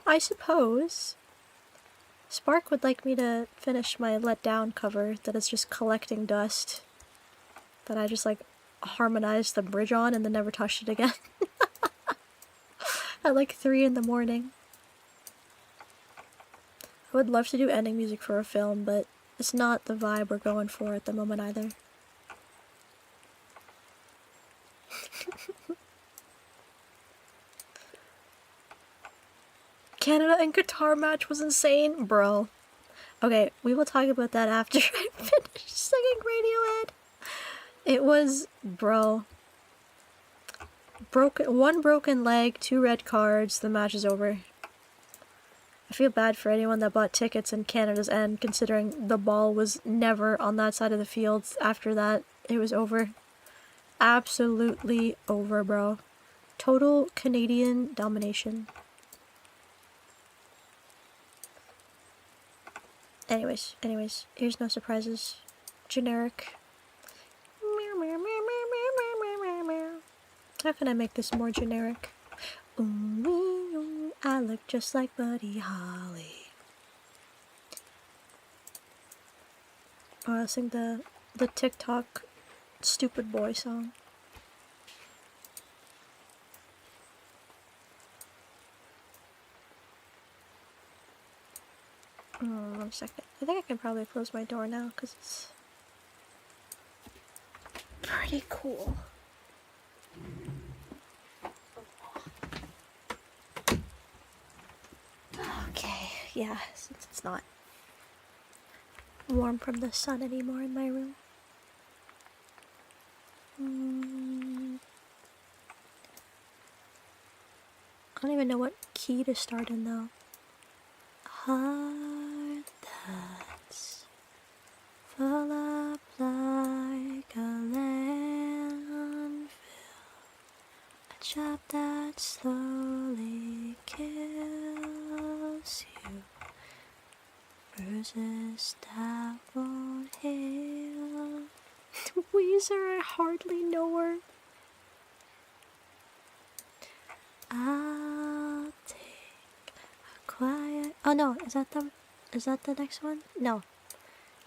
I suppose Spark would like me to finish my Let Down cover that is just collecting dust that I just like harmonized the bridge on and then never touched it again. At like 3 in the morning. I would love to do ending music for a film, but it's not the vibe we're going for at the moment either. Canada and Qatar match was insane, bro. Okay, we will talk about that after I finish singing Radiohead. It was, bro. One broken leg, 2 red cards, the match is over. I feel bad for anyone that bought tickets in Canada's end, considering the ball was never on that side of the field. After that, it was over. Absolutely over, bro. Total Canadian domination. Anyways, here's no surprises. Generic. How can I make this more generic? I look just like Buddy Holly. Or I'll sing the TikTok stupid boy song. One second. I think I can probably close my door now because it's pretty cool. Okay, yeah, since it's not warm from the sun anymore in my room. I don't even know what key to start in though. Heart that's full up like a landfill, a job that slowly kills you, bruises that won't heal. Weezer, I hardly know her. I'll take a quiet. Oh no, is that the next one? No.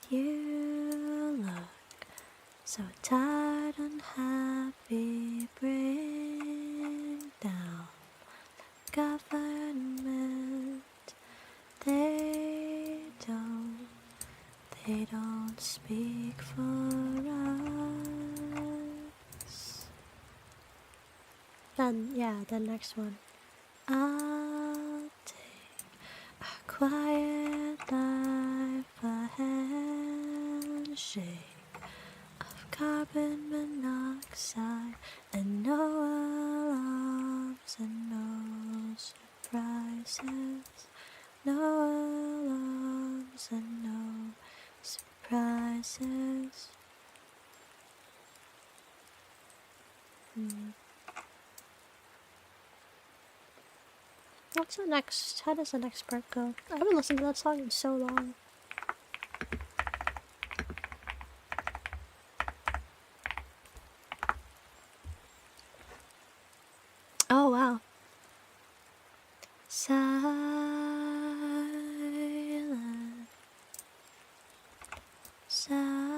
You look so tired and happy. Bring down the government. They don't speak for us. Then, yeah, the next one. I'll take a quiet life, a handshake of carbon monoxide, and no alarms and no surprises. No alarms and no surprises. What's the next? How does the next part go? I haven't listened to that song in so long. Oh wow. Silent. Silent.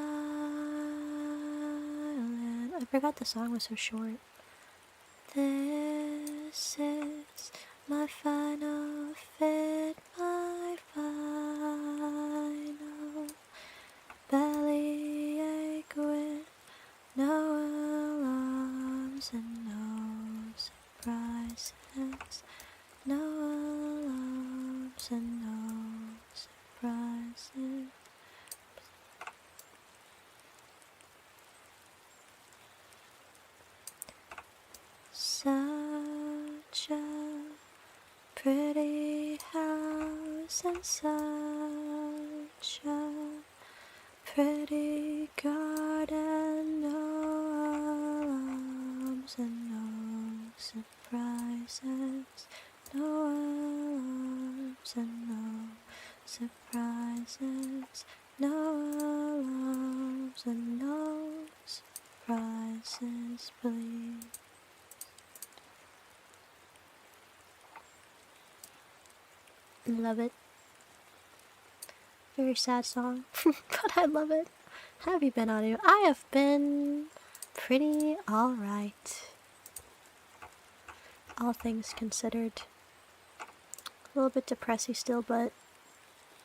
I forgot the song was so short. This is my final fit, my final bellyache with no alarms and no surprises. No alarms and no surprises. Such a pretty house and such a pretty garden. No alarms and no surprises. No alarms and no surprises. No alarms and no surprises, please. Love it. Very sad song, but I love it. How have you been, Anu? I have been pretty alright. All things considered. A little bit depressy still, but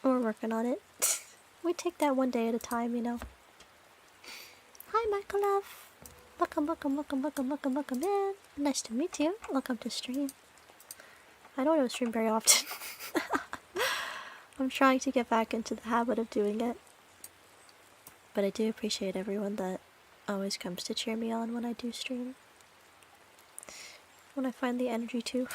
we're working on it. We take that one day at a time, you know. Hi, Michael Love. Welcome in. Nice to meet you. Welcome to stream. I don't stream very often. I'm trying to get back into the habit of doing it. But I do appreciate everyone that always comes to cheer me on when I do stream. When I find the energy to.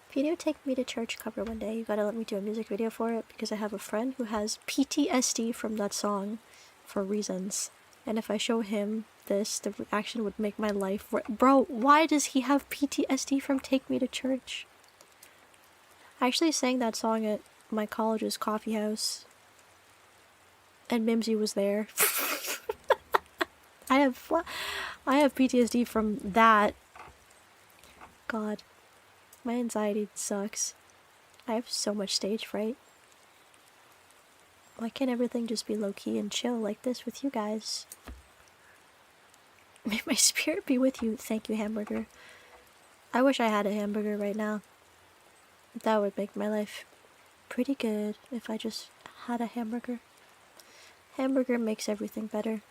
If you do Take Me to Church cover one day, you gotta let me do a music video for it, because I have a friend who has PTSD from that song for reasons. And if I show him this, the reaction would make my life bro, why does he have PTSD from Take Me to Church? I actually sang that song at my college's coffee house. And Mimsy was there. I have PTSD from that. God. My anxiety sucks. I have so much stage fright. Why can't everything just be low-key and chill like this with you guys? May my spirit be with you. Thank you, hamburger. I wish I had a hamburger right now. That would make my life pretty good if I just had a hamburger. Hamburger makes everything better.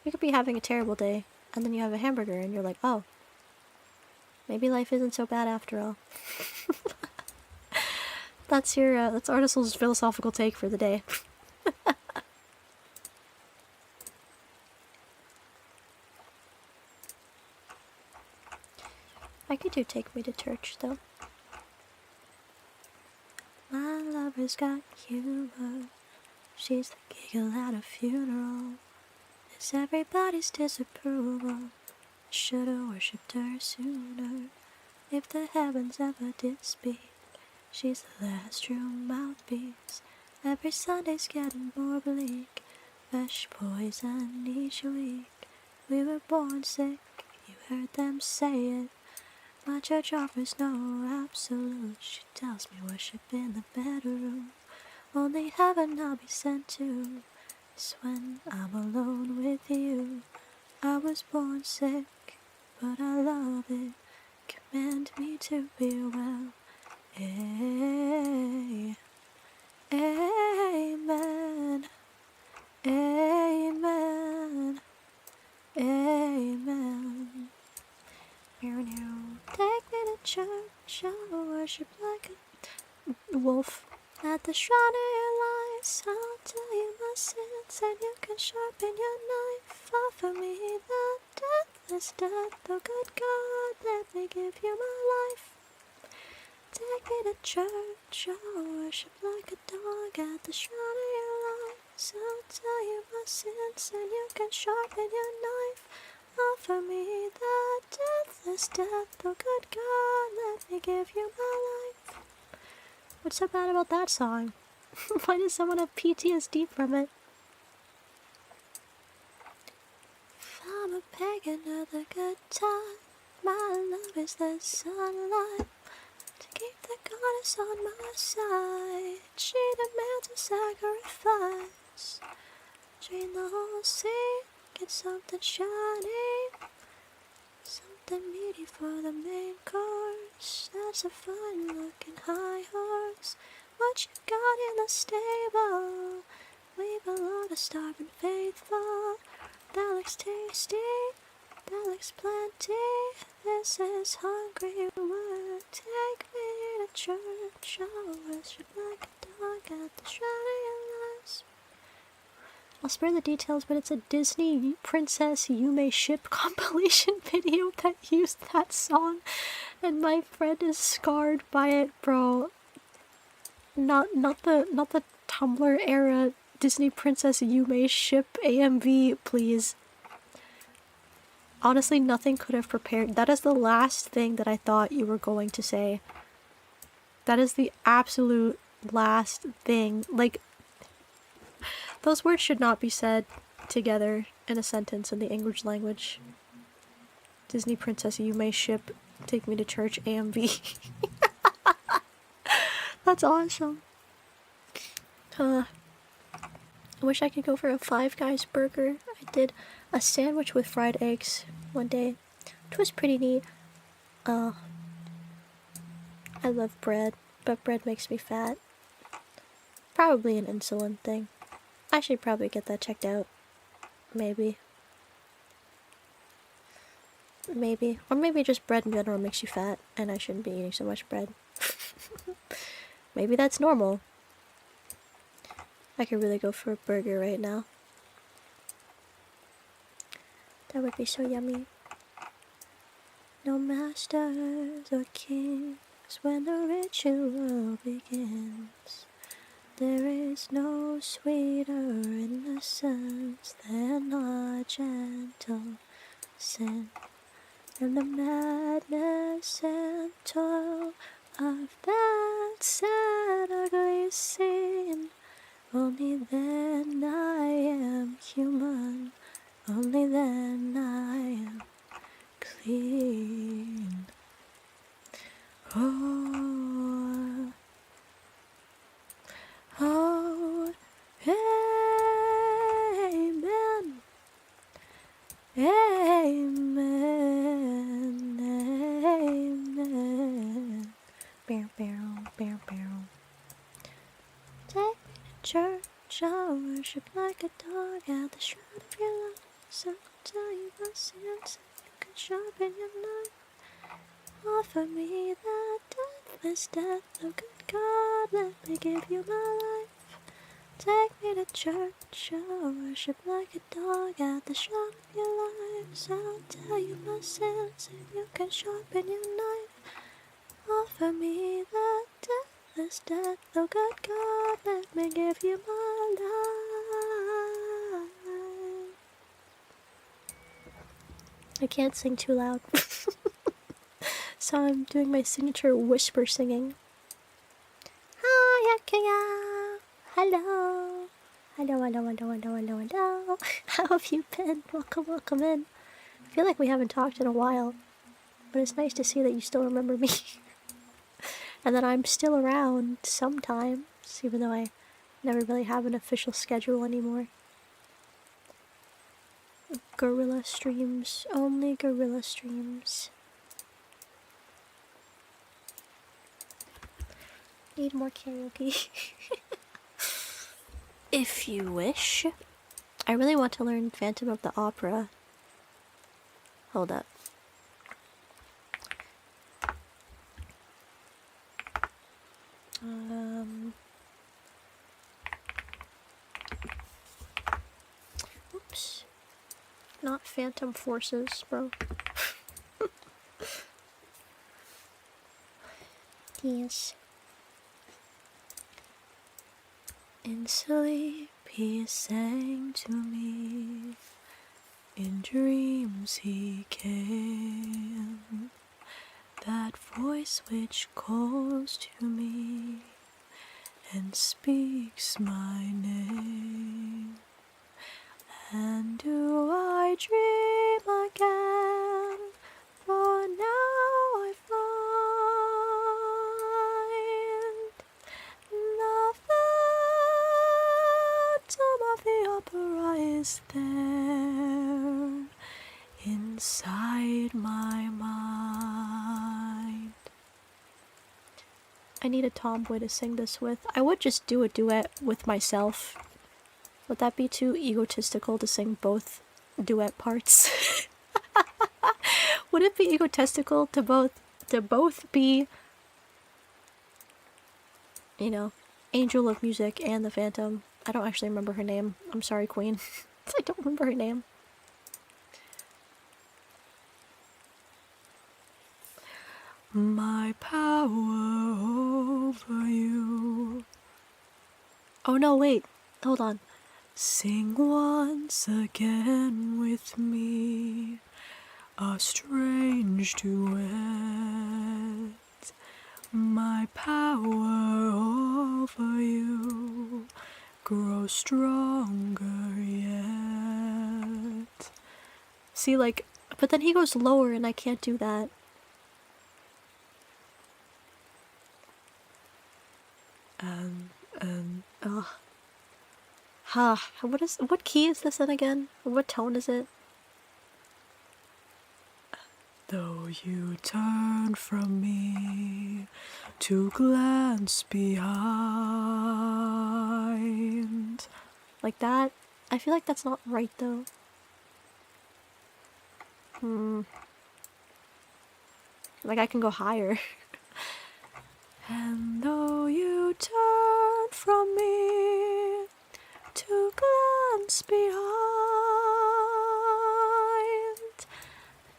You could be having a terrible day, and then you have a hamburger, and you're like, oh, maybe life isn't so bad after all. That's your, that's Artisol's philosophical take for the day. I could do Take Me to Church, though. My lover's got humor. She's the giggle at a funeral. It's everybody's disapproval. Should've worshipped her sooner. If the heavens ever did speak, she's the last true mouthpiece. Every Sunday's getting more bleak. Fresh poison each week. We were born sick, you heard them say it. My church offers no absolute. She tells me worship in the bedroom. Only heaven I'll be sent to is when I'm alone with you. I was born sick, but I love it. Command me to be well. Amen. Amen. Amen. shall worship like a wolf at the shrine of your lies. I'll tell you my sins, and you can sharpen your knife. Offer me the deathless death, oh good God, let me give you my life. Take me to church, I'll worship like a dog at the shrine of your lies. I'll tell you my sins, and you can sharpen your knife. Offer me the deathless death, oh good God, let me give you my life. What's so bad about that song? Why does someone have PTSD from it? If I'm a pagan of the good time, my love is the sunlight. To keep the goddess on my side, she demands a sacrifice. Drain the whole sea, get something shiny, something meaty for the main course. That's a fine looking high horse. What you got in the stable? We belong to starving faithful. That looks tasty, that looks plenty. This is hungry work. Take me to church, I'll worship like a dog at the shrine of your lies. I'll spare the details, but it's a Disney Princess 𝘂𝘯𝘠 compilation video that used that song, and my friend is scarred by it, bro. Not the Tumblr era Disney Princess 𝘂𝘯𝘠 AMV, please. Honestly, nothing could have prepared. That is the last thing that I thought you were going to say. That is the absolute last thing. Like, those words should not be said together in a sentence in the English language. Disney Princess 𝘂𝘯𝘠, take me to church AMV. That's awesome. I wish I could go for a Five Guys burger. I did a sandwich with fried eggs one day. It was pretty neat. I love bread, but bread makes me fat. Probably an insulin thing. I should probably get that checked out. Maybe. Maybe. Or maybe just bread in general makes you fat, and I shouldn't be eating so much bread. Maybe that's normal. I could really go for a burger right now. That would be so yummy. No masters or kings when the ritual begins. There is no sweeter innocence than a gentle sin, and the madness and toil of that sad, ugly scene. Only then I am human, only then I am clean. Oh, oh, amen, amen, amen. Bow, bow, bow, bow. Take me to church, I'll worship like a dog at the shrine of your life. I'll tell you my sins, and you can sharpen your knife. Offer me that deathless death, oh good God, let me give you my life. Take me to church, I'll worship like a dog at the shrine of your lives. I'll tell you my sins, and you can sharpen your knife. Offer me that deathless death, oh good God, let me give you my life. I can't sing too loud. So I'm doing my signature whisper singing. Hi, Akaya! Hello! Hello, hello, hello, hello, hello, hello. How have you been? Welcome, welcome in. I feel like we haven't talked in a while, but it's nice to see that you still remember me. And that I'm still around sometimes, even though I never really have an official schedule anymore. Gorilla streams, only gorilla streams. Need more karaoke. If you wish. I really want to learn Phantom of the Opera. Hold up. phantom forces, bro. Yes. In sleep he sang to me, in dreams he came, that voice which calls to me and speaks my name. And do I dream again? For now I find the phantom of the opera is there inside my mind. I need a tomboy to sing this with. I would just do a duet with myself. Would that be too egotistical to sing both duet parts? Would it be egotistical to both be, you know, Angel of Music and the Phantom? I don't actually remember her name. I'm sorry, Queen. I don't remember her name. My power over you. Oh no, wait. Hold on. Sing once again with me a strange duet. My power over you grows stronger yet. See, like, but then he goes lower and I can't do that. What key is this in again? What tone is it? Though you turn from me to glance behind. Like that? I feel like that's not right though. Like I can go higher. And though you turn from me to glance behind,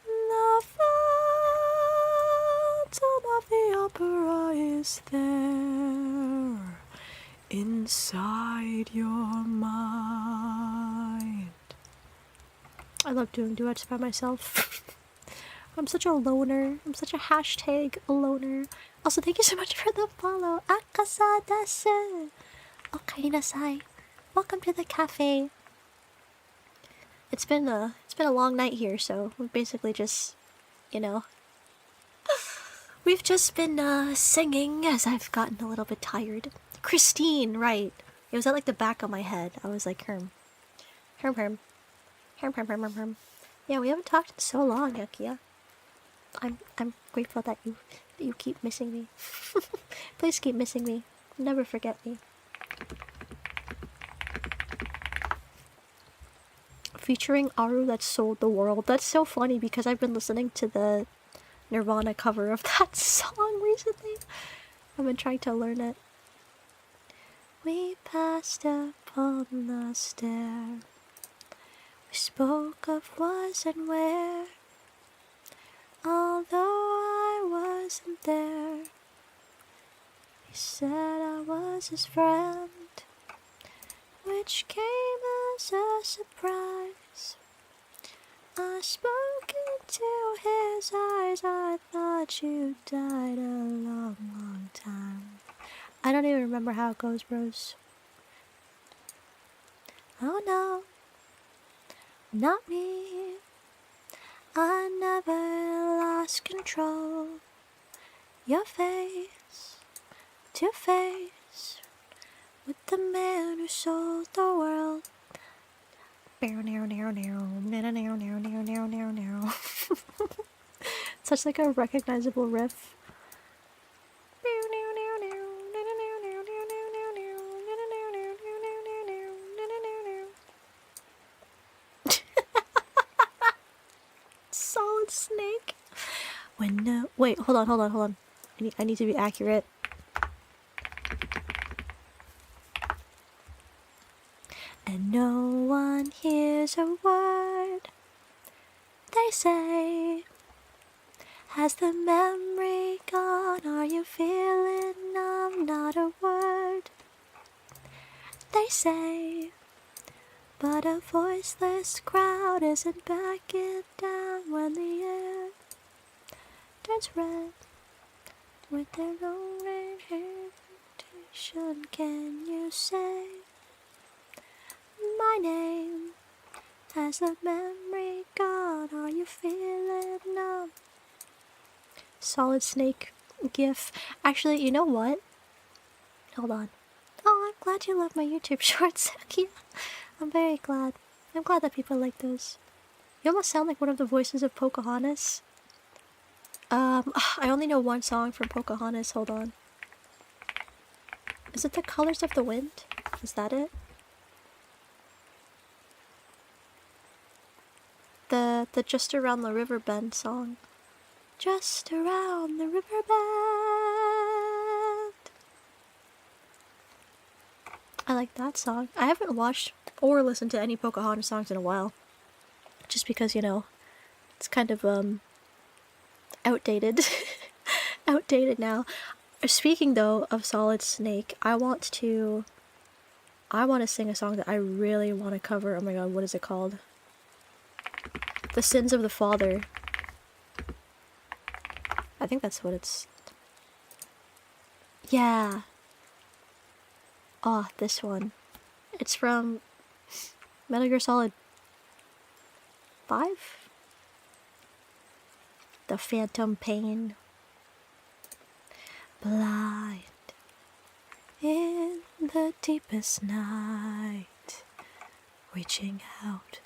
the phantom of the opera is there inside your mind. I love doing duets by myself. I'm such a loner. I'm such a hashtag loner. Also, thank you so much for the follow. 𝘂𝐿𝑒𝑐𝑒. 𝘂𝑰𝑐𝑒. Welcome to the cafe. It's been a long night here, so we basically just, you know, we've just been singing as I've gotten a little bit tired. Christine, right? It was at like the back of my head. I was like, herm. Yeah, we haven't talked in so long, Yakia. I'm grateful that you keep missing me. Please keep missing me. Never forget me. Featuring Araru that sold the world. That's so funny because I've been listening to the Nirvana cover of that song recently. I've been trying to learn it. We passed upon the stair. We spoke of was and where. Although I wasn't there, he said I was his friend, which came as a surprise. I spoke into his eyes. I thought you died a long, long time. I don't even remember how it goes, bros. Oh no, not me. I never lost control. Your face to face with the man who sold the world. Such like a recognizable riff. Solid Snake. When wait, hold on. I need to be accurate. And no one hears a word They say, has the memory gone? Are you feeling numb? Not a word. They say, but a voiceless crowd isn't backing down when the air turns red with their own reputation. Can you say my name? Has the memory gone? Are you feeling numb? Solid Snake gif. Actually, you know what? Hold on. Oh, I'm glad you love my YouTube shorts. Yeah, I'm very glad. I'm glad that people like those. You almost sound like one of the voices of Pocahontas. I only know one song from Pocahontas. Hold on. Is it The Colors of the Wind? Is that it? The Just Around the River Bend song. Just around the river bend. I like that song. I haven't watched or listened to any Pocahontas songs in a while. Just because, you know, it's kind of, outdated. Outdated now. Speaking, though, of Solid Snake, I want to sing a song that I really want to cover. Oh my god, what is it called? The Sins of the Father. I think that's what it's... Yeah. Oh, this one. It's from Metal Gear Solid 5? The Phantom Pain. Blind in the deepest night, reaching out,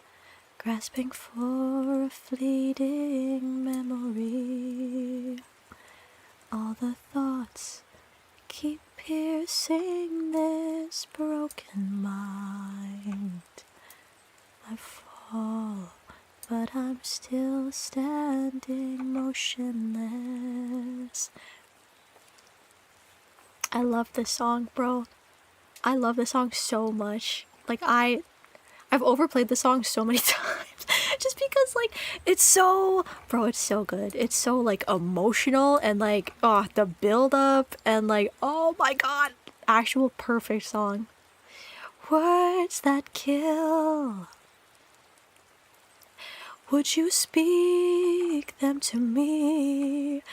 grasping for a fleeting memory. All the thoughts keep piercing this broken mind. I fall, but I'm still standing motionless. I love this song, bro. I love this song so much. Like, I've overplayed the song so many times. Just because, like, it's so... Bro, it's so good. It's so, like, emotional and, like, oh, the build-up and, like, oh my god. Actual perfect song. Words that kill. Would you speak them to me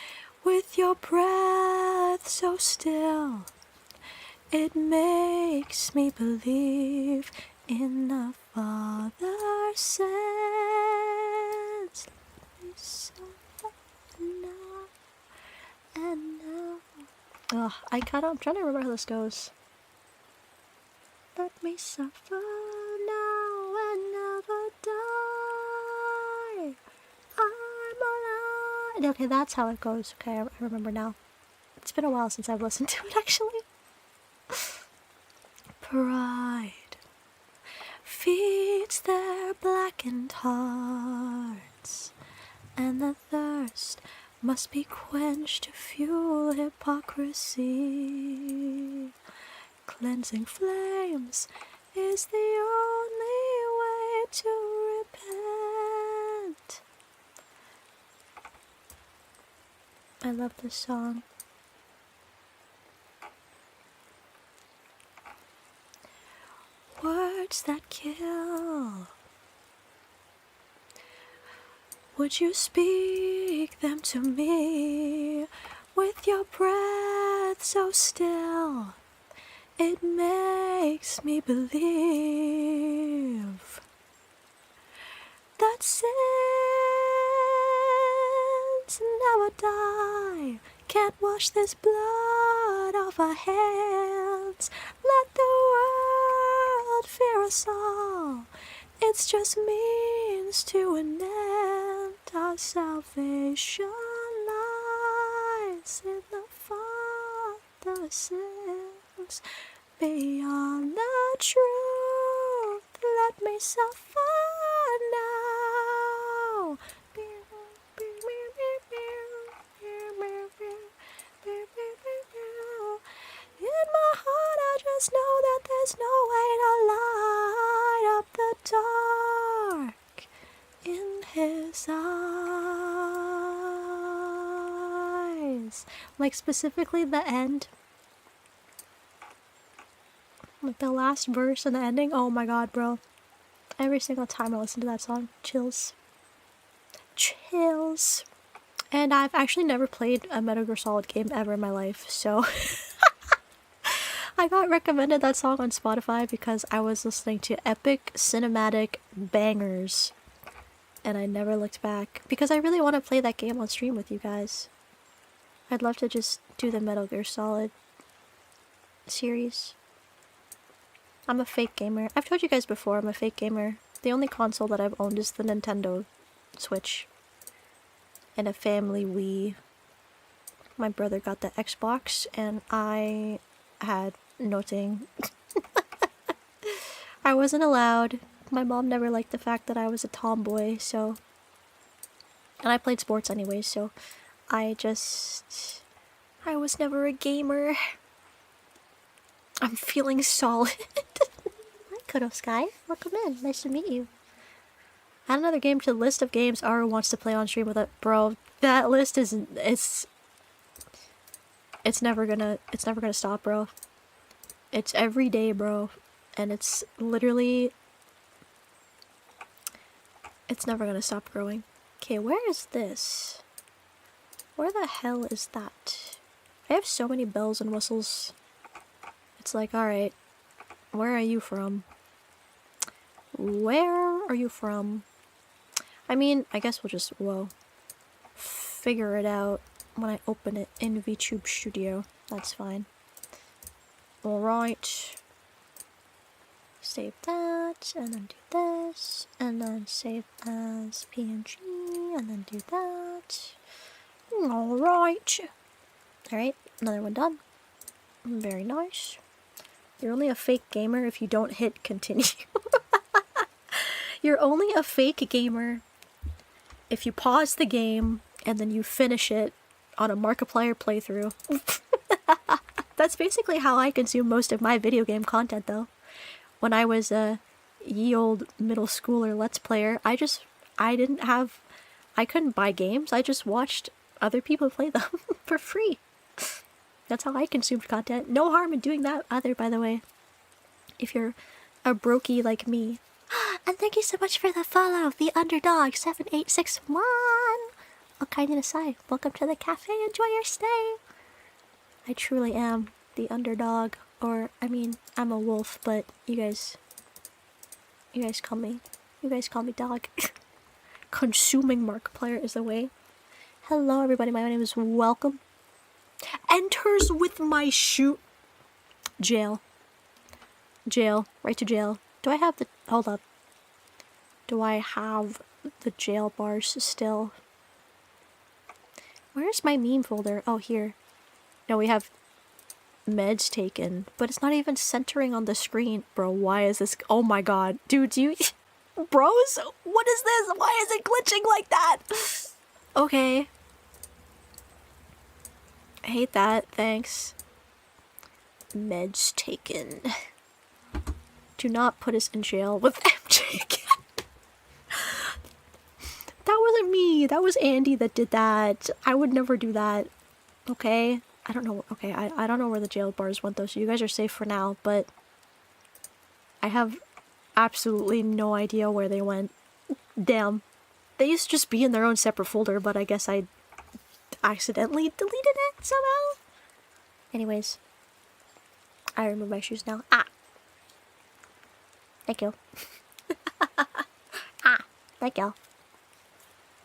with your breath so still? It makes me believe in the Father sends me suffer now and now. Ugh, I'm trying to remember how this goes. Let me suffer now and never die. I'm alive. Okay, that's how it goes. Okay, I remember now. It's been a while since I've listened to it, actually. Pride feeds their blackened hearts, and the thirst must be quenched to fuel hypocrisy. Cleansing flames is the only way to repent. I love this song. Words that kill. Would you speak them to me with your breath so still? It makes me believe that sins never die. Can't wash this blood off our hands. Let the world fear us all. It's just means to an end. Our salvation lies in the Father's sins. Beyond the truth, let me suffer now. In my heart, I just know that there's no way to light up the dark in His eyes. chills. Like, specifically the end. Like, the last verse and the ending. Oh my god, bro. Every single time I listen to that song, chills. Chills. And I've actually never played a Metal Gear Solid game ever in my life, so... I got recommended that song on Spotify because I was listening to epic cinematic bangers. And I never looked back. Because I really want to play that game on stream with you guys. I'd love to just do the Metal Gear Solid series. I'm a fake gamer. I've told you guys before, I'm a fake gamer. The only console that I've owned is the Nintendo Switch. And a family Wii. My brother got the Xbox, and I had nothing. I wasn't allowed. My mom never liked the fact that I was a tomboy, so... And I played sports anyway, so... I was never a gamer. I'm feeling solid. Hi, 𝘂𝑚𝑒𝑚𝑒𝑚. Welcome in. Nice to meet you. Add another game to the list of games Araru wants to play on stream with it. Bro, that list is... It's never gonna stop, bro. It's every day, bro. And it's literally... It's never gonna stop growing. Okay, where is this? Where the hell is that? I have so many bells and whistles. It's like, alright. Where are you from? Where are you from? I mean, I guess we'll just, figure it out when I open it in VTube Studio. That's fine. Alright. Save that, and then do this, and then save as PNG, and then do that. Alright. Alright, another one done. Very nice. You're only a fake gamer if you don't hit continue. You're only a fake gamer if you pause the game and then you finish it on a Markiplier playthrough. That's basically how I consume most of my video game content, though. When I was a ye old middle schooler Let's Player, I couldn't buy games, I just watched other people play them for free. That's how I consumed content. No harm in doing that either, by the way. If you're a brokey like me. And thank you so much for the follow, the underdog 7861. 𝘠𝑰𝑚𝑒𝑚, welcome to the cafe, enjoy your stay. I truly am the underdog, or I mean, I'm a wolf, but you guys call me dog. Consuming Markiplier is the way. Hello everybody, my name is Welcome. Enters with my shoe. Jail. Jail. Right to jail. Do I have the... Hold up. Do I have the jail bars still? Where's my meme folder? Oh, here. No, we have meds taken, but it's not even centering on the screen. Bro, why is this... Oh my god. Dude, you... Bros? What is this? Why is it glitching like that? Okay. I hate that. Thanks. Meds taken. Do not put us in jail with MJ again. That wasn't me. That was Andy that did that. I would never do that. Okay? I don't know. Okay, I don't know where the jail bars went though, so you guys are safe for now, but I have absolutely no idea where they went. Damn. They used to just be in their own separate folder, but I guess I accidentally deleted it somehow. Anyways. I remove my shoes now. Ah! Thank you. Ah! Thank you.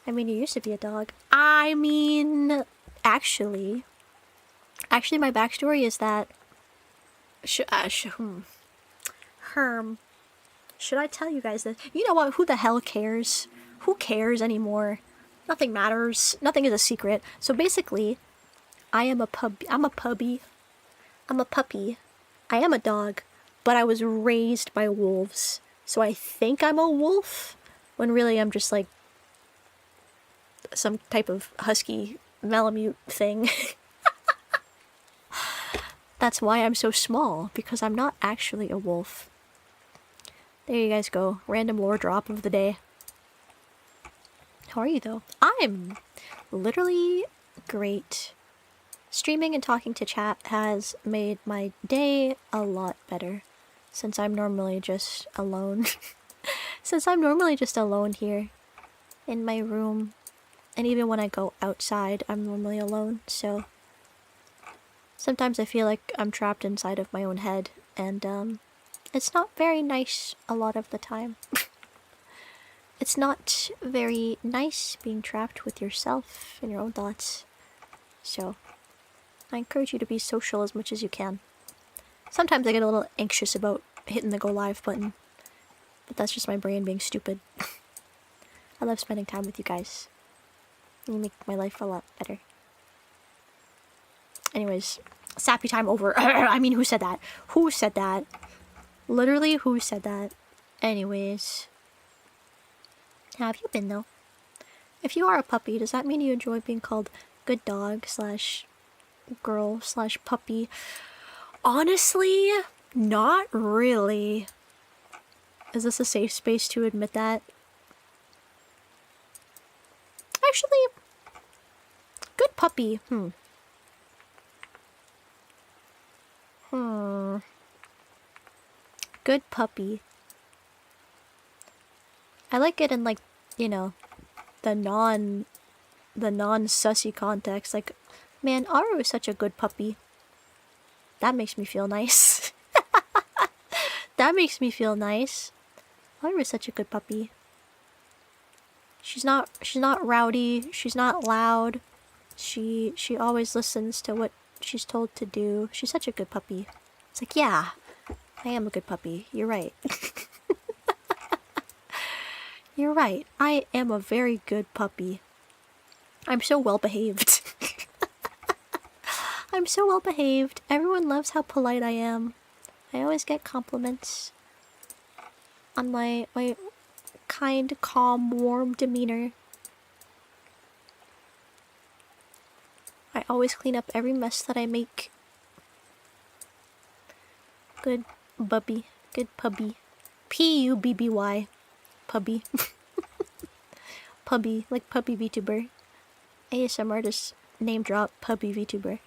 I mean, you used to be a dog. I mean, actually, my backstory is that... Should I tell you guys this? You know what? Who the hell cares? Who cares anymore? Nothing matters. Nothing is a secret. So basically, I am a puppy. I'm a puppy. I am a dog, but I was raised by wolves. So I think I'm a wolf, when really I'm just like some type of husky Malamute thing. That's why I'm so small, because I'm not actually a wolf. There you guys go. Random lore drop of the day. How are you though? I'm literally great. Streaming and talking to chat has made my day a lot better, since I'm normally just alone. Since I'm normally just alone here in my room, and even when I go outside, I'm normally alone, so sometimes I feel like I'm trapped inside of my own head, and it's not very nice a lot of the time. It's not very nice being trapped with yourself and your own thoughts, so I encourage you to be social as much as you can. Sometimes I get a little anxious about hitting the go live button, but that's just my brain being stupid. I love spending time with you guys. You make my life a lot better. Anyways, sappy time over. I mean, who said that? Who said that? Literally, who said that? Anyways, how have you been though? If you are a puppy, does that mean you enjoy being called good dog / girl / puppy? Honestly, not really. Is this a safe space to admit that? Actually, good puppy. Good puppy. I like it in, like, you know, the non-sussy context. Like, man, Araru is such a good puppy. That makes me feel nice. That makes me feel nice. Araru is such a good puppy. She's not rowdy, she's not loud. She always listens to what she's told to do. She's such a good puppy. It's like, yeah, I am a good puppy. You're right. You're right. I am a very good puppy. I'm so well behaved. I'm so well behaved. Everyone loves how polite I am. I always get compliments on my kind, calm, warm demeanor. I always clean up every mess that I make. Good bubby. Good pubby. P-U-B-B-Y. Pubby. Pubby. Like puppy VTuber. ASM artist name drop puppy VTuber.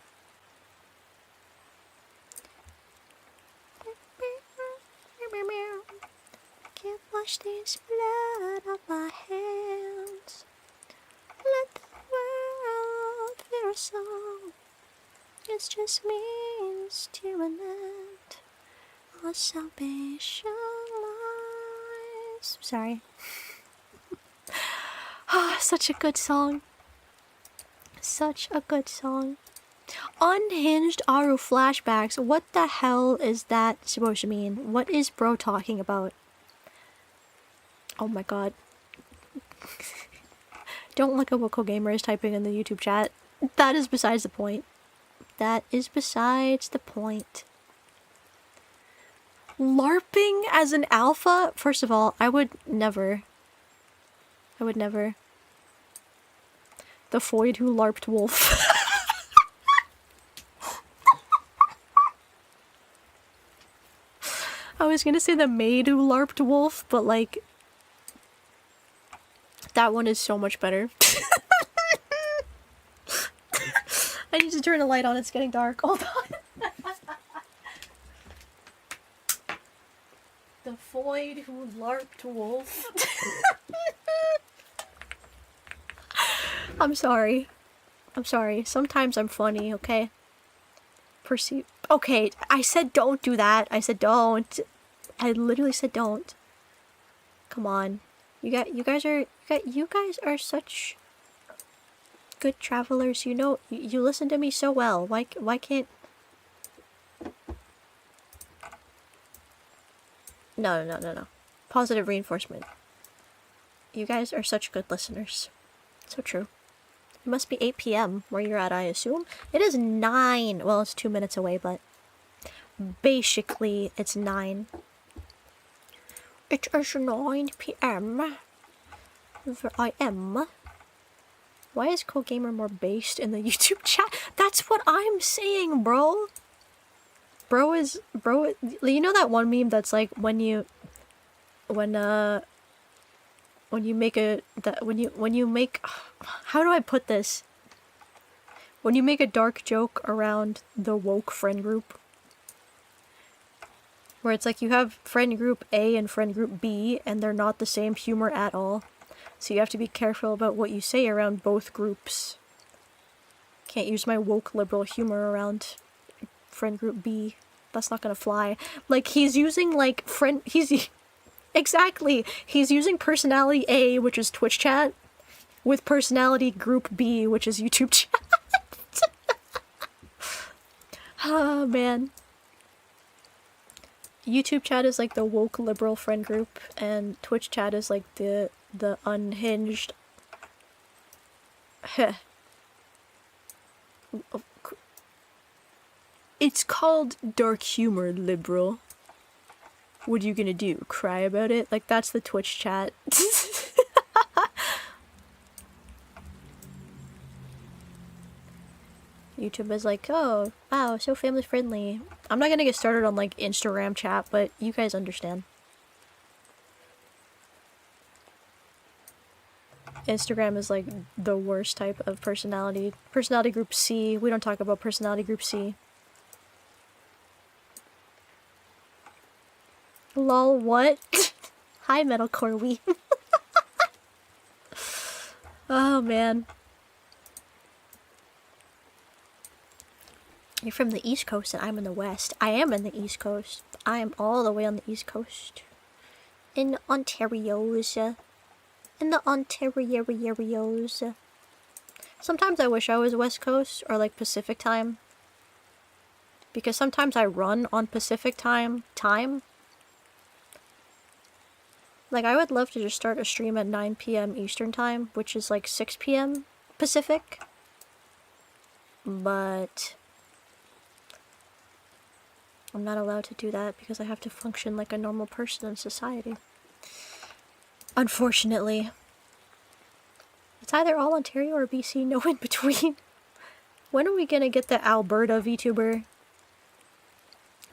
Can't wash this blood off my hands. Let the world hear a song. It's just means to an end. Our salvation lies. Sorry. Ah, such a good song. Such a good song. Unhinged Aru flashbacks. What the hell is that supposed to mean? What is bro talking about? Oh my god. Don't look at what 𝑘𝑠gamer is typing in the YouTube chat. That is besides the point. That is besides the point. LARPing as an alpha? First of all, I would never. I would never. The Foyd who LARPed wolf. I was gonna say the maid who LARPed wolf, but like, that one is so much better. I need to turn the light on, it's getting dark. Hold on. The Foyd who LARPed wolf. I'm sorry. I'm sorry. Sometimes I'm funny, okay? Perceive. Okay, I said don't do that. I said don't. I literally said don't. Come on. You guys are such good travelers. You know, you listen to me so well. Why can't? No. Positive reinforcement. You guys are such good listeners. So true. It must be 8 p.m. where you're at, I assume. It is 9. Well, it's 2 minutes away, but basically it's 9. It is 9 p.m. where I am. Why is 𝑘𝑠gamer more based in the YouTube chat? That's what I'm saying, bro. Bro, you know that one meme that's like when you make how do I put this? When you make a dark joke around the woke friend group, where it's like you have friend group A and friend group B, and they're not the same humor at all. So you have to be careful about what you say around both groups. Can't use my woke liberal humor around friend group B. That's not gonna fly. Like, he's using, like, exactly! He's using personality A, which is Twitch chat, with personality group B, which is YouTube chat. Oh, man. YouTube chat is like the woke liberal friend group, and Twitch chat is like the unhinged. It's called dark humor liberal. What are you gonna do? Cry about it? Like, that's the Twitch chat. YouTube is like, oh, wow, so family friendly. I'm not gonna get started on, like, Instagram chat, but you guys understand. Instagram is, like, the worst type of personality. Personality group C. We don't talk about personality group C. Lol, what? Hi, metalcore we. Oh, man. You're from the East Coast and I'm in the West. I am in the East Coast. I am all the way on the East Coast. In Ontario's. In the Ontario's. Sometimes I wish I was West Coast or like Pacific time. Because sometimes I run on Pacific time. Like, I would love to just start a stream at 9 p.m. Eastern time, which is like 6 p.m. Pacific. But I'm not allowed to do that because I have to function like a normal person in society. Unfortunately. It's either all Ontario or BC, no in between. When are we gonna get the Alberta VTuber?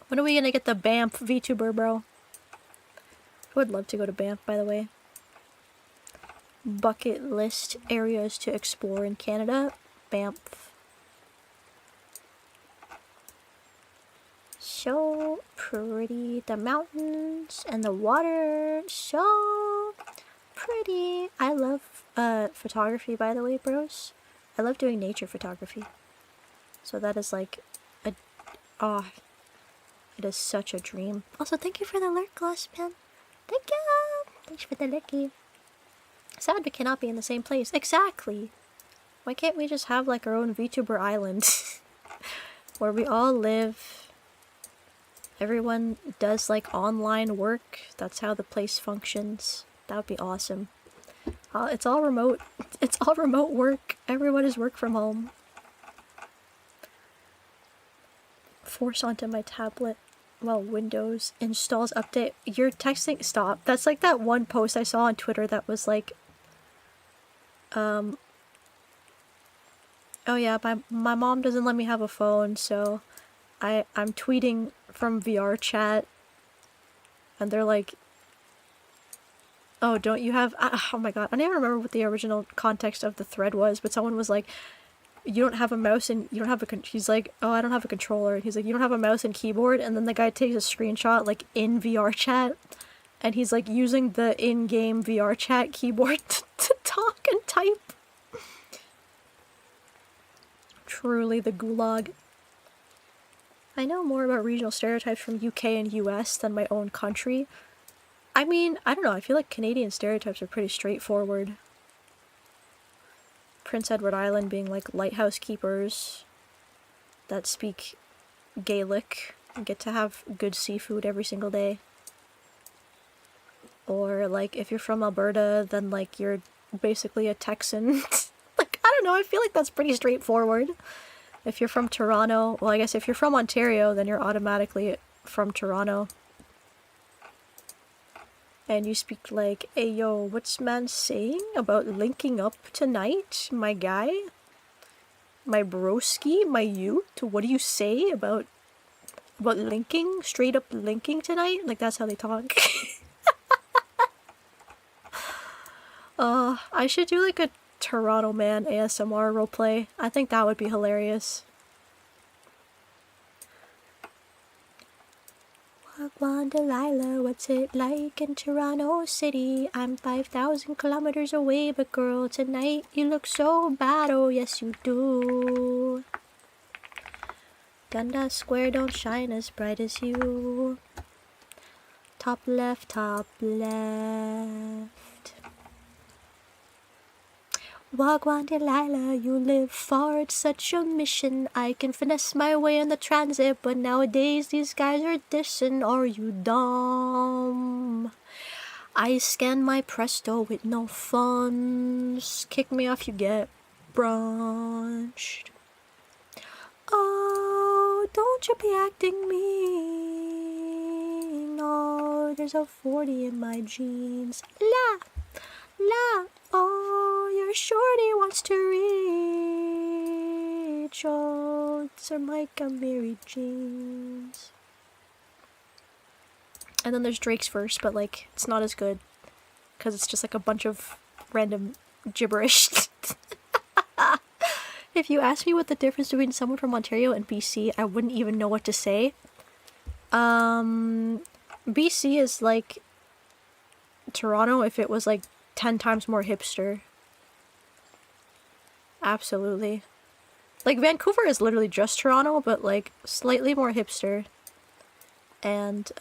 When are we gonna get the Banff VTuber, bro? I would love to go to Banff, by the way. Bucket list areas to explore in Canada. Banff. So pretty. The mountains and the water. So pretty. I love photography, by the way, bros. I love doing nature photography. So that is like a... Oh, it is such a dream. Also, thank you for the lurk gloss, man. Thank you! Thanks for the lurky. Sad we cannot be in the same place. Exactly! Why can't we just have like our own VTuber island? Where we all live. Everyone does like online work. That's how the place functions. That would be awesome. It's all remote. It's all remote work. Everyone is work from home. Force onto my tablet while Windows installs update. You're texting. Stop. That's like that one post I saw on Twitter that was like, oh yeah, my mom doesn't let me have a phone, so I'm tweeting from VR chat, and they're like, oh, don't you have, oh my god, I don't even remember what the original context of the thread was, but someone was like, you don't have a mouse and you don't have a, he's like, oh, I don't have a controller, and he's like, you don't have a mouse and keyboard, and then the guy takes a screenshot, like, in VR chat, and he's like using the in-game VR chat keyboard to talk and type. Truly the gulag. I know more about regional stereotypes from UK and US than my own country. I mean, I don't know, I feel like Canadian stereotypes are pretty straightforward. Prince Edward Island being like lighthouse keepers that speak Gaelic and get to have good seafood every single day. Or like if you're from Alberta, then like you're basically a Texan. Like, I don't know, I feel like that's pretty straightforward. If you're from Toronto, well, I guess if you're from Ontario, then you're automatically from Toronto. And you speak like, hey yo, what's man saying about linking up tonight, my guy? My broski, my youth? What do you say about linking? Straight up linking tonight? Like, that's how they talk. I should do like Toronto man ASMR roleplay. I think that would be hilarious. Wagwan Delilah, what's it like in Toronto City? I'm 5,000 kilometers away, but girl, tonight you look so bad, oh yes you do. Dundas Square don't shine as bright as you. Top left, top left. Wagwan Delilah, you live far, it's such a mission. I can finesse my way in the transit, but nowadays these guys are dissing. Are you dumb? I scan my Presto with no funds. Kick me off, you get brunched. Oh, don't you be acting mean. No, there's a 40 in my jeans. La, la. Oh, your shorty wants to reach. Oh, it's 𝘱𝘰𝘯𝘢𝘵𝑗𝑠 jeans. And then there's Drake's verse, but like, it's not as good. Because it's just like a bunch of random gibberish. If you ask me what the difference between someone from Ontario and BC, I wouldn't even know what to say. BC is like Toronto if it was like 10 times more hipster. Absolutely. Like, Vancouver is literally just Toronto, but like slightly more hipster. And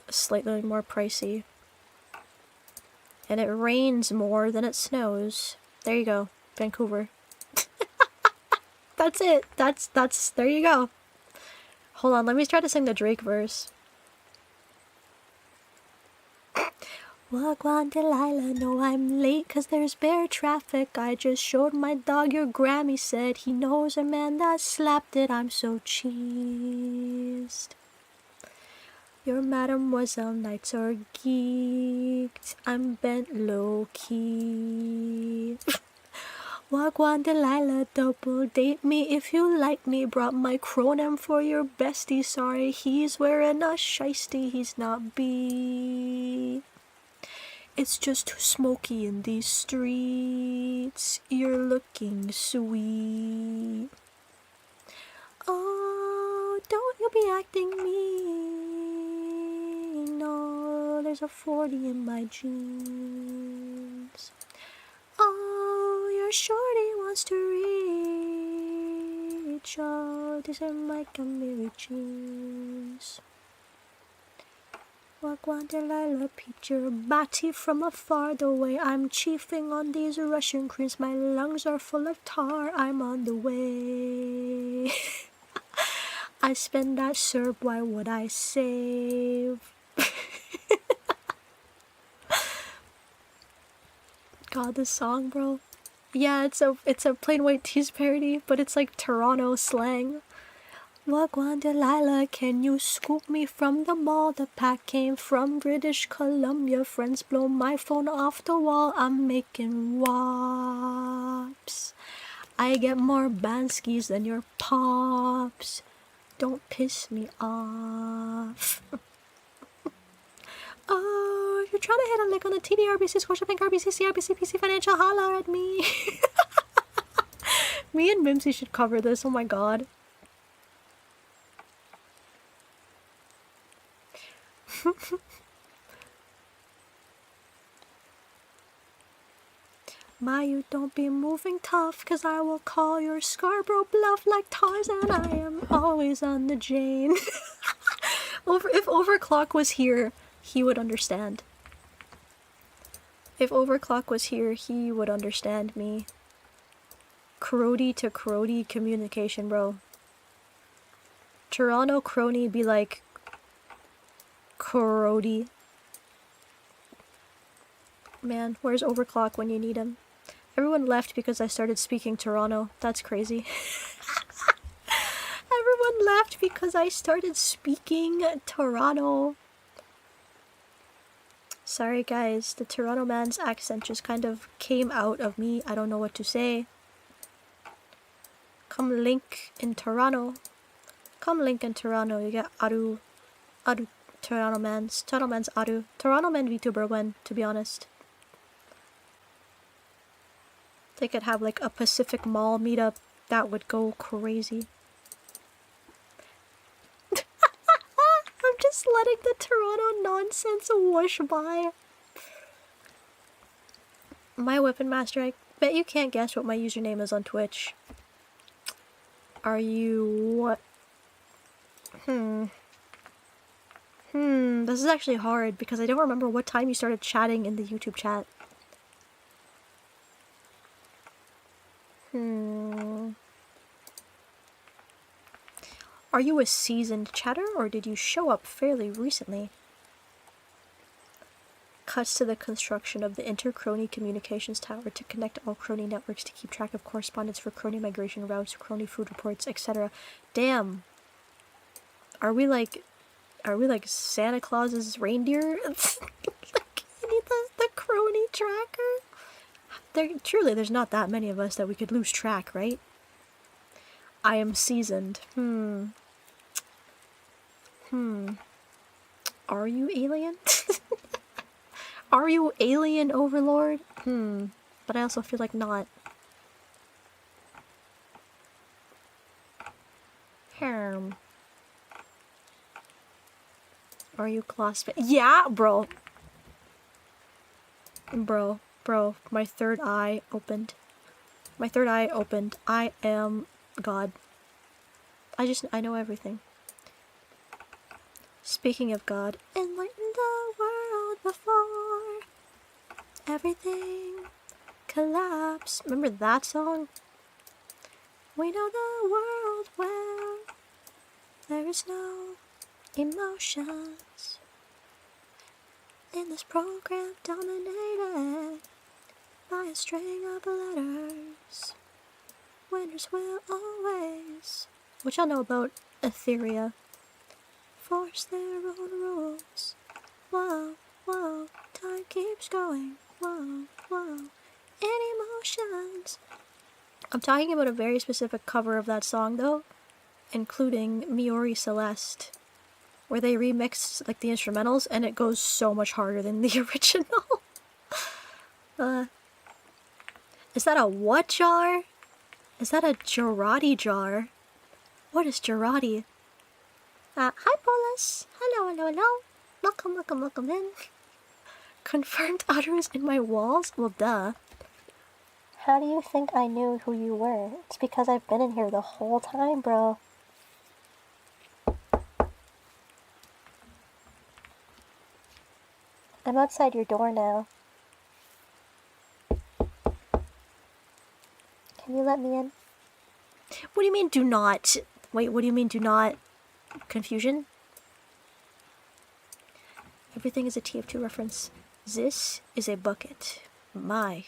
slightly more pricey. And it rains more than it snows. There you go. Vancouver. That's it. That's there you go. Hold on, let me try to sing the Drake verse. Wagwan Delilah, no I'm late cause there's bare traffic. I just showed my dog your Grammy, said he knows a man that slapped it. I'm so cheesed. Your mademoiselle nights are geeked. I'm bent low-key. Wagwan Delilah, double date me if you like me. Brought my chronom for your bestie. Sorry, he's wearing a shiesty. He's not B. It's just too smoky in these streets. You're looking sweet. Oh, don't you be acting mean. No, there's a 40 in my jeans. Oh, your shorty wants to reach. Oh, these are my 𝘱𝘰𝘯𝘢-𝘯𝑗𝑠. Wagwan Delilah, peeped your body from afar the way I'm chiefing on these Russian creams. My lungs are full of tar, I'm on the way. I spend that Serb, why would I save? God, this song, bro. Yeah, it's a Plain White T's parody, but it's like Toronto slang. Wagwan Delilah, can you scoop me from the mall? The pack came from British Columbia. Friends blow my phone off the wall. I'm making wops. I get more Banskis than your pops. Don't piss me off. Oh, if you're trying to hit a lick on the TD, RBC, Scotiabank, RBC, CIBC, PC Financial, holla at me. Me and Mimsy should cover this, oh my god. My, you don't be moving tough, cause I will call your Scarborough bluff like Tarzan. I am always on the Jane. If Overclock was here, he would understand. If Overclock was here, he would understand me. Crody to Crody communication, bro. Toronto crony be like Crody. Man, where's Overclock when you need him? Everyone left because I started speaking Toronto. That's crazy. Everyone left because I started speaking Toronto. Sorry guys, the Toronto man's accent just kind of came out of me. I don't know what to say. Come link in Toronto. Come link in Toronto. You get Araru. Toronto man's Araru. Toronto man VTuber when, to be honest. They could have like a Pacific Mall meetup. That would go crazy. I'm just letting the Toronto nonsense whoosh by. My Weapon Master, I bet you can't guess what my username is on Twitch. Are you what? This is actually hard because I don't remember what time you started chatting in the YouTube chat. Are you a seasoned chatter or did you show up fairly recently? Cuts to the construction of the inter-crony communications tower to connect all crony networks to keep track of correspondence for crony migration routes, crony food reports, etc. Damn. Are we like Santa Claus's reindeer? Like, I need the crony tracker. There's not that many of us that we could lose track, right? I am seasoned. Are you alien? Are you alien overlord? But I also feel like not. Are you gloss? Yeah, bro. Bro, my third eye opened. My third eye opened. I am God. I know everything. Speaking of God, enlighten the world before everything collapsed. Remember that song? We know the world where there is no emotions. In this program dominated by a string of letters. Winners will always, which I'll know about Etheria, force their own rules. Whoa, whoa, time keeps going. Whoa, whoa, in emotions. I'm talking about a very specific cover of that song though, including 𝘯𝘰𝘯𝘢, where they remixed like the instrumentals and it goes so much harder than the original. Is that a what jar? Is that a Gerati jar? What is Gerati? Hi Polis! Hello. Welcome in. Confirmed Araru's in my walls? Well, duh. How do you think I knew who you were? It's because I've been in here the whole time, bro. I'm outside your door now. Can you let me in? What do you mean, do not? Wait, what do you mean, do not? Confusion? Everything is a TF2 reference. This is a bucket. My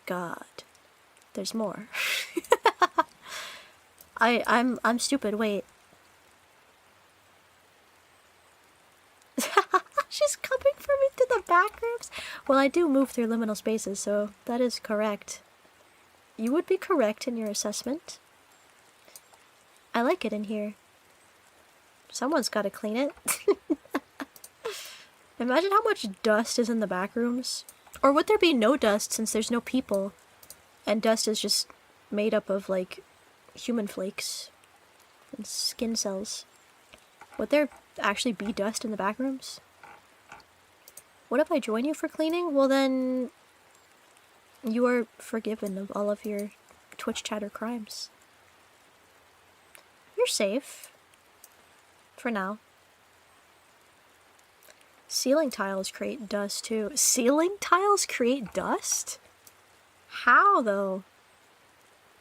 God. There's more. I'm stupid, wait. She's coming for me through the back rooms? Well, I do move through liminal spaces, so that is correct. You would be correct in your assessment. I like it in here. Someone's gotta clean it. Imagine how much dust is in the back rooms. Or would there be no dust since there's no people? And dust is just made up of, like, human flakes and skin cells. Would there actually be dust in the back rooms? What if I join you for cleaning? Well then, you are forgiven of all of your Twitch chatter crimes. You're safe. For now. Ceiling tiles create dust too. Ceiling tiles create dust? How though?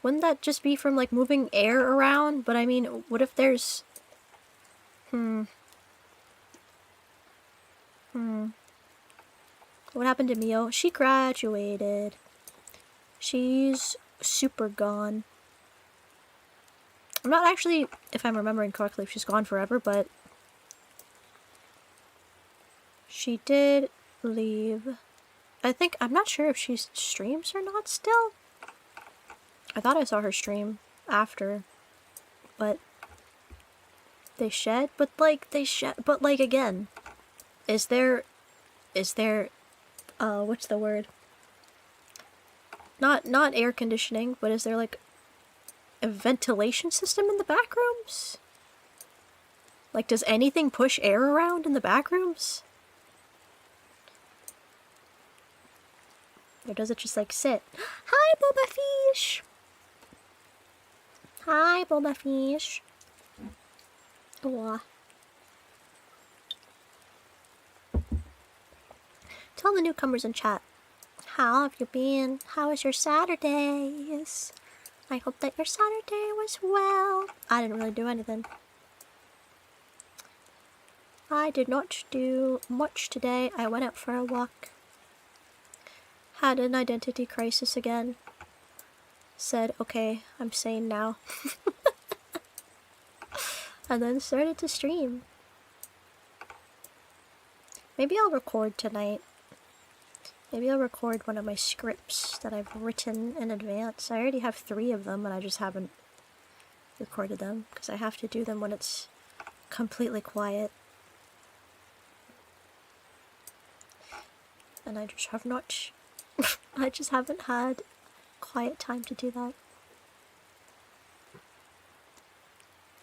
Wouldn't that just be from like moving air around? But I mean, what if there's... What happened to Mio? She graduated. She's super gone. I'm not actually, if I'm remembering correctly, if she's gone forever, but she did leave. I'm not sure if she streams or not still. I thought I saw her stream after, but they shed, but like, again, is there, what's the word? Not air conditioning, but is there like a ventilation system in the back rooms? Like, does anything push air around in the back rooms? Or does it just like sit? Hi, Boba Fish! Hi, Boba Fish. Aw. Tell the newcomers in chat, how have you been? How was your Saturdays? I hope that your Saturday was well. I didn't really do anything. I did not do much today. I went out for a walk. Had an identity crisis again. Said, okay, I'm sane now. And then started to stream. Maybe I'll record tonight. Maybe I'll record one of my scripts that I've written in advance. I already have 3 of them and I just haven't recorded them because I have to do them when it's completely quiet. And I just have not... I just haven't had quiet time to do that.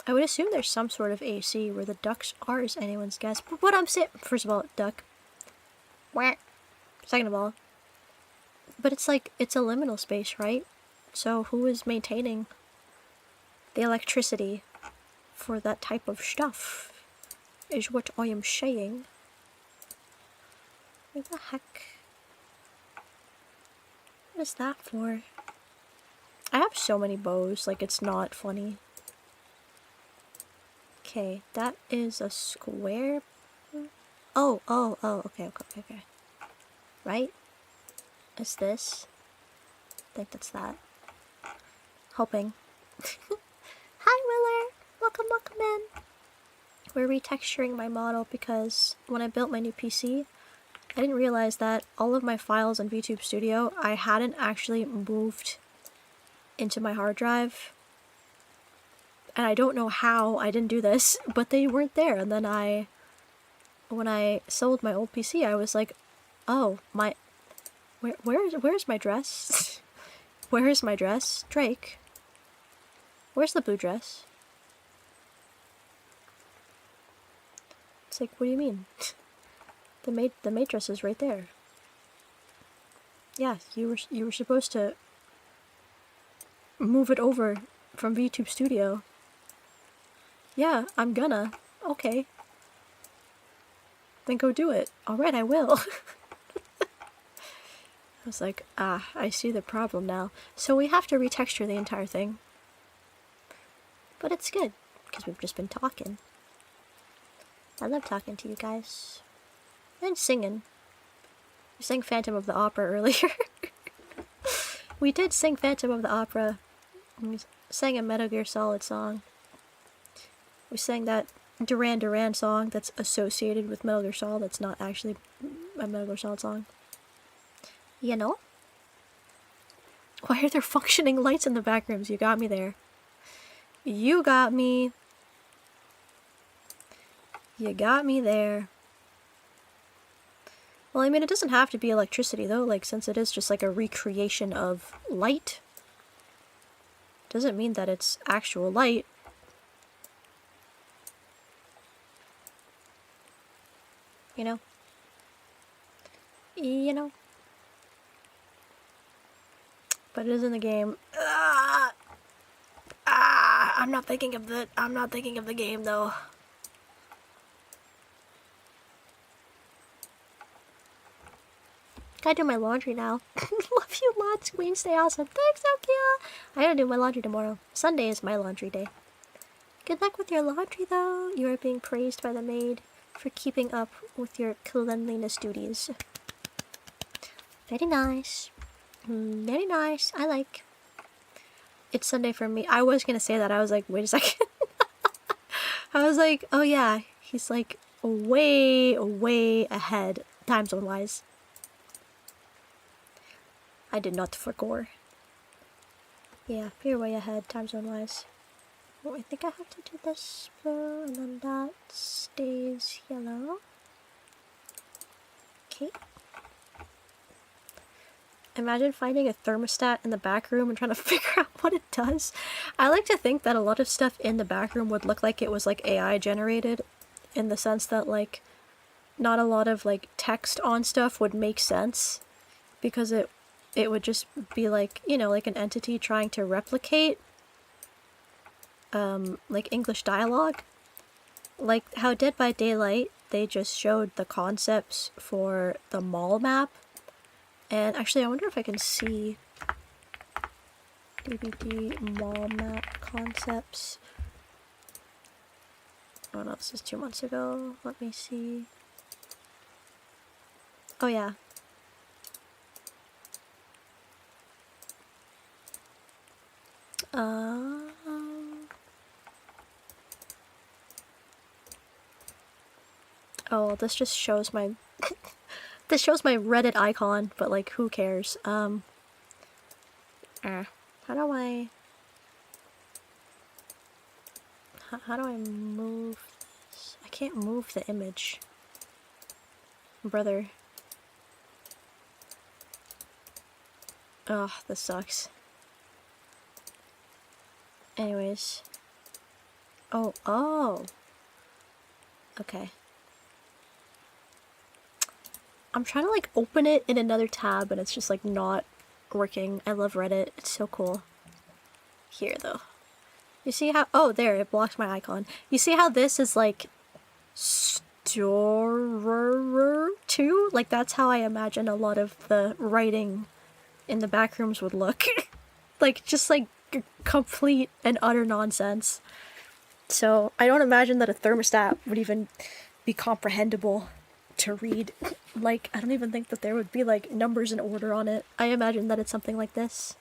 I would assume there's some sort of AC where the ducks are is anyone's guess. But what I'm saying... First of all, duck. Wah. Second of all, but it's like, it's a liminal space, right? So who is maintaining the electricity for that type of stuff is what I am saying. What the heck? What is that for? I have so many bows, like it's not funny. Okay, that is a square. Oh, okay. Right? Is this? I think that's that. Hoping. Hi, Willer! Welcome in! We're retexturing my model because when I built my new PC, I didn't realize that all of my files in VTube Studio I hadn't actually moved into my hard drive. And I don't know how I didn't do this, but they weren't there. And then when I sold my old PC, I was like, oh, where's my dress? Where is my dress? Drake. Where's the blue dress? It's like, what do you mean? The maid dress is right there. Yeah, you were supposed to move it over from VTube Studio. Yeah, I'm gonna. Okay. Then go do it. Alright, I will. I was like, I see the problem now. So we have to retexture the entire thing. But it's good, because we've just been talking. I love talking to you guys. And singing. We sang Phantom of the Opera earlier. We did sing Phantom of the Opera. We sang a Metal Gear Solid song. We sang that Duran Duran song that's associated with Metal Gear Solid that's not actually a Metal Gear Solid song. You know? Why are there functioning lights in the back rooms? You got me there. You got me. You got me there. Well, I mean, it doesn't have to be electricity, though, like, since it is just like a recreation of light. Doesn't mean that it's actual light. You know? You know? But it is in the game. I'm not thinking of the game, though. Gotta do my laundry now. Love you lots, Queen. Stay awesome. Thanks, Nokia. I gotta do my laundry tomorrow. Sunday is my laundry day. Good luck with your laundry, though. You are being praised by the maid for keeping up with your cleanliness duties. Very nice. Very nice. I like. It's Sunday for me. I was gonna say that. I was like, wait a second. I was like, oh yeah, he's like way, way ahead, time zone wise. I did not forget. Yeah, you're way ahead, time zone wise. Oh, I think I have to do this blue, and then that stays yellow. Okay. Imagine finding a thermostat in the back room and trying to figure out what it does. I like to think that a lot of stuff in the back room would look like it was like AI generated, in the sense that like not a lot of like text on stuff would make sense, because it would just be like, you know, like an entity trying to replicate like English dialogue. Like how Dead by Daylight, they just showed the concepts for the mall map. And actually, I wonder if I can see DVD mall map concepts. Oh no, this is 2 months ago. Let me see. Oh yeah. Oh, this just shows my this shows my Reddit icon, but like who cares? How do I how do I move this? I can't move the image. Brother. Ugh, this sucks. Anyways. Oh. Okay. I'm trying to like open it in another tab and it's just like not working. I love Reddit. It's so cool. Here though. You see how— oh, there, it blocks my icon. You see how this is like too? Like that's how I imagine a lot of the writing in the back rooms would look. Like just like complete and utter nonsense. So I don't imagine that a thermostat would even be comprehensible to read. Like, I don't even think that there would be like numbers in order on it. I imagine that it's something like this.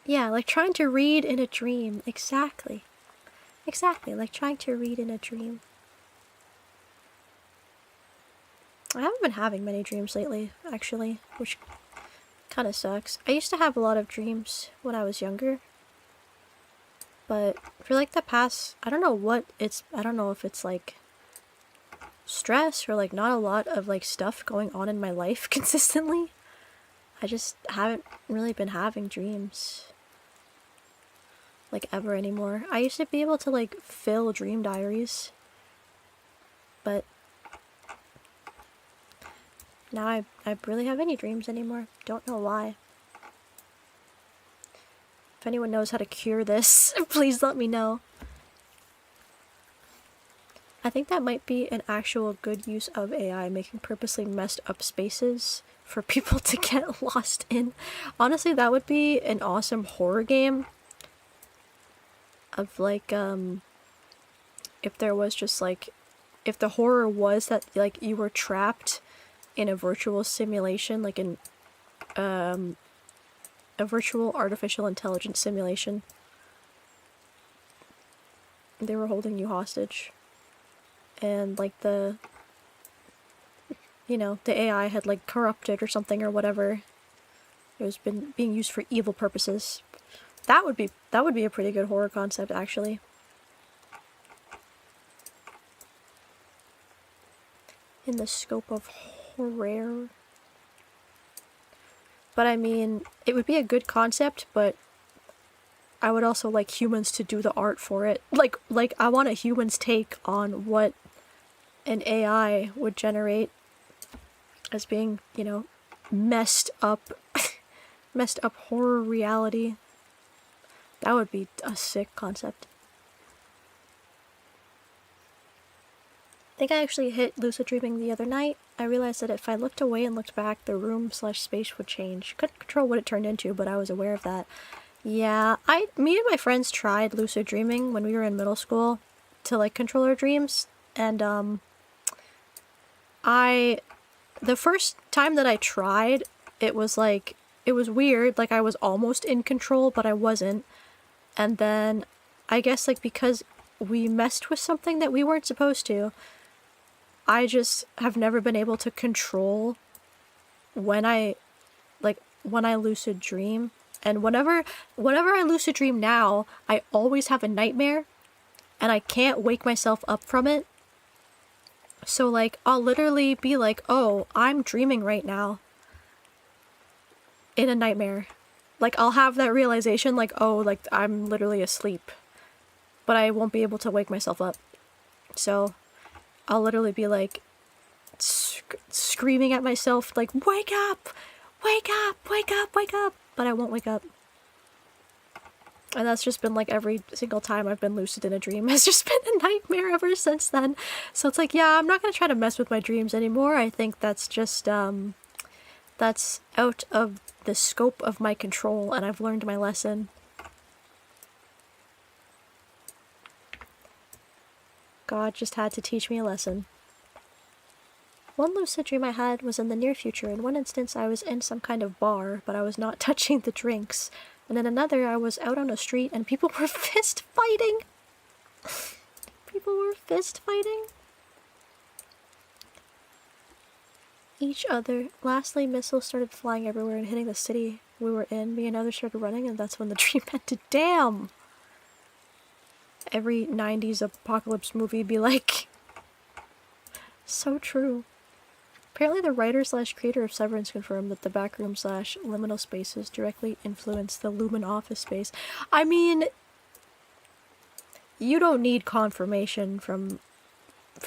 Yeah, like trying to read in a dream. Exactly. Exactly, like trying to read in a dream. I haven't been having many dreams lately, actually, which kind of sucks. I used to have a lot of dreams when I was younger. But for like the past— I don't know what it's— I don't know if it's like stress or like not a lot of like stuff going on in my life consistently. I just haven't really been having dreams like ever anymore. I used to be able to like fill dream diaries, but now I barely have any dreams anymore. Don't know why. If anyone knows how to cure this, please let me know. I think that might be an actual good use of AI, making purposely messed up spaces for people to get lost in. Honestly, that would be an awesome horror game. Of like, if there was just like— if the horror was that like you were trapped in a virtual simulation, like in a virtual artificial intelligence simulation. They were holding you hostage. And like the— you know, the AI had like corrupted or something or whatever. It was being used for evil purposes. That would be a pretty good horror concept, actually. In the scope of horror. But I mean, it would be a good concept, but I would also like humans to do the art for it. Like I want a human's take on what an AI would generate as being, you know, messed up horror reality. That would be a sick concept. I think I actually hit lucid dreaming the other night. I realized that if I looked away and looked back, the room/space would change. Couldn't control what it turned into, but I was aware of that. Yeah, me and my friends tried lucid dreaming when we were in middle school to like control our dreams, and the first time that I tried, it was weird, like I was almost in control, but I wasn't. And then I guess like because we messed with something that we weren't supposed to, I just have never been able to control when I lucid dream. And whenever I lucid dream now, I always have a nightmare and I can't wake myself up from it. So like, I'll literally be like, oh, I'm dreaming right now. In a nightmare. Like, I'll have that realization, like, oh, like, I'm literally asleep. But I won't be able to wake myself up. So, I'll literally be like, screaming at myself, like, wake up! Wake up! Wake up! Wake up! But I won't wake up. And that's just been like every single time I've been lucid in a dream has just been a nightmare ever since then. So it's like, yeah, I'm not gonna try to mess with my dreams anymore. I think that's just, that's out of the scope of my control, and I've learned my lesson. God just had to teach me a lesson. One lucid dream I had was in the near future. In one instance, I was in some kind of bar, but I was not touching the drinks. And in another, I was out on a street and people were fist fighting. People were fist fighting each other. Lastly, missiles started flying everywhere and hitting the city we were in. Me and others started running, and that's when the dream ended. Damn! Every 90s apocalypse movie would be like... So true. Apparently the writer/creator of Severance confirmed that the backroom/liminal spaces directly influence the Lumen office space. I mean, you don't need confirmation from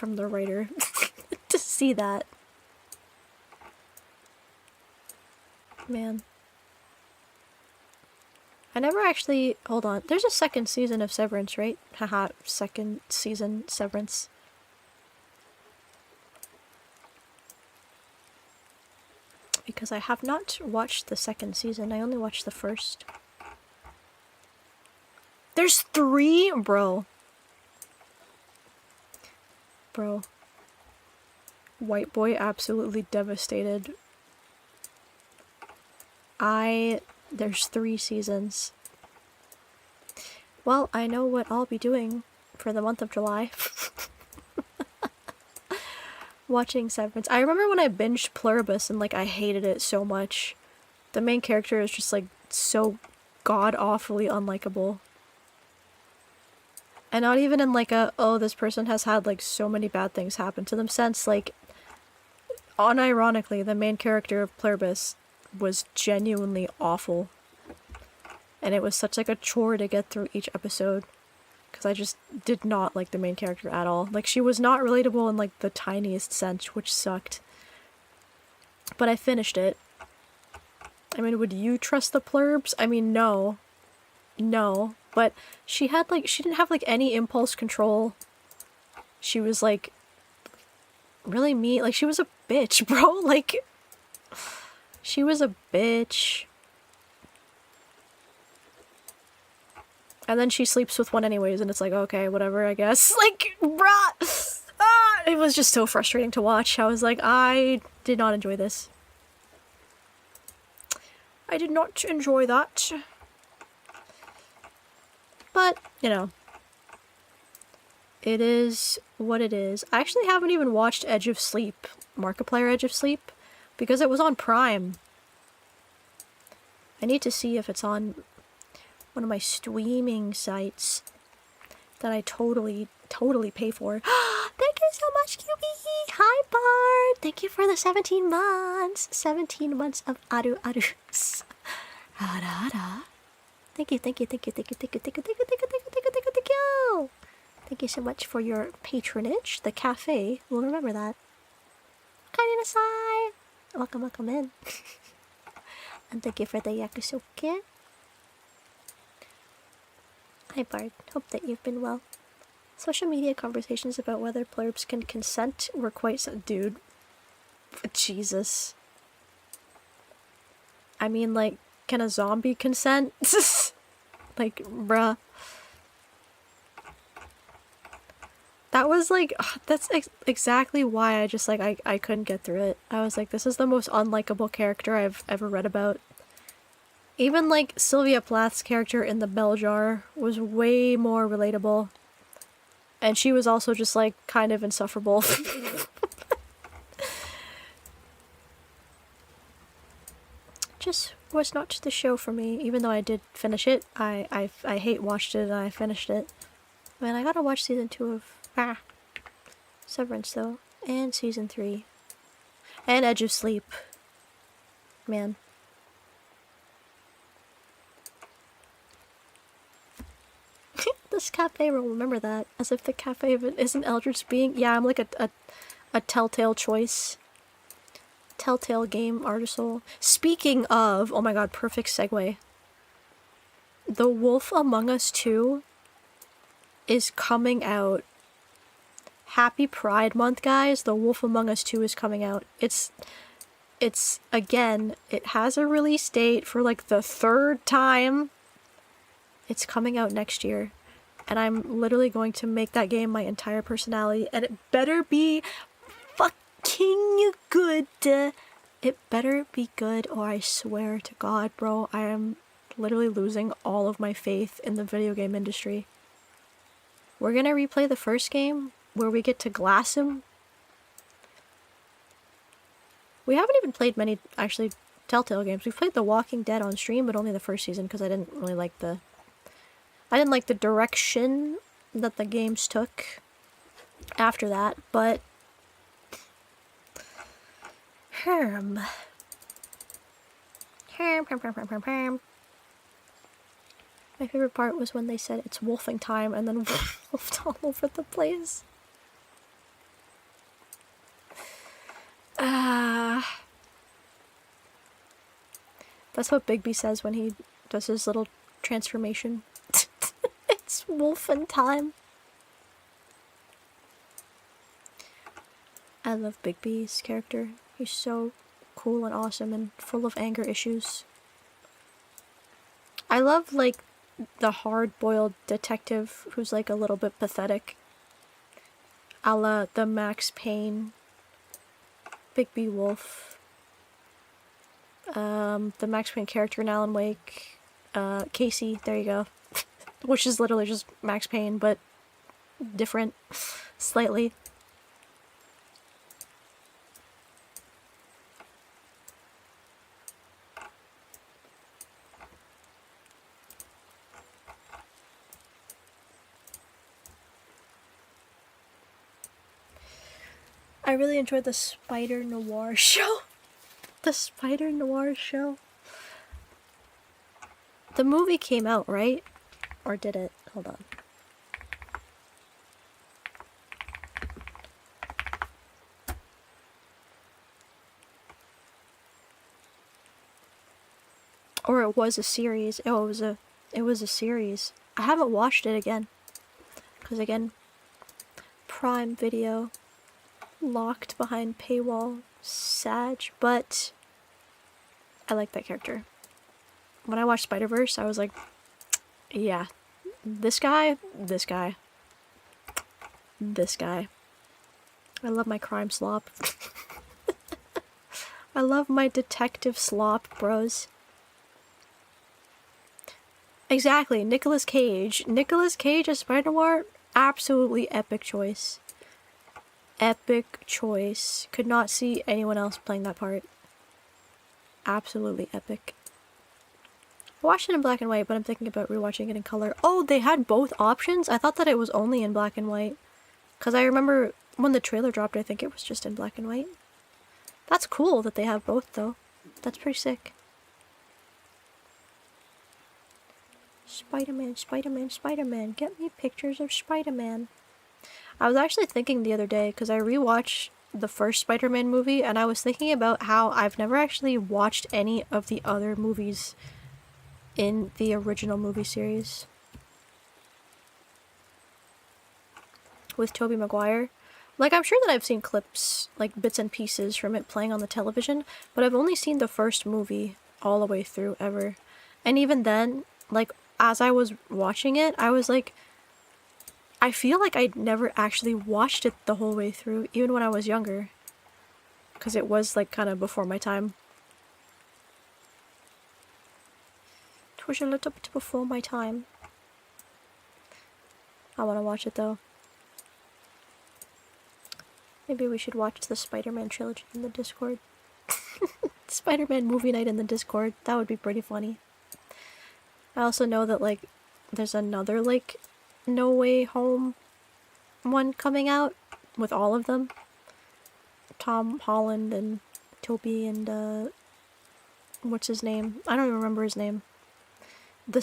the writer to see that. Man. I never actually... Hold on. There's a second season of Severance, right? Haha, second season Severance. Because I have not watched the second season. I only watched the first. There's 3? Bro. Bro. White boy absolutely devastated. There's 3 seasons. Well, I know what I'll be doing for the month of July. Watching Severance. I remember when I binged Pluribus and like I hated it so much. The main character is just like so god-awfully unlikable. And not even in like a, oh, this person has had like so many bad things happen to them sense. Like, unironically, the main character of Pluribus was genuinely awful. And it was such like a chore to get through each episode. Because I just did not like the main character at all. Like, she was not relatable in, like, the tiniest sense, which sucked. But I finished it. I mean, would you trust the Plurbs? I mean, no. No. But she had, like, she didn't have, like, any impulse control. She was, like, really mean. Like, she was a bitch, bro. Like, she was a bitch. And then she sleeps with one anyways, and it's like, okay, whatever, I guess. Like, bruh! Ah, it was just so frustrating to watch. I was like, I did not enjoy this. I did not enjoy that. But, you know. It is what it is. I actually haven't even watched Edge of Sleep, Markiplier Edge of Sleep, because it was on Prime. I need to see if it's on one of my streaming sites that I totally pay for. Thank you so much, QB! Hi, Bard! Thank you for the 17 months! 17 months of Araru-Arus. Ara. Thank you. Thank you so much for your patronage. The cafe will remember that. Karinasai! Welcome in. And thank you for the yakisoke. Hi Bard, hope that you've been well. Social media conversations about whether plurbs can consent were quite dude. Jesus. I mean, like, can a zombie consent? Like, bruh. That was like, that's exactly why I just, like, I couldn't get through it. I was like, this is the most unlikable character I've ever read about. Even, like, Sylvia Plath's character in the Bell Jar was way more relatable. And she was also just, like, kind of insufferable. Just was not the show for me, even though I did finish it. I hate watched it and I finished it. Man, I gotta watch season 2 of Severance, though. And season 3. And Edge of Sleep. Man. This cafe will remember that. As if the cafe isn't Eldritch being. Yeah, I'm like a telltale choice. Telltale game article. Speaking of, oh my god, perfect segue. The Wolf Among Us 2 is coming out. Happy Pride Month, guys. The Wolf Among Us 2 is coming out. It's again, it has a release date for like the 3rd time. It's coming out next year. And I'm literally going to make that game my entire personality. And it better be fucking good. It better be good, or I swear to God, bro, I am literally losing all of my faith in the video game industry. We're gonna replay the first game, where we get to glass him. We haven't even played many, actually, Telltale games. We've played The Walking Dead on stream, but only the first season, because I didn't really like the... I didn't like the direction that the games took after that, but... My favorite part was when they said it's wolfing time and then wolfed all over the place. That's what Bigby says when he does his little transformation. It's wolfing time. I love Bigby's character. He's so cool and awesome and full of anger issues. I love, like, the hard-boiled detective who's, like, a little bit pathetic. A la the Max Payne, Bigby Wolf, the Max Payne character in Alan Wake, Casey, there you go. Which is literally just Max Payne, but different, slightly. I really enjoyed the Spider Noir show. The Spider Noir show. The movie came out, right? Or did it? Hold on. Or it was a series. Oh, it was a series. I haven't watched it again. Because again, Prime Video. Locked behind paywall, Sag, but I like that character. When I watched Spider-Verse, I was like, yeah, this guy. I love my crime slop. I love my detective slop, bros. Exactly, Nicolas Cage. Nicolas Cage as Spider-Noir, absolutely epic choice. Epic choice. Could not see anyone else playing that part. Absolutely epic. I watched it in black and white, but I'm thinking about rewatching it in color. Oh, they had both options? I thought that it was only in black and white. Because I remember when the trailer dropped, I think it was just in black and white. That's cool that they have both, though. That's pretty sick. Spider-Man, Spider-Man, Spider-Man. Get me pictures of Spider-Man. I was actually thinking the other day, because I rewatched the first Spider-Man movie, and I was thinking about how I've never actually watched any of the other movies in the original movie series. With Tobey Maguire. Like, I'm sure that I've seen clips, like bits and pieces from it playing on the television, but I've only seen the first movie all the way through, ever. And even then, like, as I was watching it, I was like, I feel like I'd never actually watched it the whole way through, even when I was younger. Because it was, like, kind of before my time. It was a little bit before my time. I want to watch it, though. Maybe we should watch the Spider-Man trilogy in the Discord. Spider-Man movie night in the Discord. That would be pretty funny. I also know that, like, there's another, like, No Way Home one coming out with all of them. Tom Holland and Toby and what's his name? I don't even remember his name. The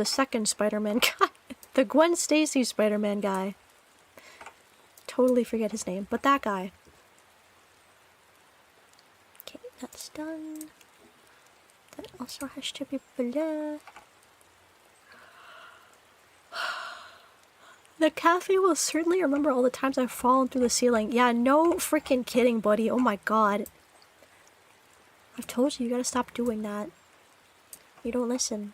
second Spider-Man guy. The Gwen Stacy Spider-Man guy. Totally forget his name, but that guy. Okay, that's done. That also has to be below. The cafe will certainly remember all the times I've fallen through the ceiling. Yeah, no freaking kidding, buddy. Oh my god. I've told you, you gotta stop doing that. You don't listen.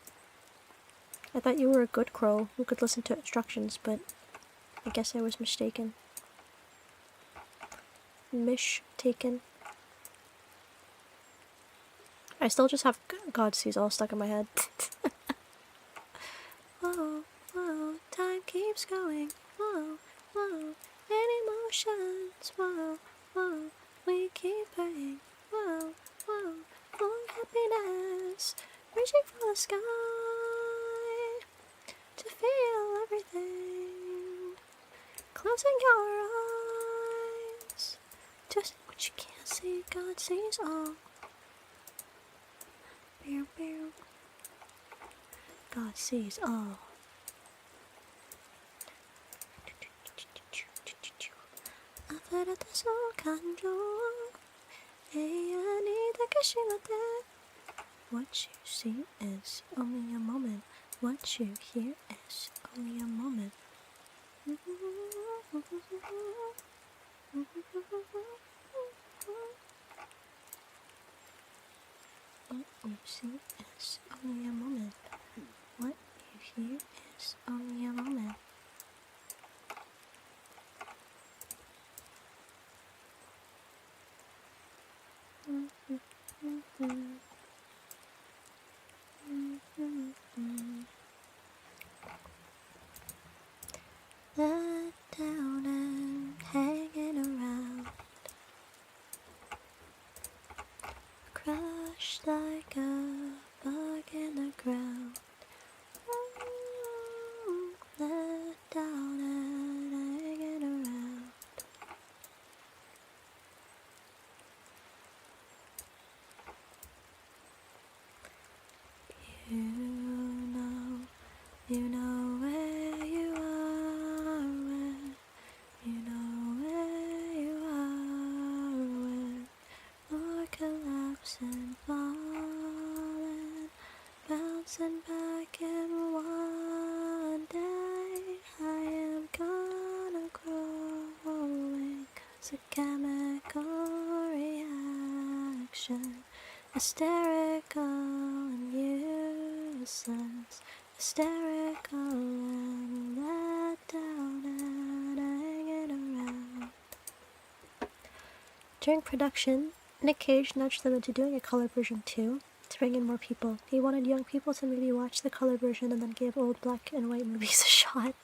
I thought you were a good crow who could listen to instructions, but I guess I was mistaken. Mish-taken. I still just have 𝐂𝐍𝑍𝐶𝐶 all stuck in my head. Whoa, whoa, time keeps going. Whoa, whoa, and emotions. Whoa, whoa, we keep praying. Whoa, whoa, for happiness. Reaching for the sky to feel everything. Closing your eyes. Just what you can't see, God sees all. Beow, beow. God sees all. What you see is only a moment. What you hear is only a moment. What you see is only a moment. What you hear is only a moment. Let down and hanging around, crushed like a bug in the ground. Let down and hanging around. You know where you are, when you know where you are, when you're collapsing, falling, bouncing back, and one day I am gonna grow, 'cause a chemical reaction, hysterical and useless. Hysterical and let down and hanging around. During production, Nick Cage nudged them into doing a color version too, to bring in more people. He wanted young people to maybe watch the color version and then give old black and white movies a shot.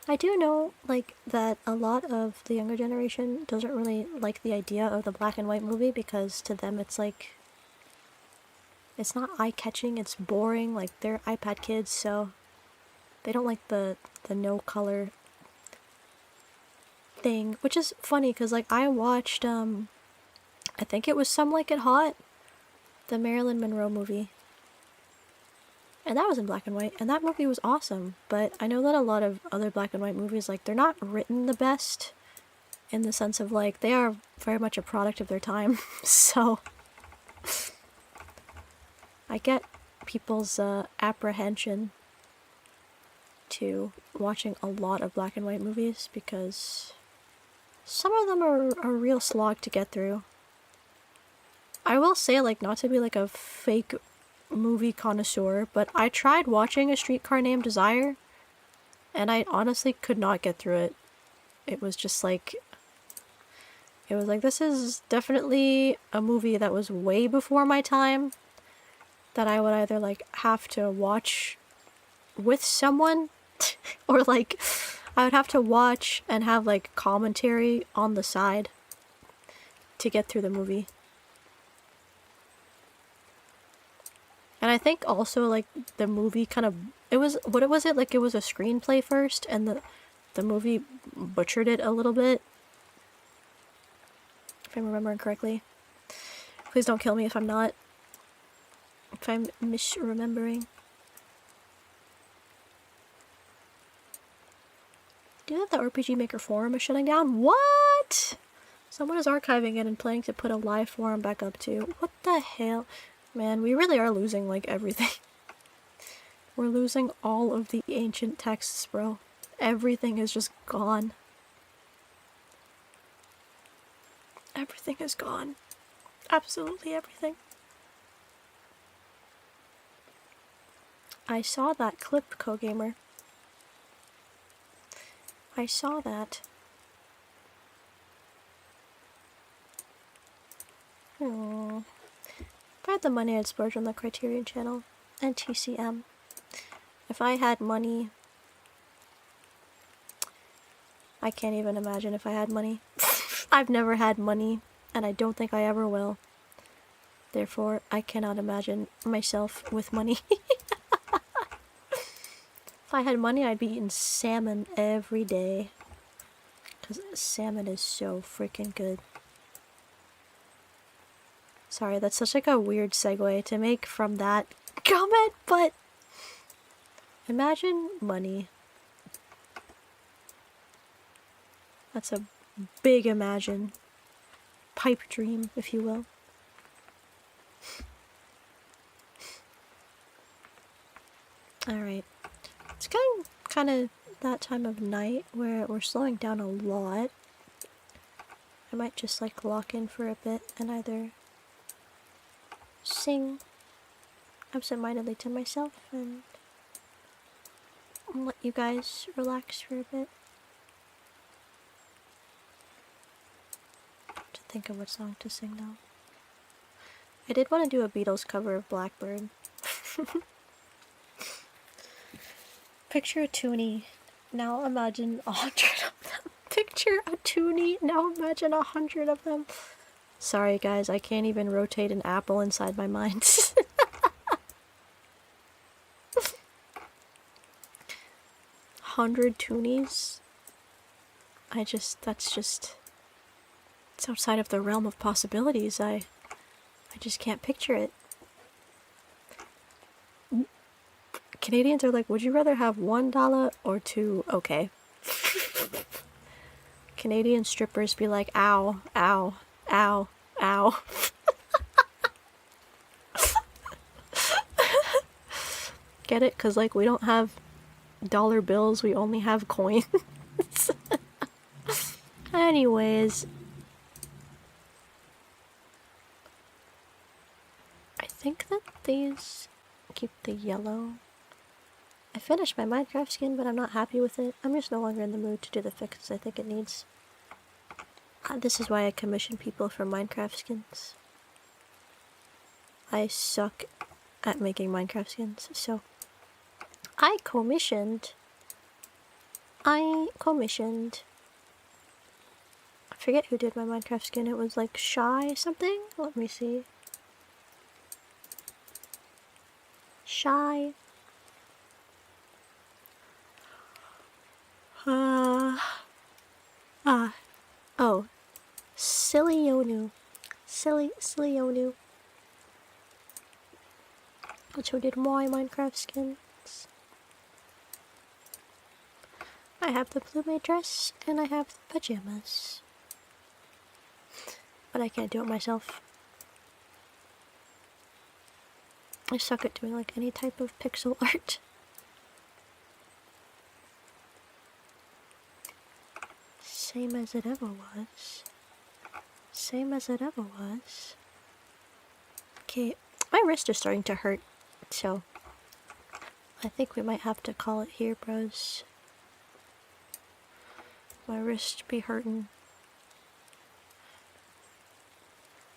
I do know, like, that a lot of the younger generation doesn't really like the idea of the black and white movie because to them it's like, it's not eye-catching, it's boring, like they're iPad kids, so they don't like the no color thing, which is funny because like I watched I think it was Some Like It Hot, the Marilyn Monroe movie, and that was in black and white, and that movie was awesome. But I know that a lot of other black and white movies, like, they're not written the best in the sense of like they are very much a product of their time. So I get people's apprehension to watching a lot of black and white movies because some of them are a real slog to get through. I will say, like, not to be like a fake movie connoisseur, but I tried watching A Streetcar Named Desire and I honestly could not get through it. It was just like, it was like, this is definitely a movie that was way before my time, that I would either like have to watch with someone or like I would have to watch and have like commentary on the side to get through the movie. And I think also like the movie kind of, it was, what was it, like it was a screenplay first and the movie butchered it a little bit. if I'm remembering correctly. Please don't kill me if I'm not. If I'm misremembering. Do you have the RPG Maker forum is shutting down? What? Someone is archiving it and planning to put a live forum back up too. What the hell? Man, we really are losing, like, everything. We're losing all of the ancient texts, bro. Everything is just gone. Everything is gone. Absolutely everything. I saw that clip, CoGamer. I saw that. If I had the money, I'd splurge on the Criterion channel and TCM. If I had money... I can't even imagine if I had money. I've never had money, and I don't think I ever will. Therefore, I cannot imagine myself with money. If I had money, I'd be eating salmon every day. Because salmon is so freaking good. Sorry, that's such like a weird segue to make from that comment, but imagine money. That's a big imagine. Pipe dream, if you will. Alright. It's kind of that time of night where we're slowing down a lot. I might just like lock in for a bit and either sing absentmindedly to myself and let you guys relax for a bit. To think of what song to sing now. I did want to do a Beatles cover of Blackbird. Picture a toonie, now imagine 100 of them. Picture a toonie, now imagine 100 of them. Sorry guys, I can't even rotate an apple inside my mind. 100 toonies? It's outside of the realm of possibilities. I just can't picture it. Canadians are like, would you rather have $1 or $2? Okay. Canadian strippers be like, ow, ow, ow, ow. Get it? Because, like, we don't have dollar bills, we only have coins. Anyways. I think that these keep the yellow. I finished my Minecraft skin, but I'm not happy with it. I'm just no longer in the mood to do the fixes I think it needs. This is why I commission people for Minecraft skins. I suck at making Minecraft skins, so I commissioned. I forget who did my Minecraft skin. It was like Shy something? Let me see. Shy. Oh. 𝘯𝘰𝘯𝘢. 𝘯𝘰𝘯𝘢. That's who did my Minecraft skins. I have the plumé dress, and I have the pajamas. But I can't do it myself. I suck at doing like any type of pixel art. Same as it ever was. Same as it ever was. Okay, my wrist is starting to hurt, so I think we might have to call it here, bros. My wrist be hurting.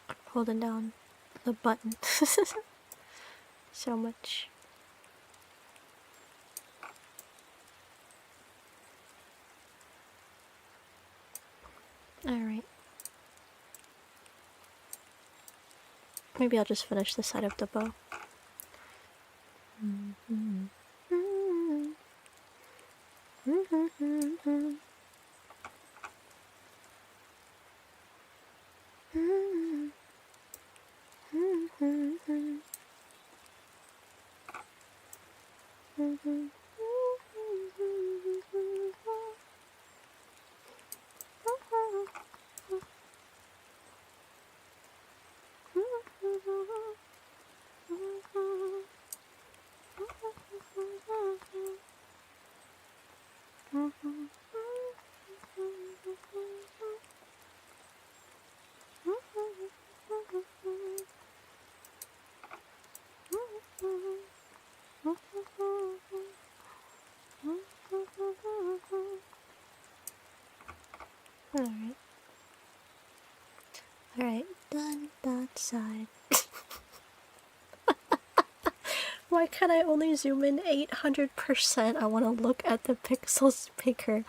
I'm holding down the button so much. Alright. Maybe I'll just finish the side of the bow. Alright. Alright, done that side. Why can't I only zoom in 800%? I want to look at the pixels bigger.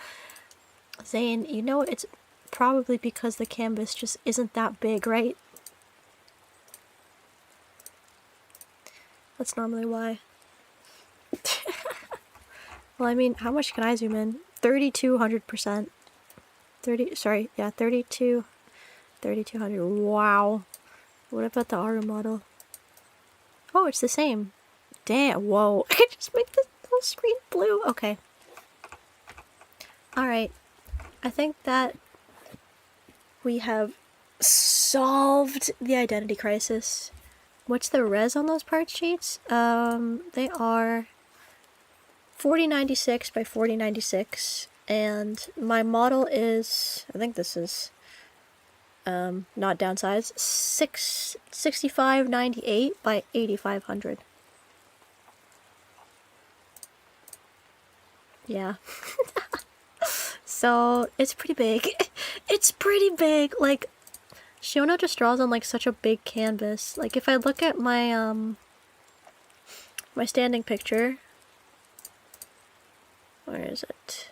Zane, you know it's probably because the canvas just isn't that big, right? That's normally why. Well, I mean, how much can I zoom in? 3200%. 3200. Wow. What about the Araru model? Oh, it's the same. Damn, whoa. I could just make the whole screen blue. Okay. Alright. I think that we have solved the identity crisis. What's the res on those part sheets? They are 4096 by 4096, and my model is, I think this is not downsized, 6598 by 8500. Yeah. So it's pretty big. It's pretty big. Like, Shiona just draws on like such a big canvas. Like, if I look at my my standing picture, where is it?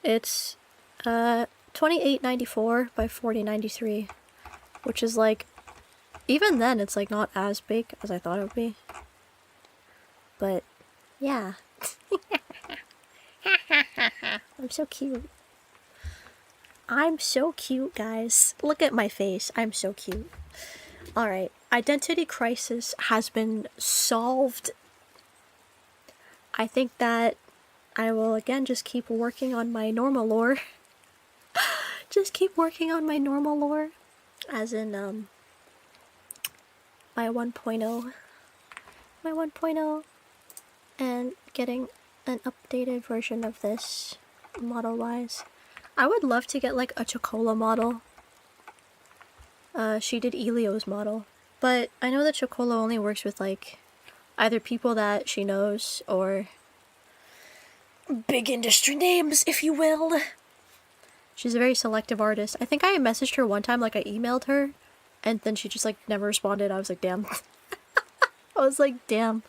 It's 2894 by 4093, which is like, even then it's like not as big as I thought it would be. But yeah. I'm so cute. I'm so cute, guys. Look at my face. I'm so cute. Alright, identity crisis has been solved. I think that I will again just keep working on my normal lore. Just keep working on my normal lore. As in, my 1.0. My 1.0. And getting an updated version of this model-wise. I would love to get like a 𝘂𝑃𝐿𝐴 model. She did 𝑘𝐿𝑃𝐿𝐴's model. But I know that 𝘂𝑃𝐿𝐴 only works with like either people that she knows or big industry names, if you will. She's a very selective artist. I think I messaged her one time, like I emailed her, and then she just like never responded. I was like, damn. I was like, damn.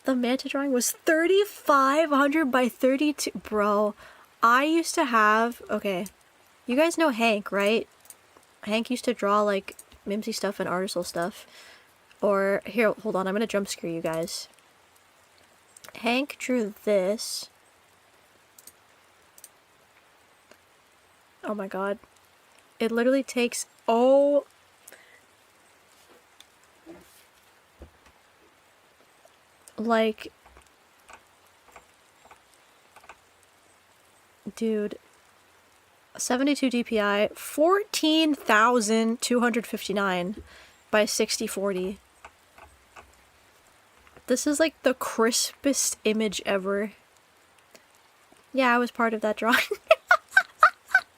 The manta drawing was 3500 by 32. Bro, I used to have, okay, you guys know Hank, right? Hank used to draw like Mimsy stuff and Article stuff. Or, here, hold on, I'm gonna jump scare you guys. Hank drew this. Oh my god. It literally takes, oh, like, dude, 72 DPI, 14,259 by 6040. This is like the crispest image ever. Yeah, I was part of that drawing.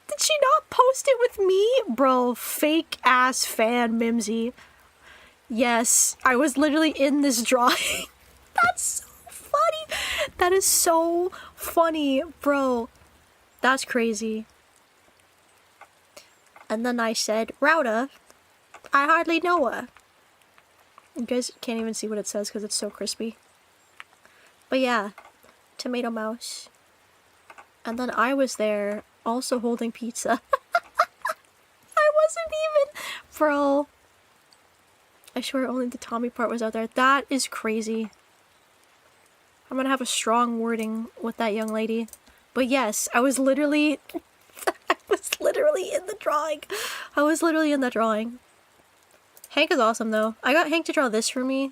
Did she not post it with me? Bro, fake ass fan Mimsy. Yes, I was literally in this drawing. That's so funny. That is so funny, bro. That's crazy. And then I said, Rauda, I hardly know her. You guys can't even see what it says because it's so crispy. But yeah, tomato mouse. And then I was there also holding pizza. I wasn't even... Bro. I swear only the Tommy part was out there. That is crazy. I'm gonna have a strong wording with that young lady. But yes, I was literally... I was literally in the drawing. I was literally in the drawing. Hank is awesome though. I got Hank to draw this for me.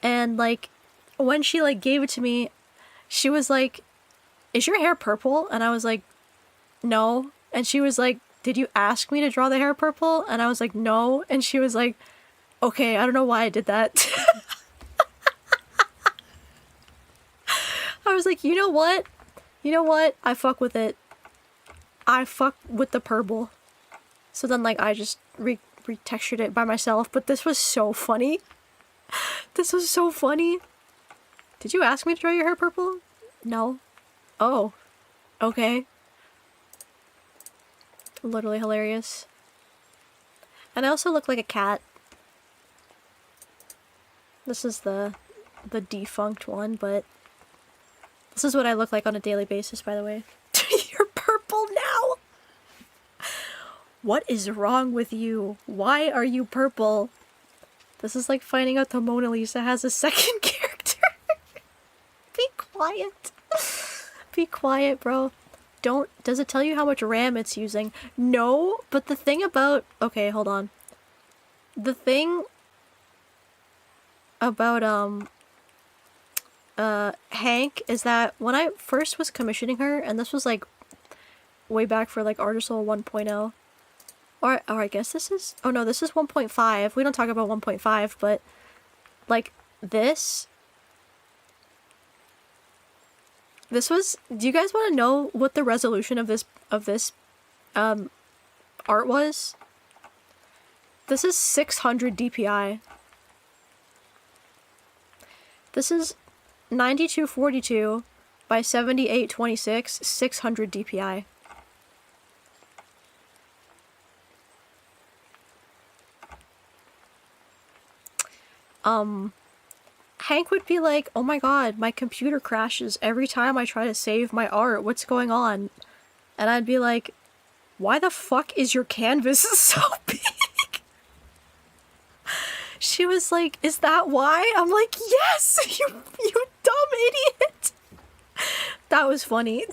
And like when she like gave it to me, she was like, "Is your hair purple?" And I was like, "No." And she was like, "Did you ask me to draw the hair purple?" And I was like, "No." And she was like, "Okay, I don't know why I did that." I was like, you know what? You know what? I fuck with it. I fuck with the purple. So then like I just retextured it by myself, but this was so funny. This was so funny. Did you ask me to draw your hair purple? No. Oh. Okay. Literally hilarious. And I also look like a cat. This is the defunct one, but this is what I look like on a daily basis, by the way. You're purple now! What is wrong with you? Why are you purple? This is like finding out the Mona Lisa has a second character. Be quiet. Be quiet, bro. Does it tell you how much RAM it's using? No, but the thing about... Okay, hold on. The thing about, Hank is that when I first was commissioning her, and this was like way back for like Artisol 1.0, or I guess this is... Oh no, this is 1.5. We don't talk about 1.5, but like this was... Do you guys want to know what the resolution of this art was? This is 600 DPI. This is 9242 by 7826, 600 DPI. Hank would be like, "Oh my god, my computer crashes every time I try to save my art. What's going on?" And I'd be like, "Why the fuck is your canvas so big?" She was like, "Is that why?" I'm like, "Yes, you dumb idiot." That was funny.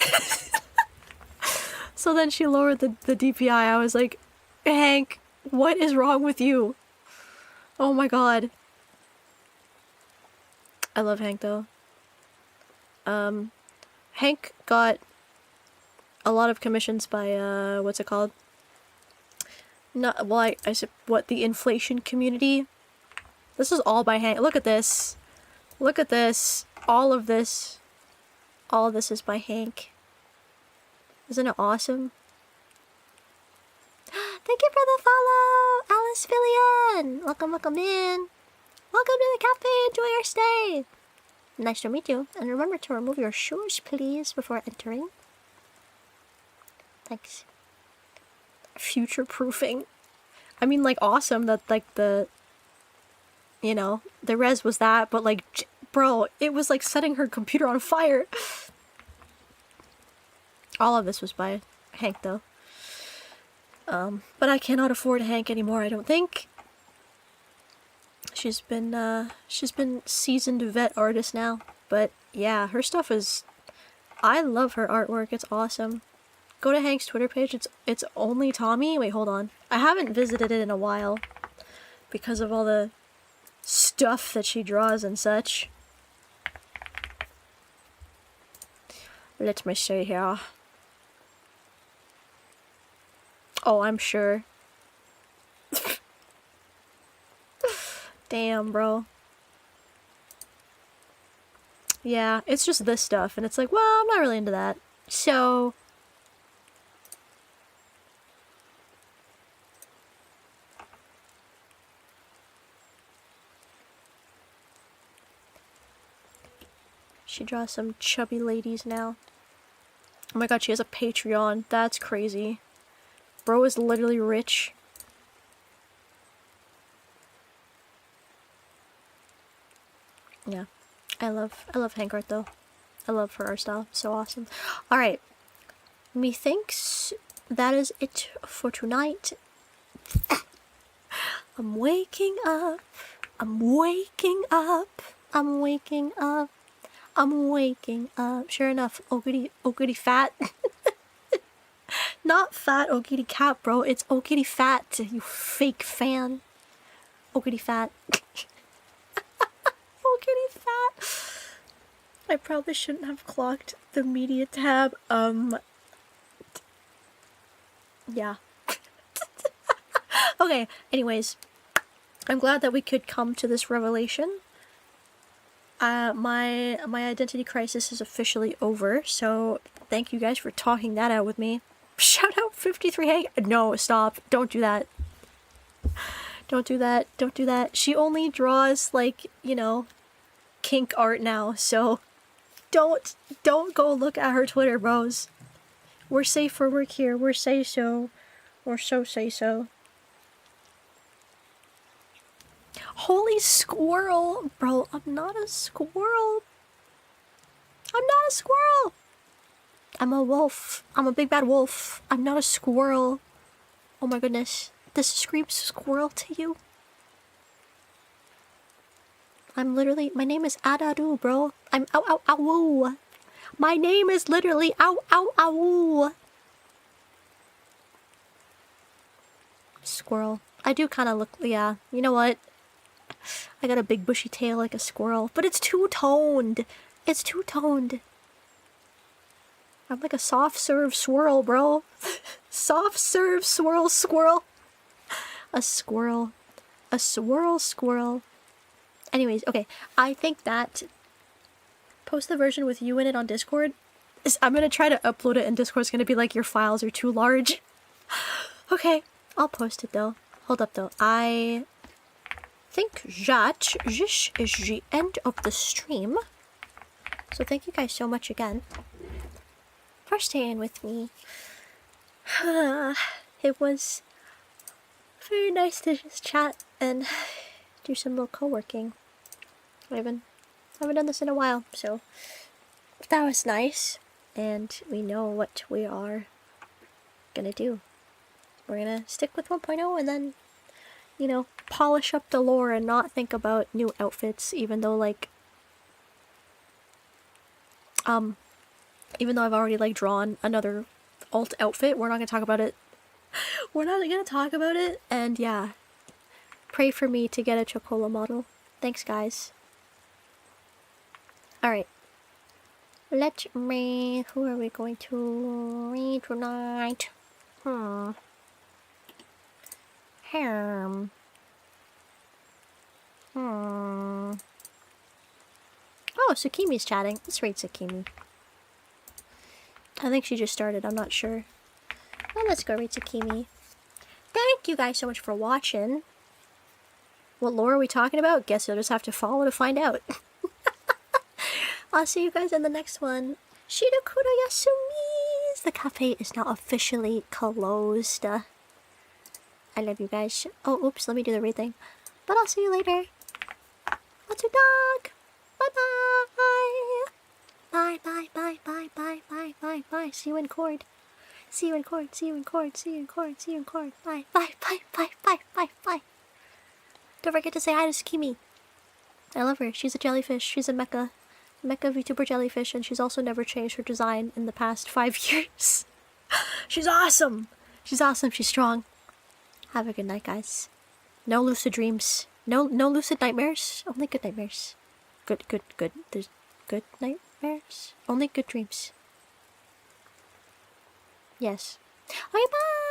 So then she lowered the DPI. I was like, "Hank, what is wrong with you?" Oh my god. I love Hank though. Hank got a lot of commissions by, what's it called? Not, well, I said, what, the inflation community? This is all by Hank. Look at this. Look at this. All of this. All of this is by Hank. Isn't it awesome? Thank you for the follow, Alice Fillion. Welcome, welcome in. Welcome to the cafe. Enjoy your stay. Nice to meet you. And remember to remove your shoes, please, before entering. Thanks. Future-proofing. I mean, like, awesome that, like, the... You know, the res was that, but, like, bro, it was, like, setting her computer on fire. All of this was by Hank, though. But I cannot afford Hank anymore, I don't think. She's been seasoned vet artist now. But, yeah, her stuff is... I love her artwork, it's awesome. Go to Hank's Twitter page, it's only Tommy. Wait, hold on. I haven't visited it in a while. Because of all the stuff that she draws and such. Let me see here. Oh, I'm sure. Damn, bro. Yeah, it's just this stuff, and it's like, well, I'm not really into that. So... She draws some chubby ladies now. Oh my god, she has a Patreon. That's crazy. Bro is literally rich. Yeah. I love Hank art though. I love her art style. So awesome. Alright. Methinks that is it for tonight. I'm waking up. I'm waking up. I'm waking up. I'm waking up. Sure enough, 𝘰𝑰 fat. Not fat 𝘰𝑰 cat, bro. It's 𝘰𝑰 fat, you fake fan. 𝘰𝑰 fat. I probably shouldn't have clocked the media tab. Yeah. Okay, anyways. I'm glad that we could come to this revelation. My identity crisis is officially over, so thank you guys for talking that out with me. Shout out 53 No, stop. Don't do that. Don't do that. Don't do that. She only draws, like, you know, kink art now, so don't go look at her Twitter, bros. We're safe for work here. We're say so. Or so say so. Holy squirrel! Bro, I'm not a squirrel. I'm not a squirrel! I'm a wolf. I'm a big bad wolf. I'm not a squirrel. Oh my goodness. This screams squirrel to you? I'm literally... My name is Araru, bro. I'm ow ow ow woo. My name is literally ow ow ow woo. Squirrel. I do kind of look... Yeah. You know what? I got a big bushy tail like a squirrel. But it's two-toned. It's two-toned. I'm like a soft serve swirl, bro. Soft serve swirl squirrel. A squirrel. A swirl squirrel. Anyways, okay. I think that post the version with you in it on Discord. I'm gonna try to upload it and Discord's gonna be like, your files are too large. Okay, I'll post it though. Hold up though. I think that this is the end of the stream. So thank you guys so much again for staying with me. It was very nice to just chat and do some little co-working. I haven't done this in a while, so that was nice. And we know what we are gonna do. We're gonna stick with 1.0 and then, you know, polish up the lore and not think about new outfits, even though, like, even though I've already, like, drawn another alt outfit, we're not gonna talk about it. We're not gonna talk about it, and yeah. Pray for me to get a Chocola model. Thanks, guys. Alright. Let me... Who are we going to read tonight? Oh, Tsukimi's chatting. Let's read Tsukimi. I think she just started, I'm not sure. Well, let's go read Tsukimi. Thank you guys so much for watching. What lore are we talking about? Guess you'll just have to follow to find out. I'll see you guys in the next one. Shirokuro Yasumis! The cafe is now officially closed. I love you guys. Oh, oops, let me do the read thing. But I'll see you later. What's your dog? Bye-bye! Bye, bye, bye, bye, bye, bye, bye, bye. See you in court. See you in court, see you in court, see you in court, see you in court. Bye, bye, bye, bye, bye, bye, bye. Don't forget to say hi to Tsukimi. I love her. She's a jellyfish. She's a mecha VTuber jellyfish, and she's also never changed her design in the past 5 years. She's awesome! She's awesome. She's strong. Have a good night, guys. No lucid dreams. No lucid nightmares. Only good nightmares. Good. There's good nightmares. Only good dreams. Yes. Okay, bye!